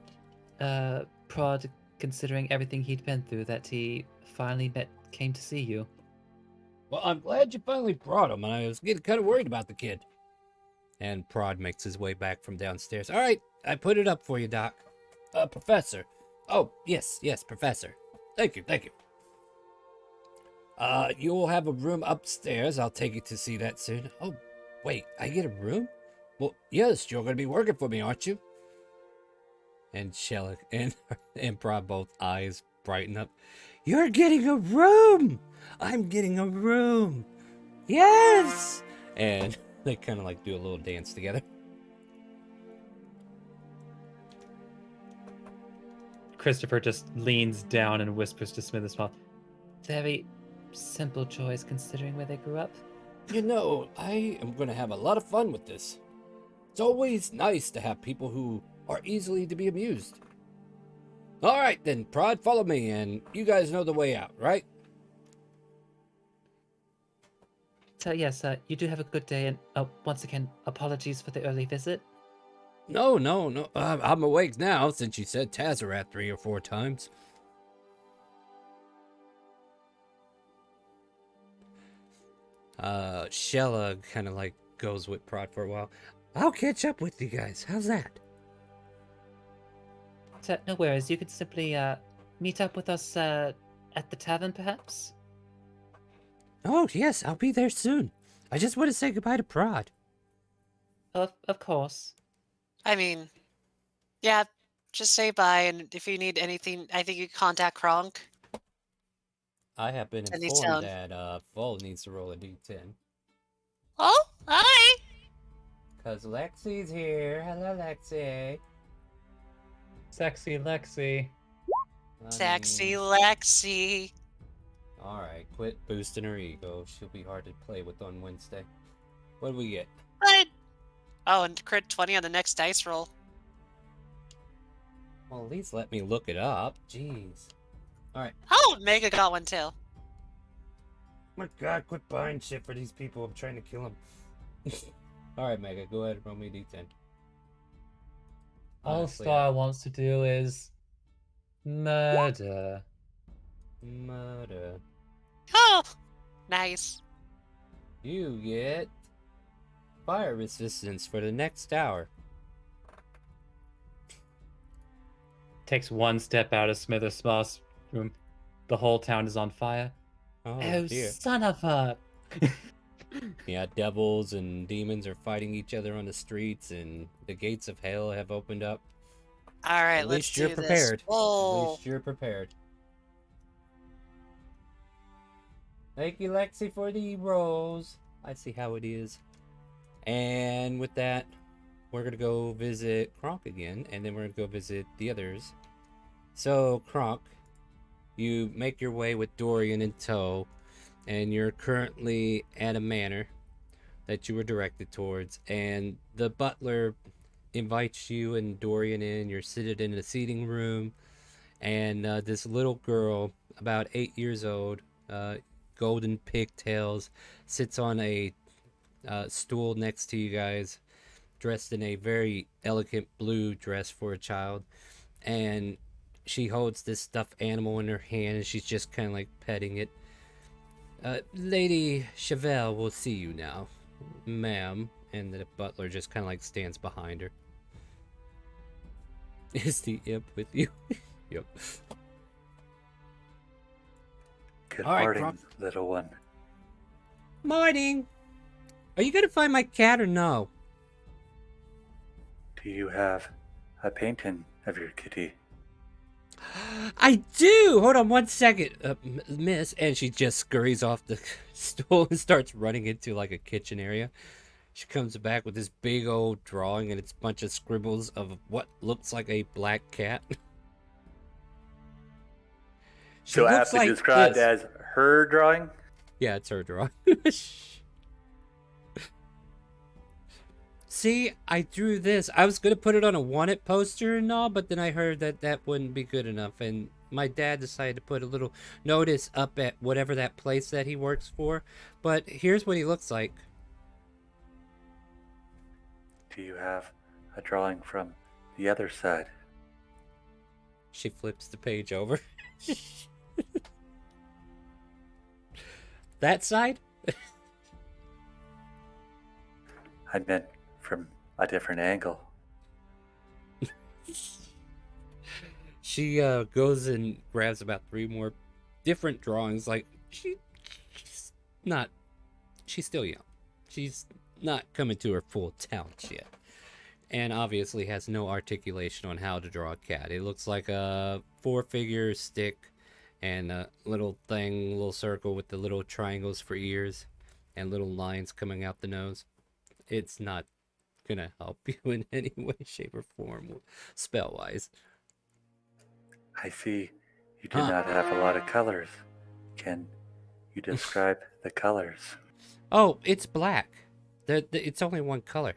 Prod, considering everything he'd been through, that he finally came to see you. Well, I'm glad you finally brought him, and I was getting kind of worried about the kid. And Prod makes his way back from downstairs. All right, I put it up for you, Doc. Professor. Oh, yes, Professor. Thank you. You will have a room upstairs. I'll take you to see that soon. Oh, wait, I get a room? Well, yes, you're going to be working for me, aren't you? And Shellick and Prod both eyes brighten up. You're getting a room! I'm getting a room! Yes! And they kind of like do a little dance together. Christopher just leans down and whispers to Smithers Mouth. Very simple choice considering where they grew up. You know, I am going to have a lot of fun with this. It's always nice to have people who are easily to be amused. All right, then, Prod, follow me, and you guys know the way out, right? So yes, you do have a good day, and once again, apologies for the early visit. No. I'm awake now, since you said Tazarat 3 or 4 times. Shella kind of like goes with Prod for a while. I'll catch up with you guys. How's that? So, no worries. You could simply meet up with us at the tavern, perhaps. Oh, yes, I'll be there soon. I just want to say goodbye to Prod. Of course. I mean, yeah, just say bye, and if you need anything, I think you contact Kronk. I have been Any informed sound? that Vol needs to roll a d10. Oh, hi! Because Lexi's here. Hello, Lexi. Sexy Lexi. Sexy Lexi. Alright, quit boosting her ego. She'll be hard to play with on Wednesday. What do we get? What? Oh, and crit 20 on the next dice roll. Well, at least let me look it up. Jeez. Alright. Oh, Mega got one too. My god, quit buying shit for these people. I'm trying to kill them. Alright, Mega, go ahead and roll me a d10. All Honestly, Star wants to do is murder. Murder. Oh, nice. You get fire resistance for the next hour. Takes one step out of Smithers Moss room. The whole town is on fire. Oh, dear. Son of a... Yeah, devils and demons are fighting each other on the streets, and the gates of hell have opened up. All right, At let's least you're do prepared. this. Oh, At least you're prepared. Thank you, Lexi, for the rolls. I see how it is. And with that, we're going to go visit Kronk again, and then we're going to go visit the others. So, Kronk, you make your way with Dorian in tow, and you're currently at a manor that you were directed towards, and the butler invites you and Dorian in. You're seated in a seating room, and this little girl, about 8 years old, golden pigtails, sits on a stool next to you guys, dressed in a very elegant blue dress for a child, and she holds this stuffed animal in her hand, and she's just kind of like petting it. Lady Chevelle will see you now, ma'am. And the butler just kind of like stands behind her. Is the imp with you? Yep. Good All right, morning, Kronk. little one. Morning. Are you gonna find my cat or no? Do you have a painting of your kitty? I do. Hold on one second, miss. And she just scurries off the stool and starts running into like a kitchen area. She comes back with this big old drawing, and it's a bunch of scribbles of what looks like a black cat. She So looks aptly like described this. as her drawing? Yeah, it's her drawing. See, I drew this. I was going to put it on a wanted poster and all, but then I heard that that wouldn't be good enough. And my dad decided to put a little notice up at whatever that place that he works for. But here's what he looks like. Do you have a drawing from the other side? She flips the page over. That side? I meant from a different angle. She goes and grabs about 3 more different drawings. Like, she's still young. She's not coming to her full talent yet. And obviously has no articulation on how to draw a cat. It looks like a 4-figure stick and a little circle with the little triangles for ears and little lines coming out the nose. It's not gonna help you in any way, shape, or form, spell-wise. I see you do not have a lot of colors. Can you describe the colors? Oh, it's black. It's only one color.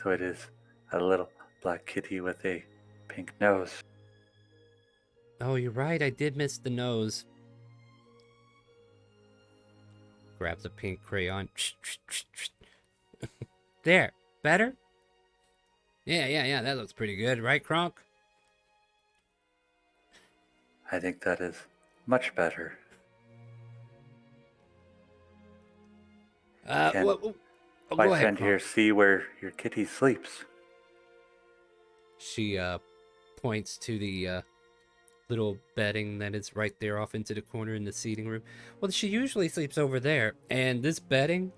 So it is a little black kitty with a pink nose. Oh, you're right. I did miss the nose. Grabs a pink crayon. There. Better? Yeah. That looks pretty good, right, Kronk? I think that is much better. Can my go ahead, friend Kronk. here see where your kitty sleeps? She points to the little bedding that is right there off into the corner in the seating room. Well, she usually sleeps over there, and this bedding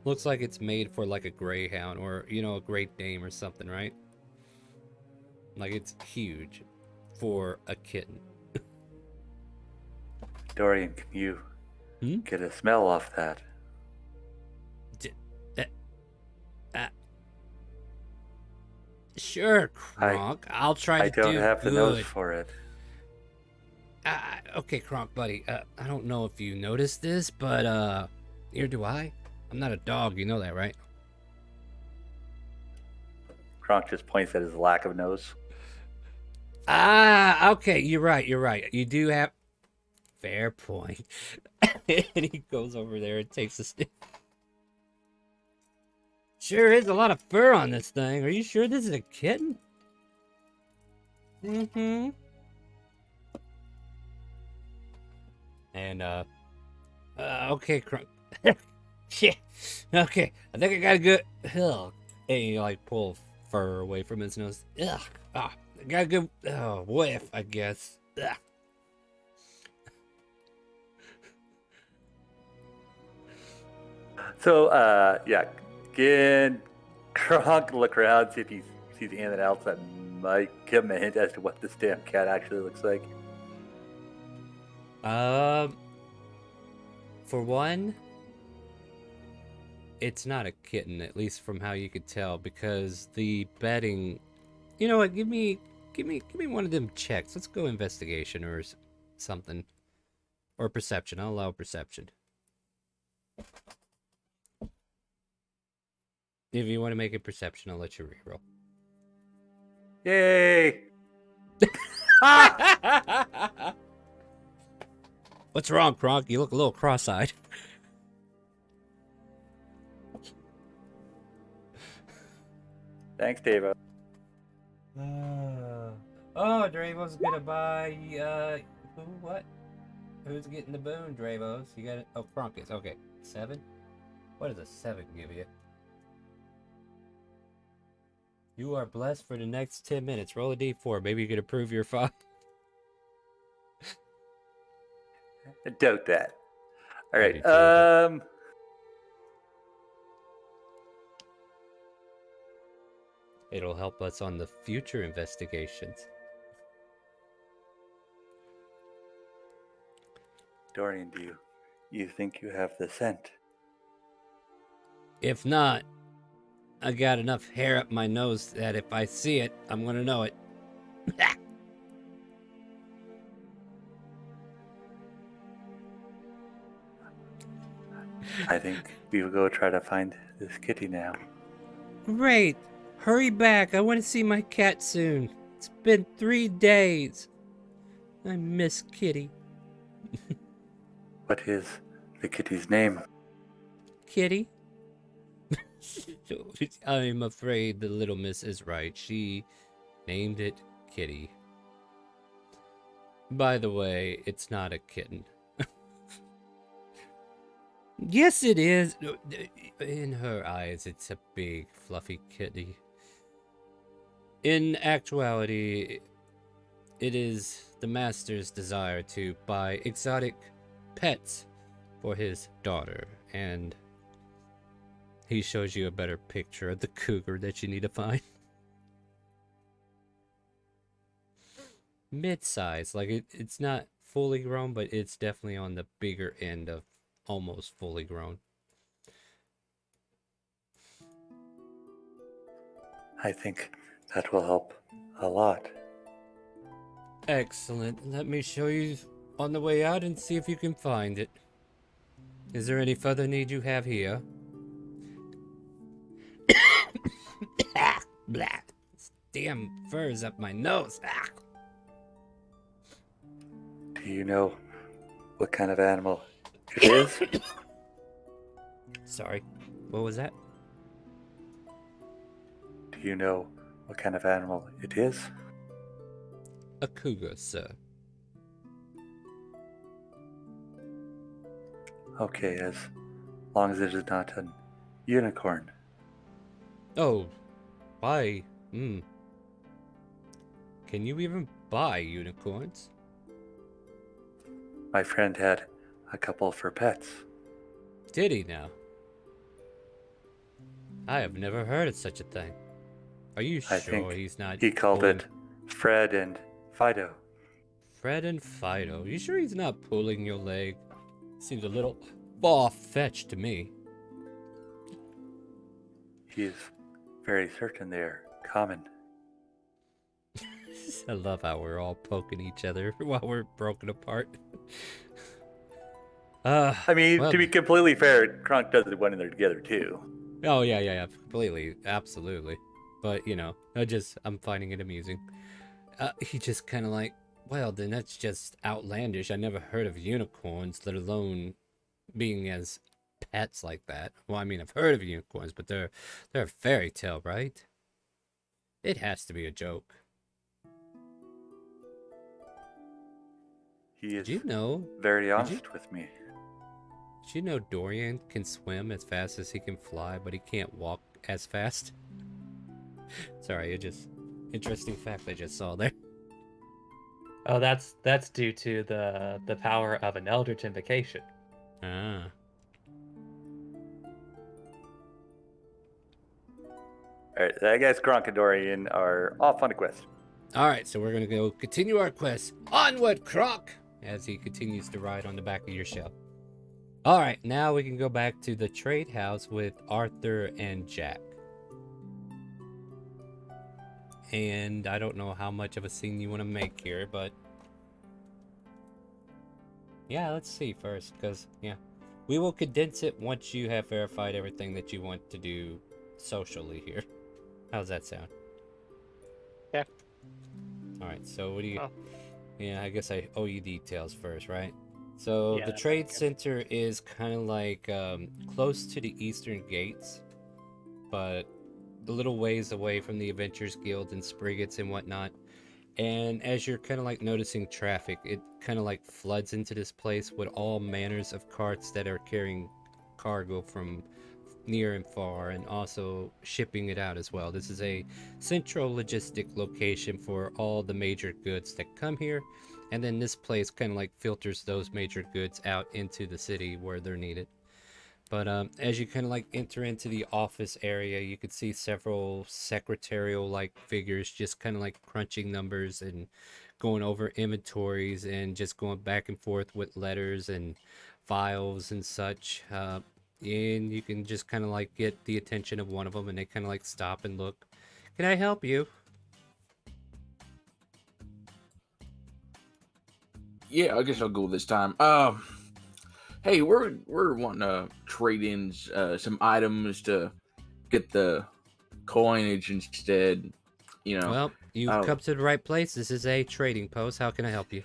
looks like it's made for like a greyhound or, a Great Dane or something, right? Like, it's huge for a kitten. Dorian, can you get a smell off that? Sure, Kronk. I'll try to I don't do have the good. nose for it. Okay, Kronk, buddy. I don't know if you noticed this, but neither do I. I'm not a dog, you know that, right? Kronk just points at his lack of nose. Okay, you're right. You do have... Fair point. And he goes over there and takes a stick. Sure is a lot of fur on this thing. Are you sure this is a kitten? Mm-hmm. And, okay, Kronk. Yeah. Okay, I think I got a good... Ugh. And you, like, pull fur away from his nose. Ugh. I got a good whiff, I guess. Ugh. So, can Kronk look around, see if he sees anything else that might give him a hint as to what this damn cat actually looks like? For one, it's not a kitten, at least from how you could tell, because the bedding... You know what, give me one of them checks. Let's go investigation or something. Or perception. I'll allow perception. If you want to make a perception, I'll let you reroll. Yay! What's wrong, Kronk? You look a little cross-eyed. Thanks, Davo. Dravo's gonna buy, what? Who's getting the boon, Dravos? You got it? Oh, Kronk is. Okay. 7? What does a 7 give you? You are blessed for the next 10 minutes. Roll a d4. Maybe you can improve your 5. Doubt that. All right. It'll help us on the future investigations. Dorian, do you think you have the scent? If not, I got enough hair up my nose that if I see it, I'm gonna know it. I think we will go try to find this kitty now. Great! Hurry back! I want to see my cat soon. It's been 3 days. I miss Kitty. What is the kitty's name? Kitty? I'm afraid the little miss is right. She named it Kitty. By the way, it's not a kitten. Yes, it is. In her eyes, it's a big, fluffy kitty. In actuality, it is the master's desire to buy exotic pets for his daughter, and he shows you a better picture of the cougar that you need to find. Mid-size, like it's not fully grown, but it's definitely on the bigger end of almost fully grown. I think that will help a lot. Excellent. Let me show you on the way out and see if you can find it. Is there any further need you have here? Blah. This damn fur's up my nose. Do you know what kind of animal it is? Sorry, what was that? Do you know what kind of animal it is? A cougar, sir. Okay, as long as it is not an unicorn. Oh, why? Can you even buy unicorns? My friend had a couple for pets. Did he now? I have never heard of such a thing. Are you I sure think he's not? he called pulling- it Fred and Fido. Fred and Fido. You sure he's not pulling your leg? Seems a little far-fetched to me. He is very certain they are common. I love how we're all poking each other while we're broken apart. I mean, well, to be completely fair, Kronk does it when they're together too. Oh yeah, completely, absolutely. But you know, I'm finding it amusing. He just kind of like, well, then that's just outlandish. I never heard of unicorns, let alone being as pets like that. Well, I mean, I've heard of unicorns, but they're a fairy tale, right? It has to be a joke. He is Did you know? very honest with me. Did you know Dorian can swim as fast as he can fly, but he can't walk as fast? Sorry, interesting fact I just saw there. Oh, that's due to the power of an Eldritch invocation. Ah. Alright, that guy's Kronk and Dorian are off on a quest. Alright, so we're gonna go continue our quest. Onward, Croc! As he continues to ride on the back of your shell. Alright, now we can go back to the trade house with Arthur and Jack. And I don't know how much of a scene you want to make here, but... yeah, let's see first, because, yeah. We will condense it once you have verified everything that you want to do socially here. How's that sound? Yeah. Alright, so what do you... Oh. Yeah, I guess I owe you details first, right? So Yeah, the that trade sounds good. center is kind of like close to the eastern gates, but a little ways away from the Adventurers Guild and Spriggets and whatnot. And as you're kind of like noticing traffic, it kind of like floods into this place with all manners of carts that are carrying cargo from near and far, and also shipping it out as well. This is a central logistic location for all the major goods that come here, and then this place kind of like filters those major goods out into the city where they're needed. But as you kind of like enter into the office area, you could see several secretarial like figures just kind of like crunching numbers and going over inventories and just going back and forth with letters and files and such. And you can just kind of like get the attention of one of them, and they kind of like stop and look. Can I help you? Yeah, I guess I'll go this time. Hey, we're wanting to trade in some items to get the coinage instead. You know. Well, you've come to the right place. This is a trading post. How can I help you?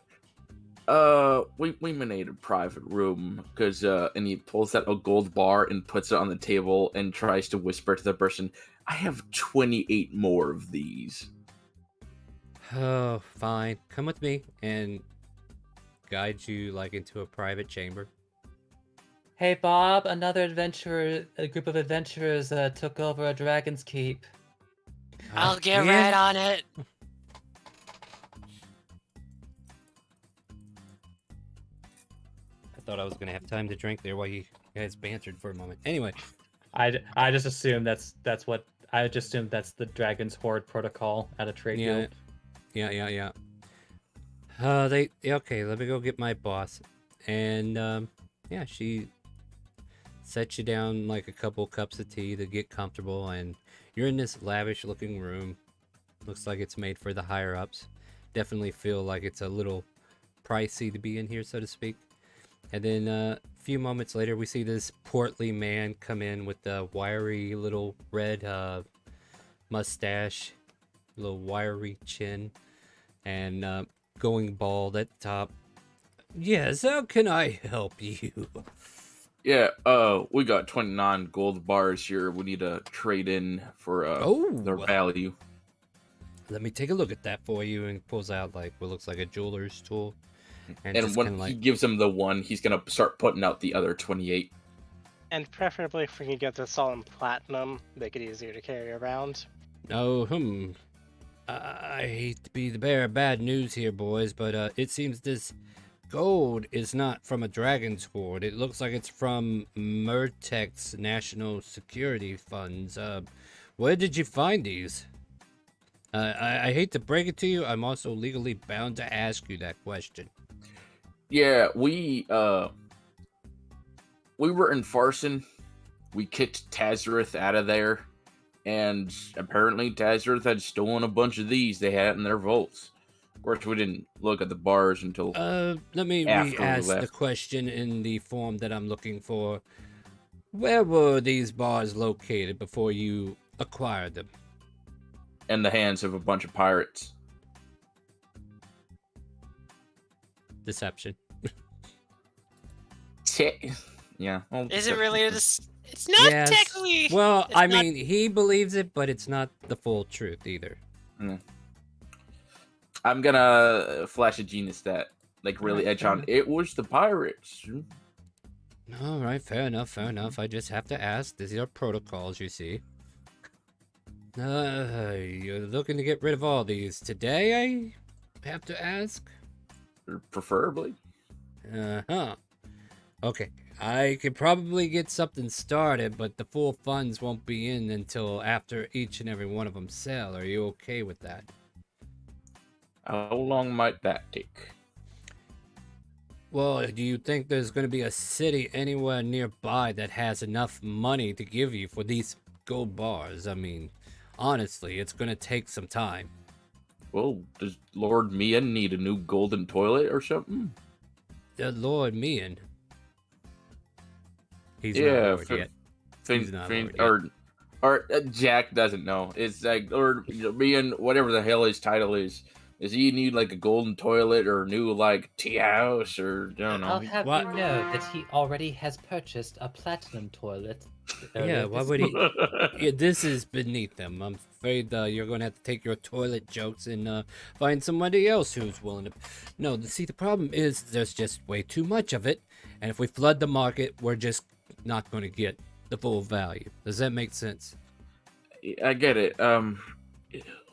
We made a private room because and he pulls out a gold bar and puts it on the table and tries to whisper to the person, "I have 28 more of these." Oh, fine. Come with me and guide you like into a private chamber. Hey Bob, another adventurer, a group of adventurers took over a dragon's keep. I'll get Again? right on it. I thought I was gonna have time to drink there while you guys bantered for a moment. Anyway, I just assume that's what I just assume that's the Dragon's Horde protocol at a trade yeah, guild. yeah. Okay. Let me go get my boss, and yeah, she sets you down like a couple cups of tea to get comfortable, and you're in this lavish-looking room. Looks like it's made for the higher ups. Definitely feel like it's a little pricey to be in here, so to speak. And then a few moments later, we see this portly man come in with the wiry little red mustache, little wiry chin, and going bald at the top. Yes, how can I help you? Yeah, we got 29 gold bars here. We need to trade in for their value. Let me take a look at that for you. And pulls out like what looks like a jeweler's tool. And just when kinda he like, gives him the one, he's gonna start putting out the other 28. And preferably if we can get this all in platinum, make it easier to carry around. oh, I hate to be the bearer of bad news here, boys, but it seems this gold is not from a dragon's hoard. It looks like it's from Mertec's national security funds. Where did you find these? I hate to break it to you, I'm also legally bound to ask you that question. Yeah, we were in Farson. We kicked Tazareth out of there, and apparently Tazareth had stolen a bunch of these they had in their vaults. Of course, we didn't look at the bars until Let me after we re-ask the left. question in the form that I'm looking for. Where were these bars located before you acquired them? In the hands of a bunch of pirates. Deception. Yeah. Well, Is it really it's not Yes. technically. Well, it's I not- mean, he believes it, but it's not the full truth either. I'm gonna flash a genius stat, like really Alright, edge fair on. enough. It was the pirates. All right, fair enough. I just have to ask. These are protocols, you see. You're looking to get rid of all these today, I have to ask? Preferably. Uh-huh. Okay, I could probably get something started, but the full funds won't be in until after each and every one of them sell. Are you okay with that? How long might that take? Well, do you think there's going to be a city anywhere nearby that has enough money to give you for these gold bars? I mean, honestly, it's going to take some time. Well, does Lord Mian need a new golden toilet or something? The Lord Mian. He's Yeah, not Lord yet. He's not Lord yet. Or Jack doesn't know. It's like Lord Mian, whatever the hell his title is. Does he need like a golden toilet or a new like tea house or I don't know? I'll have What? you know that he already has purchased a platinum toilet. Yeah, earlier why this would week. he? Yeah, this is beneath him. I'm afraid you're going to have to take your toilet jokes and find somebody else who's willing to. No, see, the problem is there's just way too much of it, and if we flood the market, we're just not going to get the full value. Does that make sense? I get it.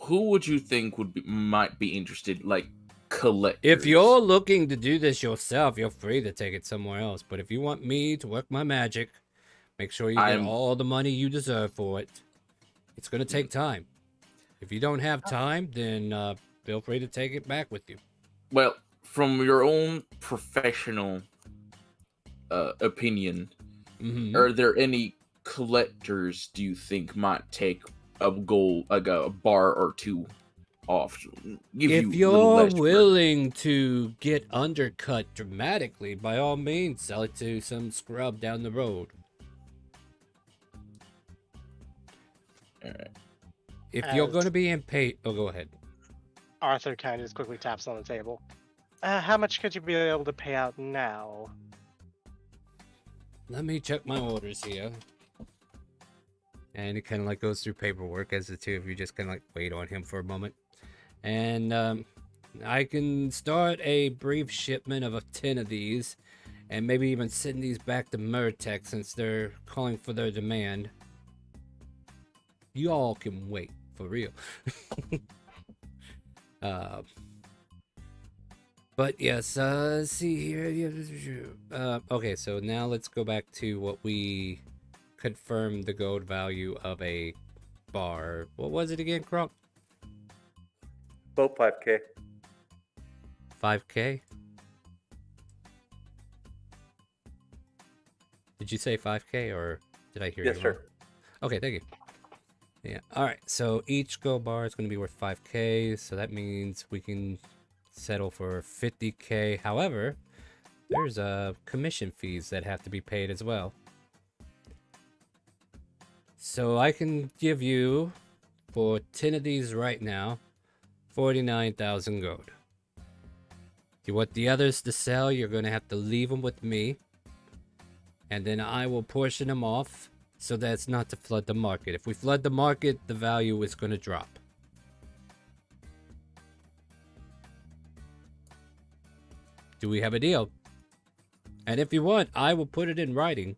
Who would you think might be interested? Like collectors. If you're looking to do this yourself, you're free to take it somewhere else. But if you want me to work my magic, make sure you get all the money you deserve for it. It's going to take time. If you don't have time, then feel free to take it back with you. Well, from your own professional opinion, are there any collectors do you think might take a gold, like a bar or two? off. Give If you a little you're less for it. willing to get undercut dramatically, by all means, sell it to some scrub down the road. Alright. If you're As- going to be impatient, oh, go ahead. Arthur kind of just quickly taps on the table. How much could you be able to pay out now? Let me check my orders here. And it kind of like goes through paperwork as the two of you just kind of like wait on him for a moment. And I can start a brief shipment of 10 of these, and maybe even send these back to Murtec since they're calling for their demand. You all can wait, for real. But yes, see here. Okay, so now let's go back to what we confirmed the gold value of a bar. What was it again, Kronk? About 5K. 5K? Did you say 5K or did I hear Yes, you sir. wrong? Okay, thank you. Yeah, alright, so each gold bar is going to be worth 5K, so that means we can settle for 50K. However, there's commission fees that have to be paid as well. So I can give you, for 10 of these right now, 49,000 gold. If you want the others to sell, you're going to have to leave them with me. And then I will portion them off so that's not to flood the market. If we flood the market, the value is going to drop. Do we have a deal? And if you want, I will put it in writing.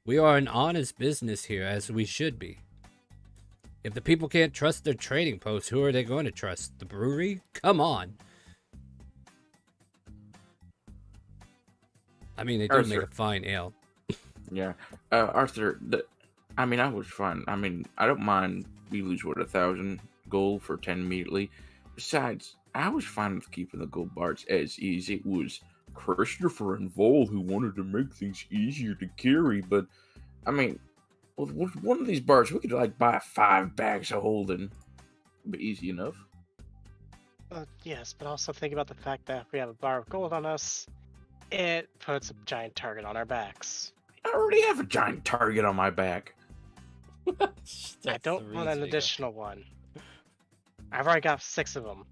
We are an honest business here, as we should be. If the people can't trust their trading posts, who are they going to trust? The brewery? Come on. I mean, they do make a fine ale. Yeah. Arthur, I mean, I was fine. I mean, I don't mind we lose, 1,000 gold for 10 immediately. Besides, I was fine with keeping the gold bars as is. It was Christopher and Vol who wanted to make things easier to carry, but, I mean, with one of these bars, we could, like, buy 5 bags of holding. It'd be easy enough. Yes, but also think about the fact that if we have a bar of gold on us, it puts a giant target on our backs. I already have a giant target on my back. I don't want an additional one. I've already got 6 of them.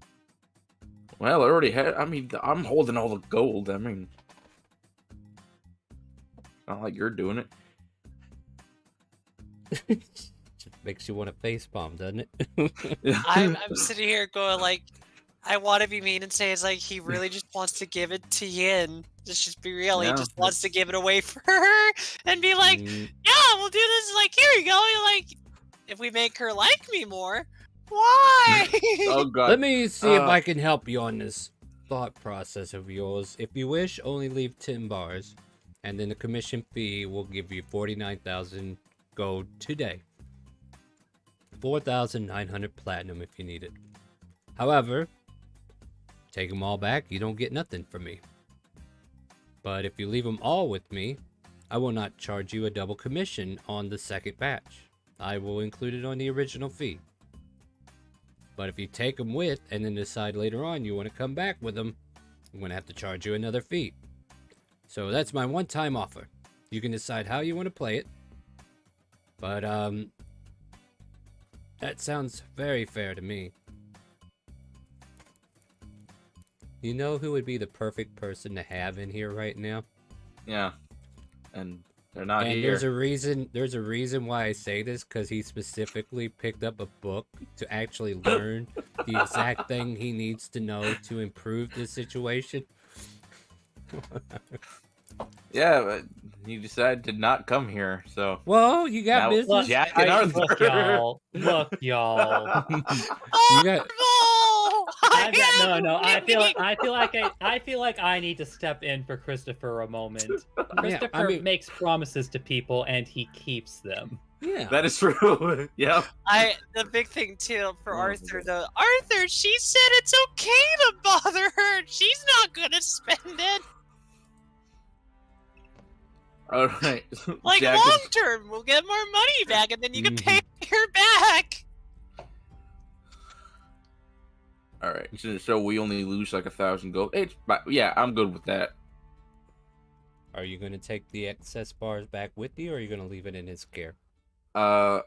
Well, I already had. I mean, I'm holding all the gold. I mean, not like you're doing it. Just makes you want to facepalm, doesn't it? I'm sitting here going like, I want to be mean and say it's like he really just wants to give it to Yin. Just be real. He Yeah. just wants to give it away for her and be like, Mm, yeah, we'll do this. Like, here you go. You're like, if we make her like me more, why? Oh God. Let me see if I can help you on this thought process of yours. If you wish, only leave 10 bars, and then the commission fee will give you 49,000 gold today. 4,900 platinum if you need it. However, take them all back, you don't get nothing from me. But if you leave them all with me, I will not charge you a double commission on the second batch. I will include it on the original fee. But if you take them with and then decide later on you want to come back with them, I'm going to have to charge you another fee. So that's my one-time offer. You can decide how you want to play it. But that sounds very fair to me. You know who would be the perfect person to have in here right now? Yeah. And they're not And here. there's a reason why I say this, because he specifically picked up a book to actually learn the exact thing he needs to know to improve this situation. Yeah, but you decided to not come here, so. Well, you got Now- business. Look, Jack and Arthur. look, y'all. Look, y'all. You got I feel like I need to step in for Christopher a moment. Christopher mean- makes promises to people and he keeps them. yeah. That is true. Yep. The big thing too for Oh, Arthur okay. though. Arthur, she said it's okay to bother her. She's not gonna spend it. All right. Like Jack long is- term, we'll get more money back, and then you can Mhm. pay her back. All right. So we only lose like 1,000 gold. Yeah, I'm good with that. Are you going to take the excess bars back with you, or are you going to leave it in his care? So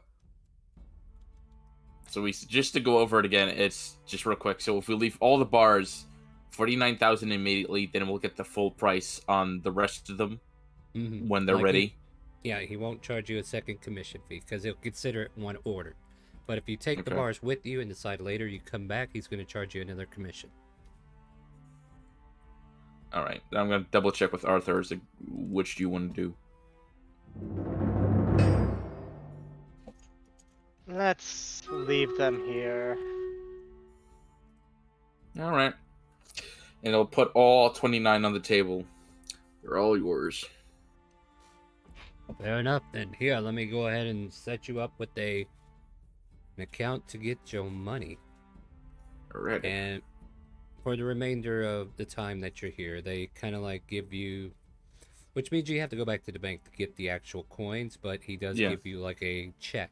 just to go over it again, it's just real quick. So if we leave all the bars, 49,000 immediately, then we'll get the full price on the rest of them when they're ready. He won't charge you a second commission fee because he'll consider it one order. But if you take the Okay. bars with you and decide later you come back, he's going to charge you another commission. All right. I'm going to double check with Arthur. Which do you want to do? Let's leave them here. All right. And I'll put all 29 on the table. They're all yours. Fair enough, then. Here, let me go ahead and set you up with an account to get your money. All right. And for the remainder of the time that you're here, they kind of like give you, which means you have to go back to the bank to get the actual coins, but he does give you like a check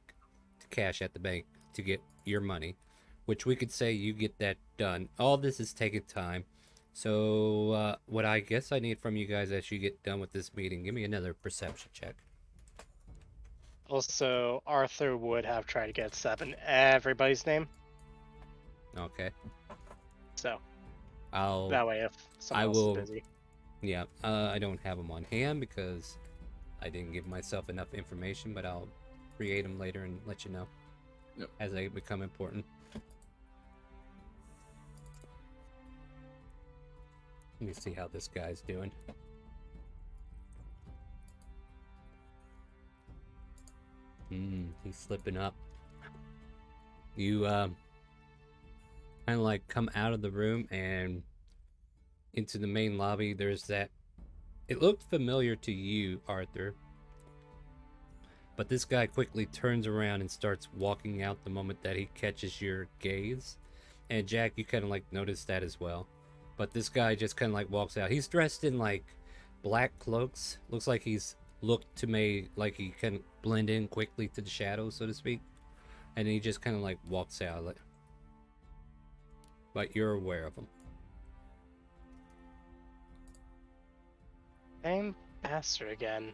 to cash at the bank to get your money, which we could say you get that done. All this is taking time. So what I guess I need from you guys as you get done with this meeting, give me another perception check. Also, Arthur would have tried to get 7 everybody's name. Okay. So I'll that way if someone else is busy. Yeah, I don't have them on hand because I didn't give myself enough information, but I'll create them later and let you know as they become important. Let me see how this guy's doing. He's slipping up. You kind of like come out of the room and into the main lobby. There's that. It looked familiar to you, Arthur. But this guy quickly turns around and starts walking out the moment that he catches your gaze. And Jack, you kind of like notice that as well. But this guy just kind of like walks out. He's dressed in like black cloaks. Looks like he's looked to me like he can blend in quickly to the shadows, so to speak. And he just kind of like walks out. But you're aware of him. Same bastard again.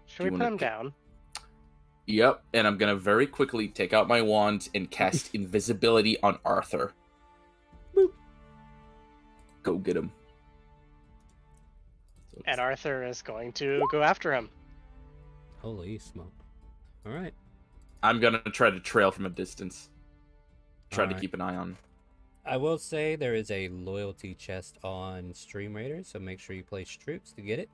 Should we put him down? Yep, and I'm gonna very quickly take out my wand and cast invisibility on Arthur. Boop. Go get him. And Arthur is going to go after him. Holy smoke. Alright. I'm gonna try to trail from a distance. Try to Alright. keep an eye on. I will say there is a loyalty chest on StreamRaiders, so make sure you place troops to get it.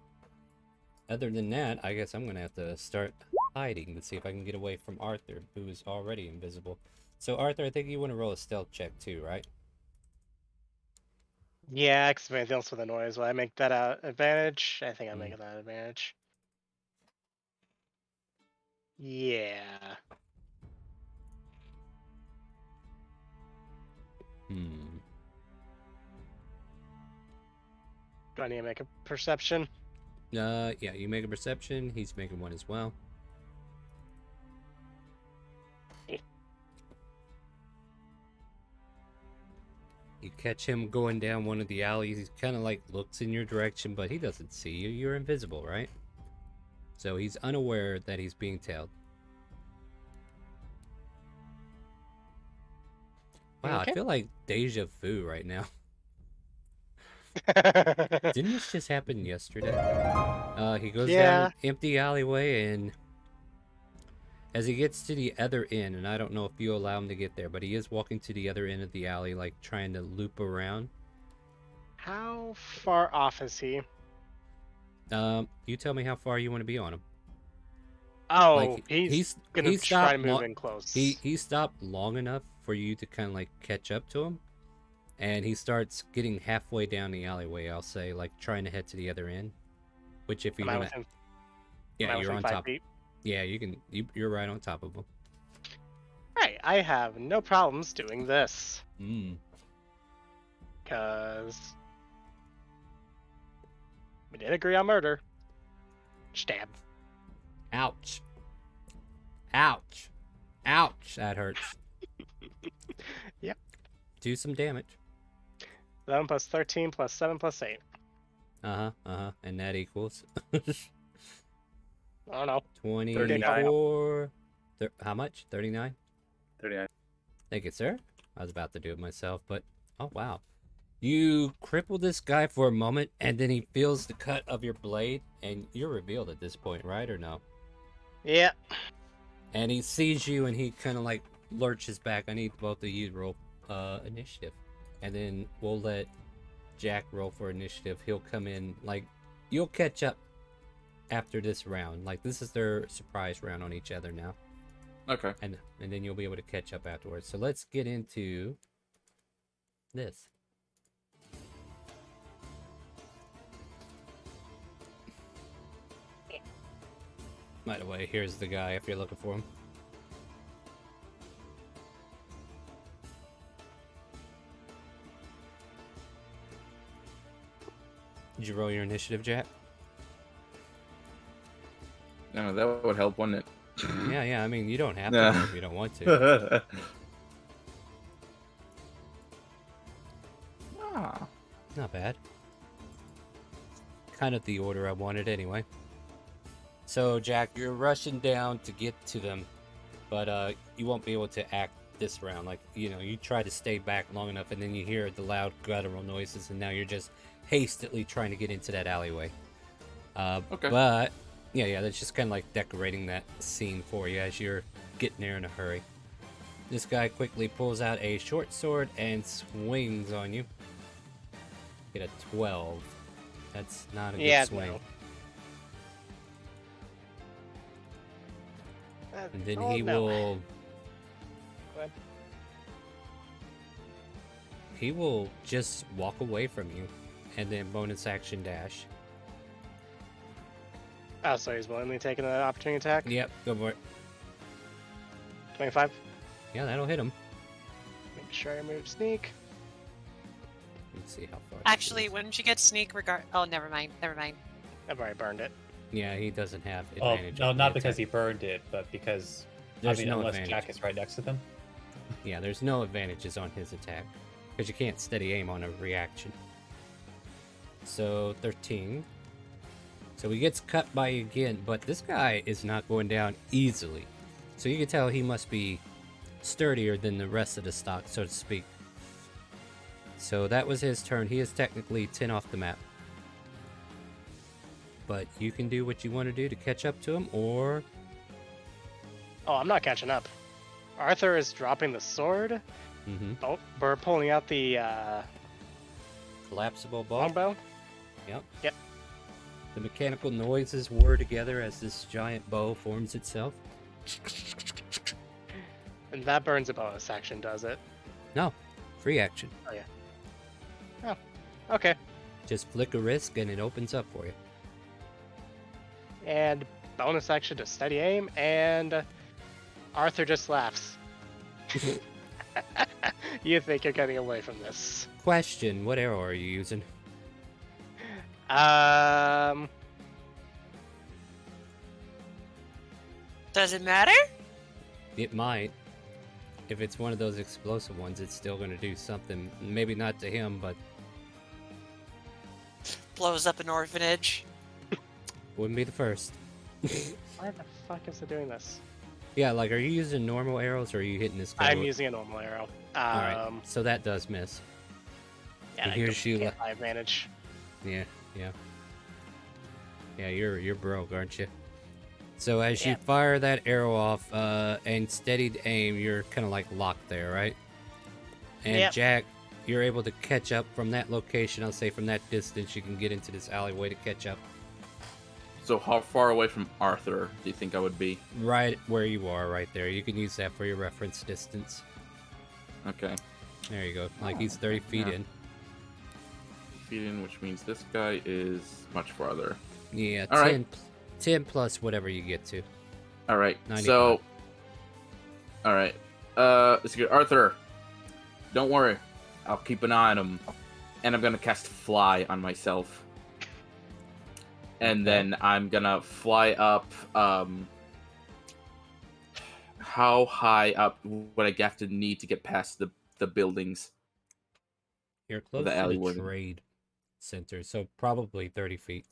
Other than that, I guess I'm going to have to start hiding to see if I can get away from Arthur, who is already invisible. So Arthur, I think you want to roll a stealth check too, right? Yeah, because if anything else with the noise, will I make that advantage? I think I'm making that advantage. Yeah. Do I need to make a perception? Yeah, you make a perception. He's making one as well. You catch him going down one of the alleys. He kind of like looks in your direction, but he doesn't see you. You're invisible, right? So he's unaware that he's being tailed. Wow, Okay. I feel like deja vu right now. Didn't this just happen yesterday? He goes down an empty alleyway, and as he gets to the other end, and I don't know if you allow him to get there, but he is walking to the other end of the alley, like trying to loop around. How far off is he? You tell me how far you want to be on him. Oh, Like, he's gonna try to move in close. He stopped long enough for you to kind of like catch up to him, and he starts getting halfway down the alleyway. I'll say, like trying to head to the other end. Which, if you want to, yeah, you're on top. Feet? Yeah, you can. You're right on top of him. Right, I have no problems doing this. Cause we did agree on murder. Stab. Ouch. Ouch. Ouch. That hurts. Yep. do some damage. 11 plus 13 plus 7 plus 8. And that equals I don't know. 24. How much? 39? 39. Thank you, sir. I was about to do it myself, but oh wow. You cripple this guy for a moment, and then he feels the cut of your blade, and you're revealed at this point, right or no? Yeah. And he sees you, and he kind of like lurches back. I need both of you to roll initiative, and then we'll let Jack roll for initiative. He'll come in, like, you'll catch up after this round. Like, this is their surprise round on each other now. Okay. And then you'll be able to catch up afterwards. So let's get into this. By the way, here's the guy if you're looking for him. Did you roll your initiative, Jack? No, that would help, wouldn't it? Yeah. I mean, you don't have to Nah. if you don't want to. Ah. Not bad. Kind of the order I wanted anyway. So, Jack, you're rushing down to get to them, but you won't be able to act this round. Like, you try to stay back long enough, and then you hear the loud guttural noises, and now you're just hastily trying to get into that alleyway. Okay. But, yeah, that's just kind of like decorating that scene for you as you're getting there in a hurry. This guy quickly pulls out a short sword and swings on you. Get a 12. That's not a good swing. No. And then Oh, he no. will... Go ahead. He will just walk away from you, and then bonus action dash. Oh, so he's willingly taking an opportunity attack? Yep, go for it. 25. Yeah, that'll hit him. Make sure I move sneak. Let's see how far. Actually, wouldn't you get sneak regard? Oh, never mind. I've already burned it. Yeah, he doesn't have Oh, advantage. no, on the not because he attack. burned it, but because There's no unless advantage. Jack is right next to them. Yeah, there's no advantages on his attack because you can't steady aim on a reaction. So 13. So he gets cut by you again, but this guy is not going down easily. So you can tell he must be sturdier than the rest of the stock, so to speak. So that was his turn. He is technically 10 off the map. But you can do what you want to do to catch up to him, or... Oh, I'm not catching up. Arthur is dropping the sword. Mm-hmm. Oh, we're pulling out the Collapsible ball. longbow. Yep. Yep. The mechanical noises whir together as this giant bow forms itself. And that burns a bonus action, does it? No, free action. Oh, yeah. Oh, okay. Just flick a wrist and it opens up for you. And bonus action to steady aim, and Arthur just laughs. You think you're getting away from this. Question, what arrow are you using? Does it matter? It might. If it's one of those explosive ones, it's still going to do something. Maybe not to him, but Blows up an orphanage. wouldn't be the first. Why the fuck is it doing this? Yeah, like, are you using normal arrows or are you hitting this guy? I'm using a normal arrow. Alright, so that does miss. Yeah, and I here's you. can't high advantage. Yeah. Yeah, you're broke, aren't you? So as you Yeah. fire that arrow off and steadied aim, you're kind of like locked there, right? And Yep. Jack, you're able to catch up from that location. I'll say from that distance, you can get into this alleyway to catch up. So how far away from Arthur do you think I would be? Right where you are, right there. You can use that for your reference distance. Okay. There you go. Like he's 30 feet Yeah. in. Feet in, which means this guy is much farther. Yeah, All right. 10 plus whatever you get to. All right. 95. So. All right. It's good. Arthur, don't worry. I'll keep an eye on him, and I'm gonna cast Fly on myself, and then I'm gonna fly up. How high up would I have to need to get past the buildings? You're Or close the to alley the where trade center, so probably 30 feet.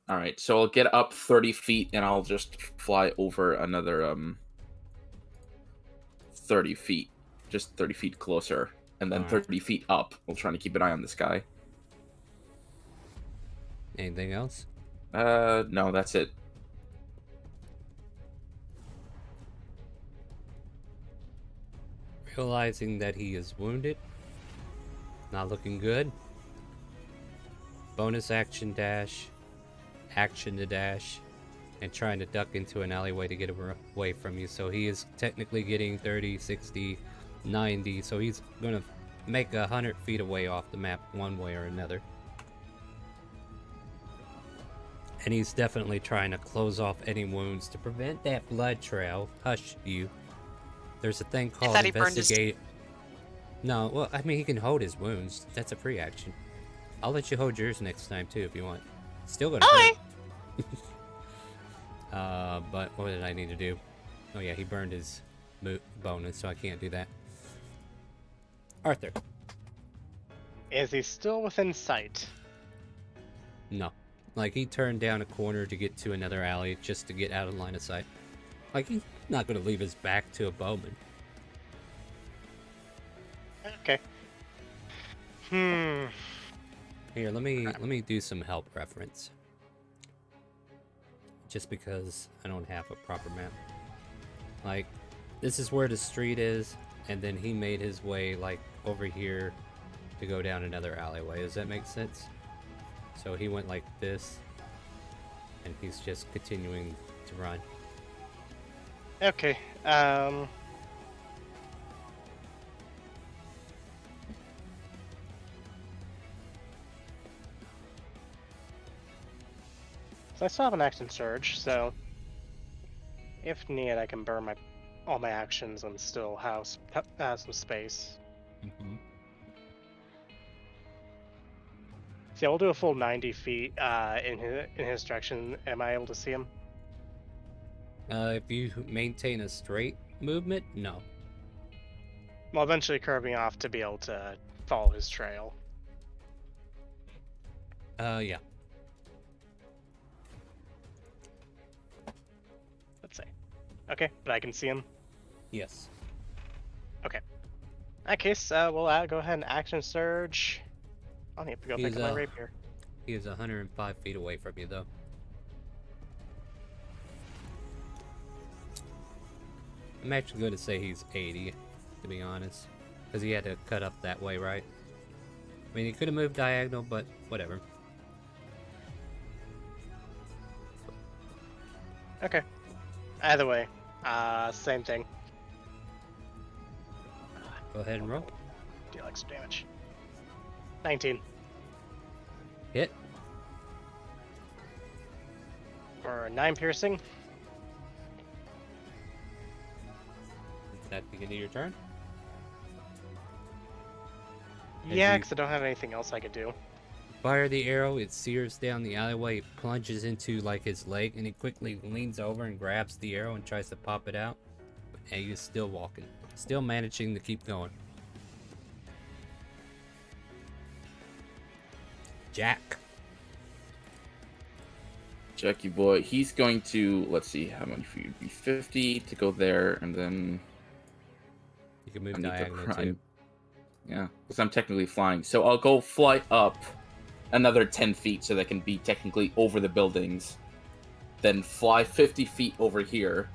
All right, so I'll get up 30 feet and I'll just fly over another 30 feet, just 30 feet closer, and then Alright. 30 feet up. We'll try to keep an eye on this guy. Anything else? No, that's it. Realizing that he is wounded, not looking good. Bonus action dash, action to dash, and trying to duck into an alleyway to get away from you. So he is technically getting 30, 60, 90. So he's gonna make 100 feet away off the map one way or another. And he's definitely trying to close off any wounds to prevent that blood trail. Hush, you. There's a thing called thought he burned his- investigate. No, well, I mean, he can hold his wounds. That's a free action. I'll let you hold yours next time, too, if you want. Still gonna hurt. But what did I need to do? Oh, yeah, he burned his bonus, so I can't do that. Arthur. Is he still within sight? No. Like, he turned down a corner to get to another alley just to get out of line of sight. Like, he's not gonna leave his back to a bowman. Okay. Here, let me do some help reference. Just because I don't have a proper map. Like, this is where the street is, and then he made his way, like, over here to go down another alleyway. Does that make sense? So he went like this, and he's just continuing to run. Okay. So I still have an action surge, so if needed, I can burn all my actions and still have some space. See, we'll do a full 90 feet in his direction. Am I able to see him? If you maintain a straight movement, no. Well, eventually curving off to be able to follow his trail. Yeah. Let's say. Okay, but I can see him. Yes. Okay. In that case, we'll go ahead and action surge. I'll need to go pick up my rapier. He is 105 feet away from you, though. I'm actually going to say he's 80, to be honest. Because he had to cut up that way, right? I mean, he could have moved diagonal, but whatever. Okay. Either way, same thing. Go ahead and roll. Deal extra damage. 19. Hit. For 9 piercing. Is that the beginning of your turn? Yeah, because I don't have anything else I could do. Fire the arrow, it sears down the alleyway, it plunges into like his leg, and he quickly leans over and grabs the arrow and tries to pop it out. And he is still walking, still managing to keep going. Jack. Jackie boy, he's going to, let's see, how many feet would be 50 to go there, and then You can move I need to diagonal cry. too. Yeah, because I'm technically flying. So I'll go fly up another 10 feet so that I can be technically over the buildings. Then fly 50 feet over here.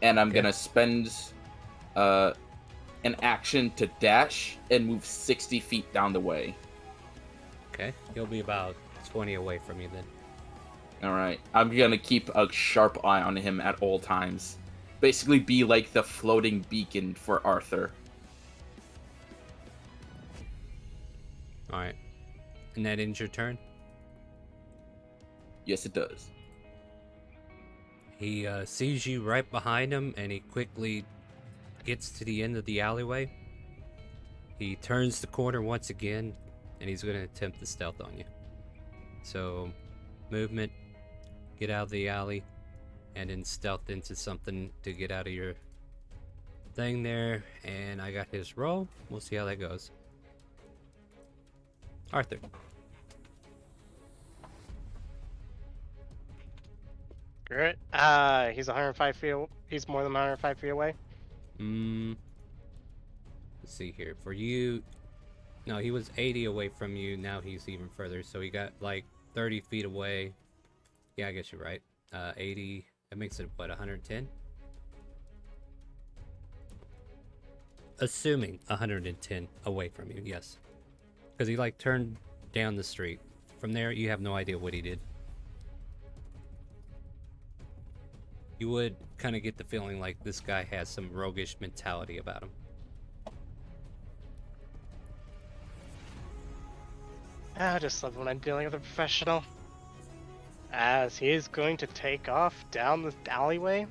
And I'm going to spend an action to dash and move 60 feet down the way. Okay, he'll be about 20 away from you then. Alright, I'm going to keep a sharp eye on him at all times. Basically be like the floating beacon for Arthur. Alright. And that ends your turn? Yes, it does. He sees you right behind him, and he quickly gets to the end of the alleyway. He turns the corner once again, and he's going to attempt to stealth on you. So, movement, get out of the alley, and then stealth into something to get out of your thing there. And I got his roll. We'll see how that goes. Arthur. Great. He's 105 feet. He's more than 105 feet away. Let's see here. For you, no, he was 80 away from you. Now he's even further. So he got like 30 feet away. Yeah, I guess you're right. 80. That makes it what, 110? Assuming 110 away from you, yes. Because he like turned down the street. From there, you have no idea what he did. You would kind of get the feeling like this guy has some roguish mentality about him. I just love when I'm dealing with a professional. As he is going to take off down the alleyway.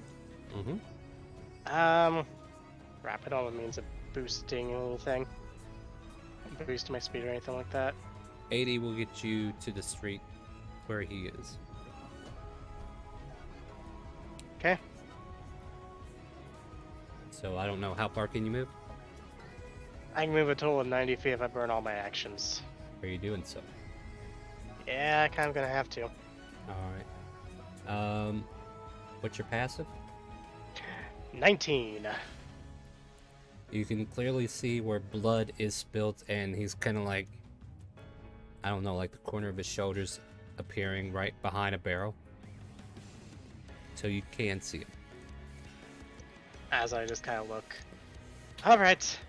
Rapid on the means of boosting anything. Boost my speed or anything like that. 80 will get you to the street where he is. Okay. So I don't know, how far can you move? I can move a total of 90 feet if I burn all my actions. Are you doing so? Yeah, kind of gonna have to. Alright. What's your passive? 19. You can clearly see where blood is spilt, and he's kind of like, I don't know, like the corner of his shoulders appearing right behind a barrel. So you can see it. As I just kind of look. Alright.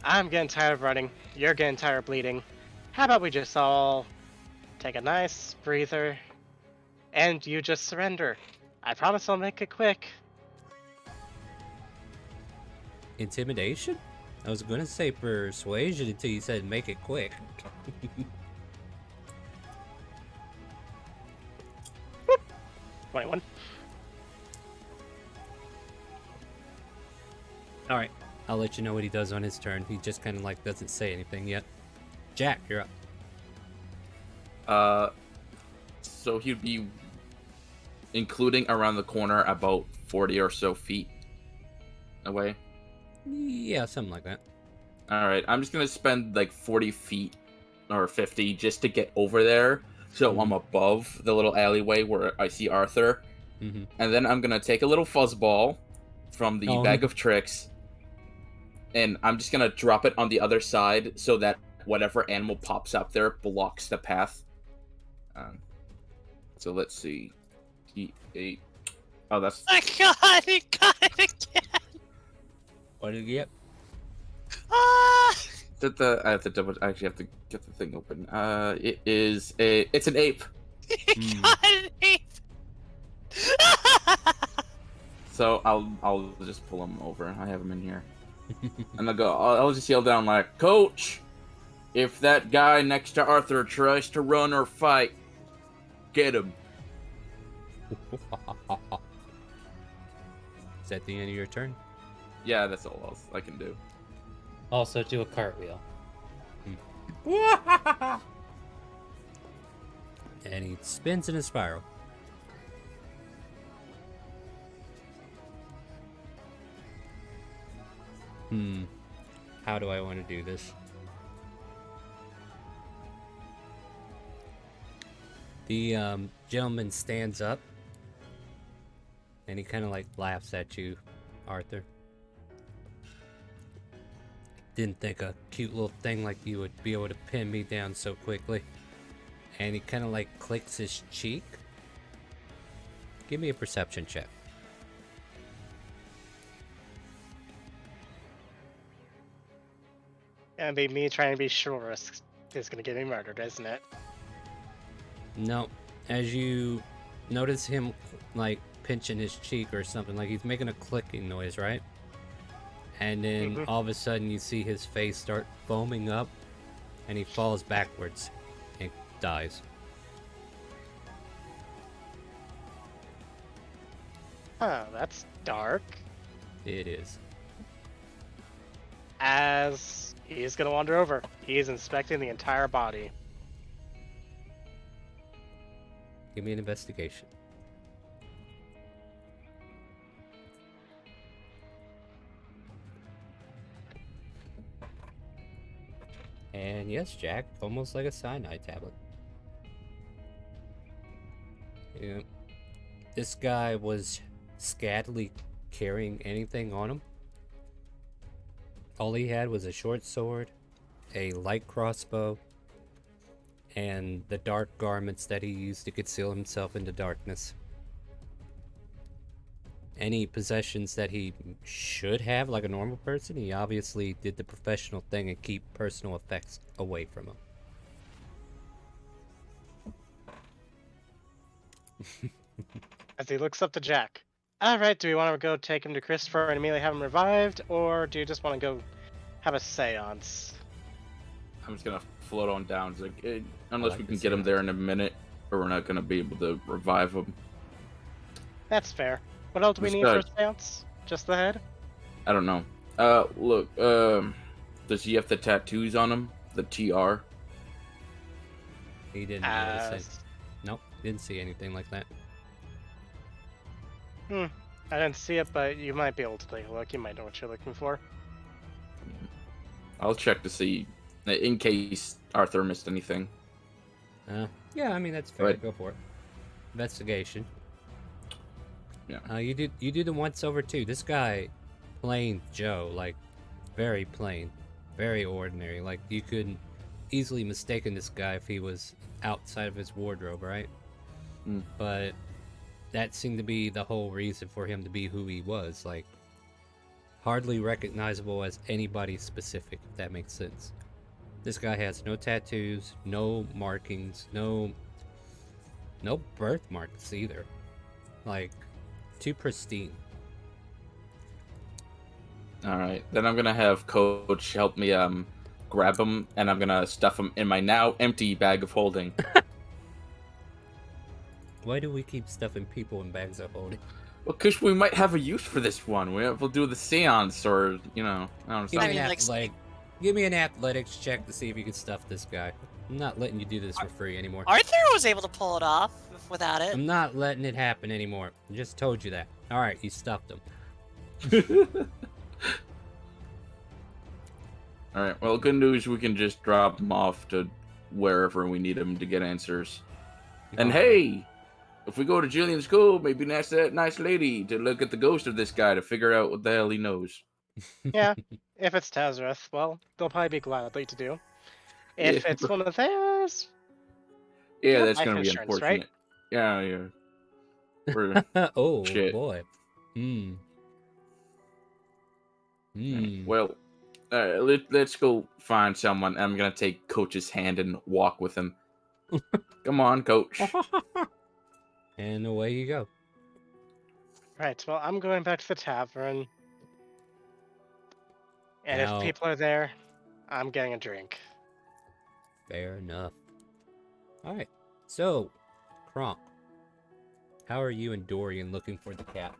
I'm getting tired of running. You're getting tired of bleeding. How about we just all take a nice breather and you just surrender? I promise I'll make it quick. Intimidation? I was gonna say persuasion until you said make it quick. 21. Alright, I'll let you know what he does on his turn. He just kind of like doesn't say anything yet. Jack, you're up. So he'd be including around the corner about 40 or so feet away. Yeah, something like that. All right, I'm just gonna spend like 40 feet or 50 just to get over there, so I'm above the little alleyway where I see Arthur, and then I'm gonna take a little fuzzball from the bag of tricks, and I'm just gonna drop it on the other side so that whatever animal pops up there blocks the path. So let's see, T8. Oh, that's. My God! He got it again. What did you get? Ah! I have to double. I actually have to get the thing open. It's an ape. He got an ape. So I'll just pull him over. I have him in here, and I'll just yell down like, "Coach, if that guy next to Arthur tries to run or fight, get him." Is that the end of your turn? Yeah, that's all else I can do. Also, do a cartwheel. And he spins in a spiral. How do I want to do this? The gentleman stands up and he kind of like laughs at you, Arthur. Didn't think a cute little thing like you would be able to pin me down so quickly. And he kind of like clicks his cheek. Give me a perception check. Gonna be me trying to be sure is gonna get me murdered, isn't it? No, as you notice him like pinching his cheek or something, like he's making a clicking noise, right? And then all of a sudden you see his face start foaming up and he falls backwards and dies. Oh, that's dark. It is. As he's gonna wander over, he's inspecting the entire body. Give me an investigation. And yes, Jack, almost like a cyanide tablet. Yeah. This guy was scantily carrying anything on him. All he had was a short sword, a light crossbow, and the dark garments that he used to conceal himself in the darkness. Any possessions that he should have like a normal person, he obviously did the professional thing and keep personal effects away from him. As he looks up to Jack. Alright, do we want to go take him to Christopher and immediately have him revived, or do you just want to go have a seance? I'm just gonna float on down. It's like, unless like we the can get him seance. there in a minute, or we're not gonna be able to revive him. That's fair. What else do we Just need for a gotta- seance? Just the head? I don't know. Look, does he have the tattoos on him? The TR? He didn't notice it. Nope, didn't see anything like that. I didn't see it, but you might be able to take a look. You might know what you're looking for. I'll check to see, in case Arthur missed anything. Yeah, I mean that's fair. Right. Go for it. Investigation. Yeah. You do the once over too. This guy, plain Joe, like very plain, very ordinary. Like you could easily mistaken this guy if he was outside of his wardrobe, right? But that seemed to be the whole reason for him to be who he was. Like hardly recognizable as anybody specific, if that makes sense. This guy has no tattoos, no markings, no birthmarks either. Like, too pristine. Alright, then I'm gonna have Coach help me grab him, and I'm gonna stuff him in my now empty bag of holding. Why do we keep stuffing people in bags of holding? Well, because we might have a use for this one. We'll do the seance, or, I don't know. Give me, mean, an like, give me an athletics check to see if you can stuff this guy. I'm not letting you do this for free anymore. Arthur was able to pull it off without it. I'm not letting it happen anymore. I just told you that. Alright, you stuffed him. Alright, well, good news, we can just drop him off to wherever we need him to get answers. And hey, if we go to Julian's school, maybe ask that nice lady to look at the ghost of this guy to figure out what the hell he knows. Yeah, if it's Tazareth, well, they'll probably be gladly to do. If Yeah. it's one of theirs, Yeah, have that's life gonna be insurance, unfortunate. right? Yeah. We're, Oh, Shit. boy. well, let's go find someone. I'm gonna take Coach's hand and walk with him. Come on, Coach. And away you go. Right, well, I'm going back to the tavern. And Now- if people are there, I'm getting a drink. Fair enough. Alright, so, Kronk, how are you and Dorian looking for the cat?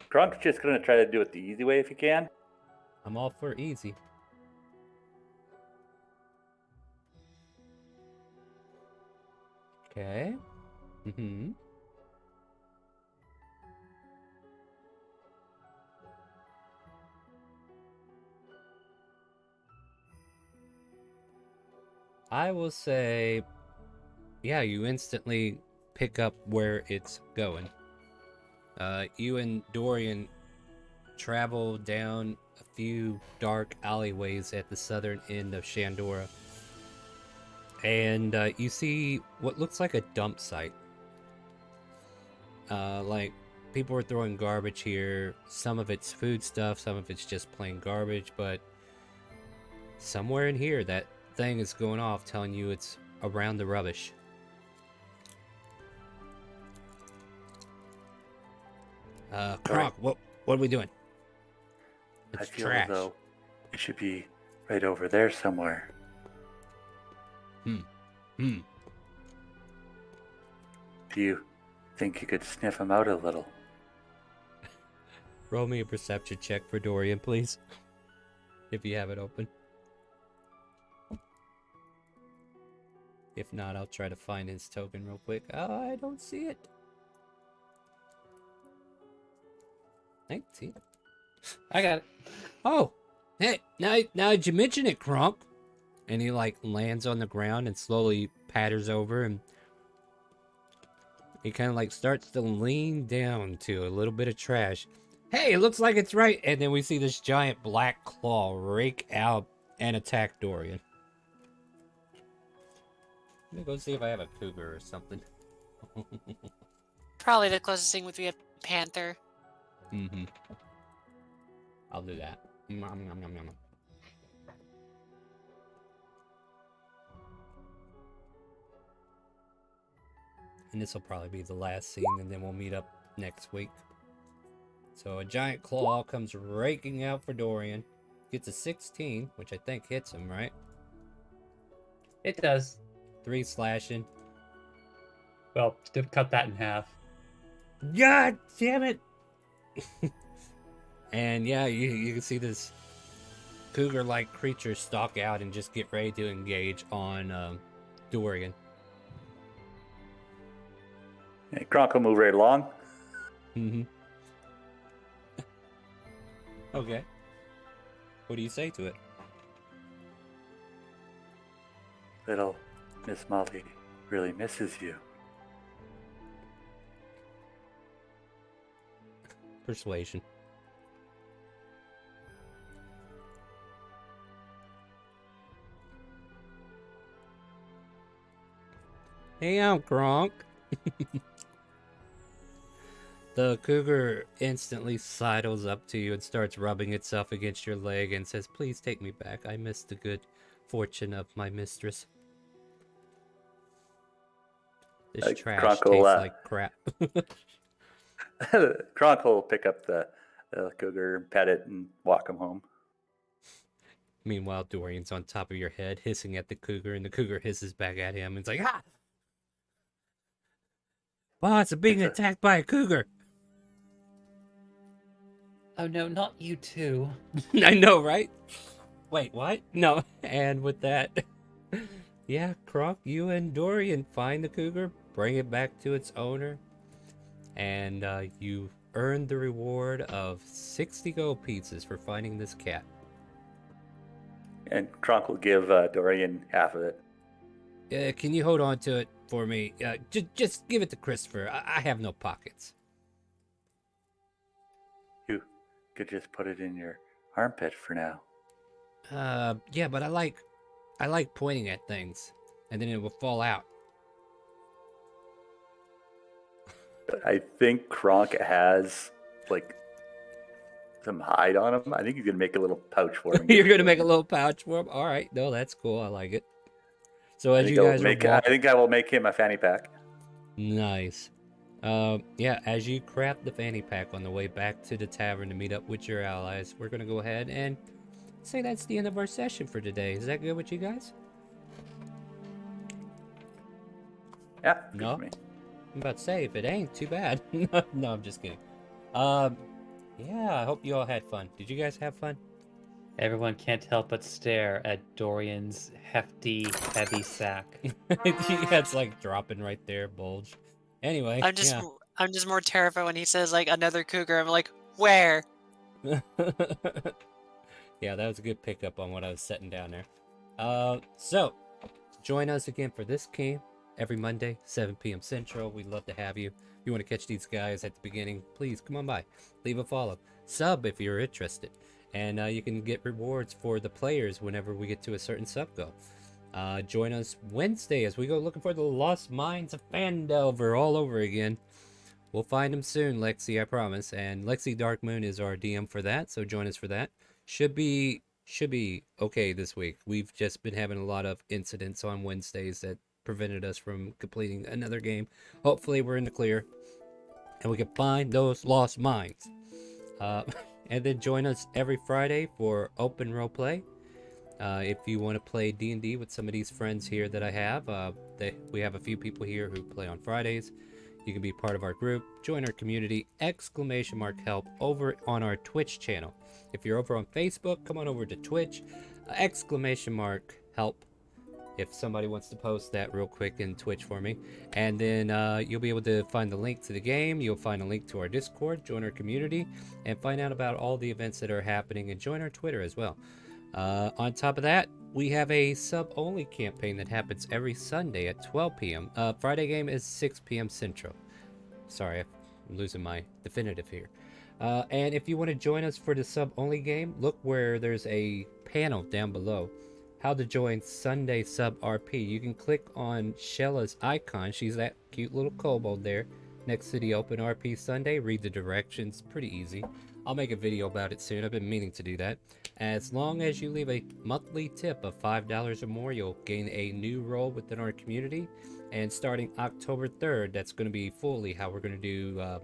Grunk's just gonna try to do it the easy way if he can. I'm all for easy. Okay. I will say, yeah, you instantly pick up where it's going. You and Dorian travel down a few dark alleyways at the southern end of Shandora. And you see what looks like a dump site. Like, people are throwing garbage here. Some of it's food stuff, some of it's just plain garbage, but somewhere in here, that thing is going off telling you it's around the rubbish. Kronk, what are we doing? I It's feel trash. as though it should be right over there somewhere. Hmm. Do you think you could sniff him out a little? Roll me a perception check for Dorian, please. If you have it open. If not, I'll try to find his token real quick. I don't see it. 19. I got it. Oh, hey, now that you mention it, Kronk. And he like lands on the ground and slowly patters over, and he kind of like starts to lean down to a little bit of trash. Hey, it looks like it's right. And then we see this giant black claw rake out and attack Dorian. Let me go see if I have a cougar or something. Probably the closest thing would be a panther. Mm-hmm. I'll do that. Nom, nom, nom, nom. And this will probably be the last scene, and then we'll meet up next week. So a giant claw comes raking out for Dorian. Gets a 16, which I think hits him, right? It does. 3 slashing. Well, to cut that in half. God damn it! And yeah, you can see this cougar-like creature stalk out and just get ready to engage on Dorian. And Kronk will move right along. Mm-hmm. Okay. What do you say to it? Little Miss Molly really misses you. Persuasion. Hey, I'm Kronk. The cougar instantly sidles up to you and starts rubbing itself against your leg and says, "Please take me back. I miss the good fortune of my mistress." This trash Kronk tastes will, like crap. Kronk will pick up the cougar, pet it, and walk him home. Meanwhile, Dorian's on top of your head, hissing at the cougar, and the cougar hisses back at him and it's like, "Ha! Boss, I'm being attacked by a cougar." Oh no, not you too. I know, right? Wait, what? No. And with that, yeah, Kronk, you and Dorian find the cougar, bring it back to its owner, and you earn the reward of 60 gold pieces for finding this cat. And Kronk will give Dorian half of it. Can you hold on to it for me? Just give it to Christopher. I have no pockets. You could just put it in your armpit for now. Yeah, but I like pointing at things, and then it will fall out. I think Kronk has like some hide on him. I think he's gonna make a little pouch for him. You're gonna make a little pouch for him. All right, no, that's cool. I like it. So as you guys are I walking, think I will make him a fanny pack. nice. Yeah, as you craft the fanny pack on the way back to the tavern to meet up with your allies, we're gonna go ahead and say that's the end of our session for today. Is that good with you guys? Yeah, good No? for me. I'm about to say, if it ain't, too bad. No, I'm just kidding. Yeah, I hope you all had fun. Did you guys have fun? Everyone can't help but stare at Dorian's hefty, heavy sack. Yeah, it's like dropping right there, bulge. Anyway, I'm just more terrified when he says like another cougar. I'm like, where? yeah. Yeah, that was a good pickup on what I was setting down there. So join us again for this game every Monday, 7 p.m. Central. We'd love to have you. If you want to catch these guys at the beginning, please come on by. Leave a follow. Sub if you're interested. And you can get rewards for the players whenever we get to a certain sub goal. Join us Wednesday as we go looking for the lost mines of Phandelver all over again. We'll find them soon, Lexi, I promise. And Lexi Darkmoon is our DM for that, so join us for that. Should be okay this week. We've just been having a lot of incidents on Wednesdays that prevented us from completing another game. Hopefully we're in the clear and we can find those lost mines. And then join us every Friday for open roleplay. If you want to play D&D with some of these friends here that I have, we have a few people here who play on Fridays. You can be part of our group, join our community, !help over on our Twitch channel. If you're over on Facebook, come on over to Twitch, !help. if somebody wants to post that real quick in Twitch for me. And then you'll be able to find the link to the game. You'll find a link to our Discord, join our community, and find out about all the events that are happening, and join our Twitter as well. On top of that, we have a sub-only campaign that happens every Sunday at 12 p.m. Friday game is 6 p.m. Central. Sorry, I'm losing my definitive here. And if you want to join us for the sub-only game, look where there's a panel down below. How to join Sunday Sub RP. You can click on Shella's icon. She's that cute little kobold there next to the Open RP Sunday. Read the directions. Pretty easy. I'll make a video about it soon. I've been meaning to do that. As long as you leave a monthly tip of $5 or more, you'll gain a new role within our community. And starting October 3rd, that's going to be fully how we're going to do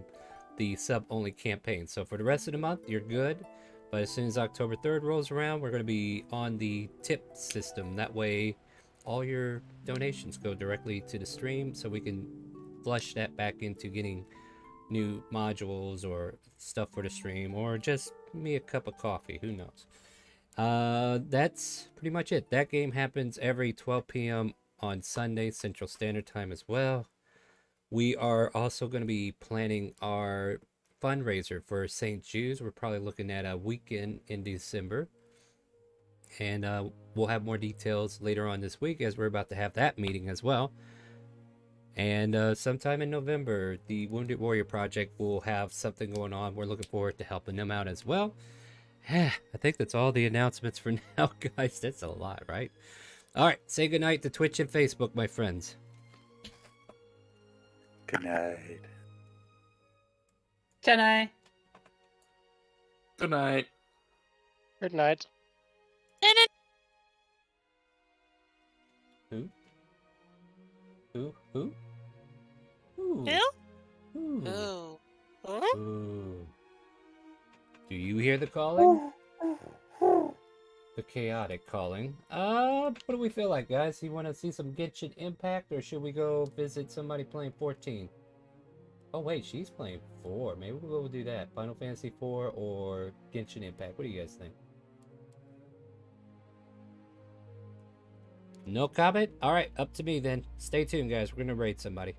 the sub-only campaign. So for the rest of the month, you're good. But as soon as October 3rd rolls around, we're going to be on the tip system. That way, all your donations go directly to the stream, so we can flush that back into getting new modules or stuff for the stream, or just me a cup of coffee. Who knows? That's pretty much it. That game happens every 12 p.m. on Sunday Central Standard Time as well. We are also going to be planning our fundraiser for St. Jude's. We're probably looking at a weekend in December, and we'll have more details later on this week, as we're about to have that meeting as well. And sometime in November, the Wounded Warrior Project will have something going on. We're looking forward to helping them out as well. I think that's all the announcements for now, guys. That's a lot, right? All right, say goodnight to Twitch and Facebook, my friends. Good night. Jenny. Good night. Good night. Who? Who? Who? Ooh. Ooh. Ooh. Do you hear the calling? The chaotic calling. What do we feel like, guys? You want to see some Genshin Impact, or should we go visit somebody playing 14? Oh wait, she's playing 4. Maybe we'll go do that. Final Fantasy 4 or Genshin Impact. What do you guys think? No comment? Alright, up to me then. Stay tuned, guys. We're gonna raid somebody.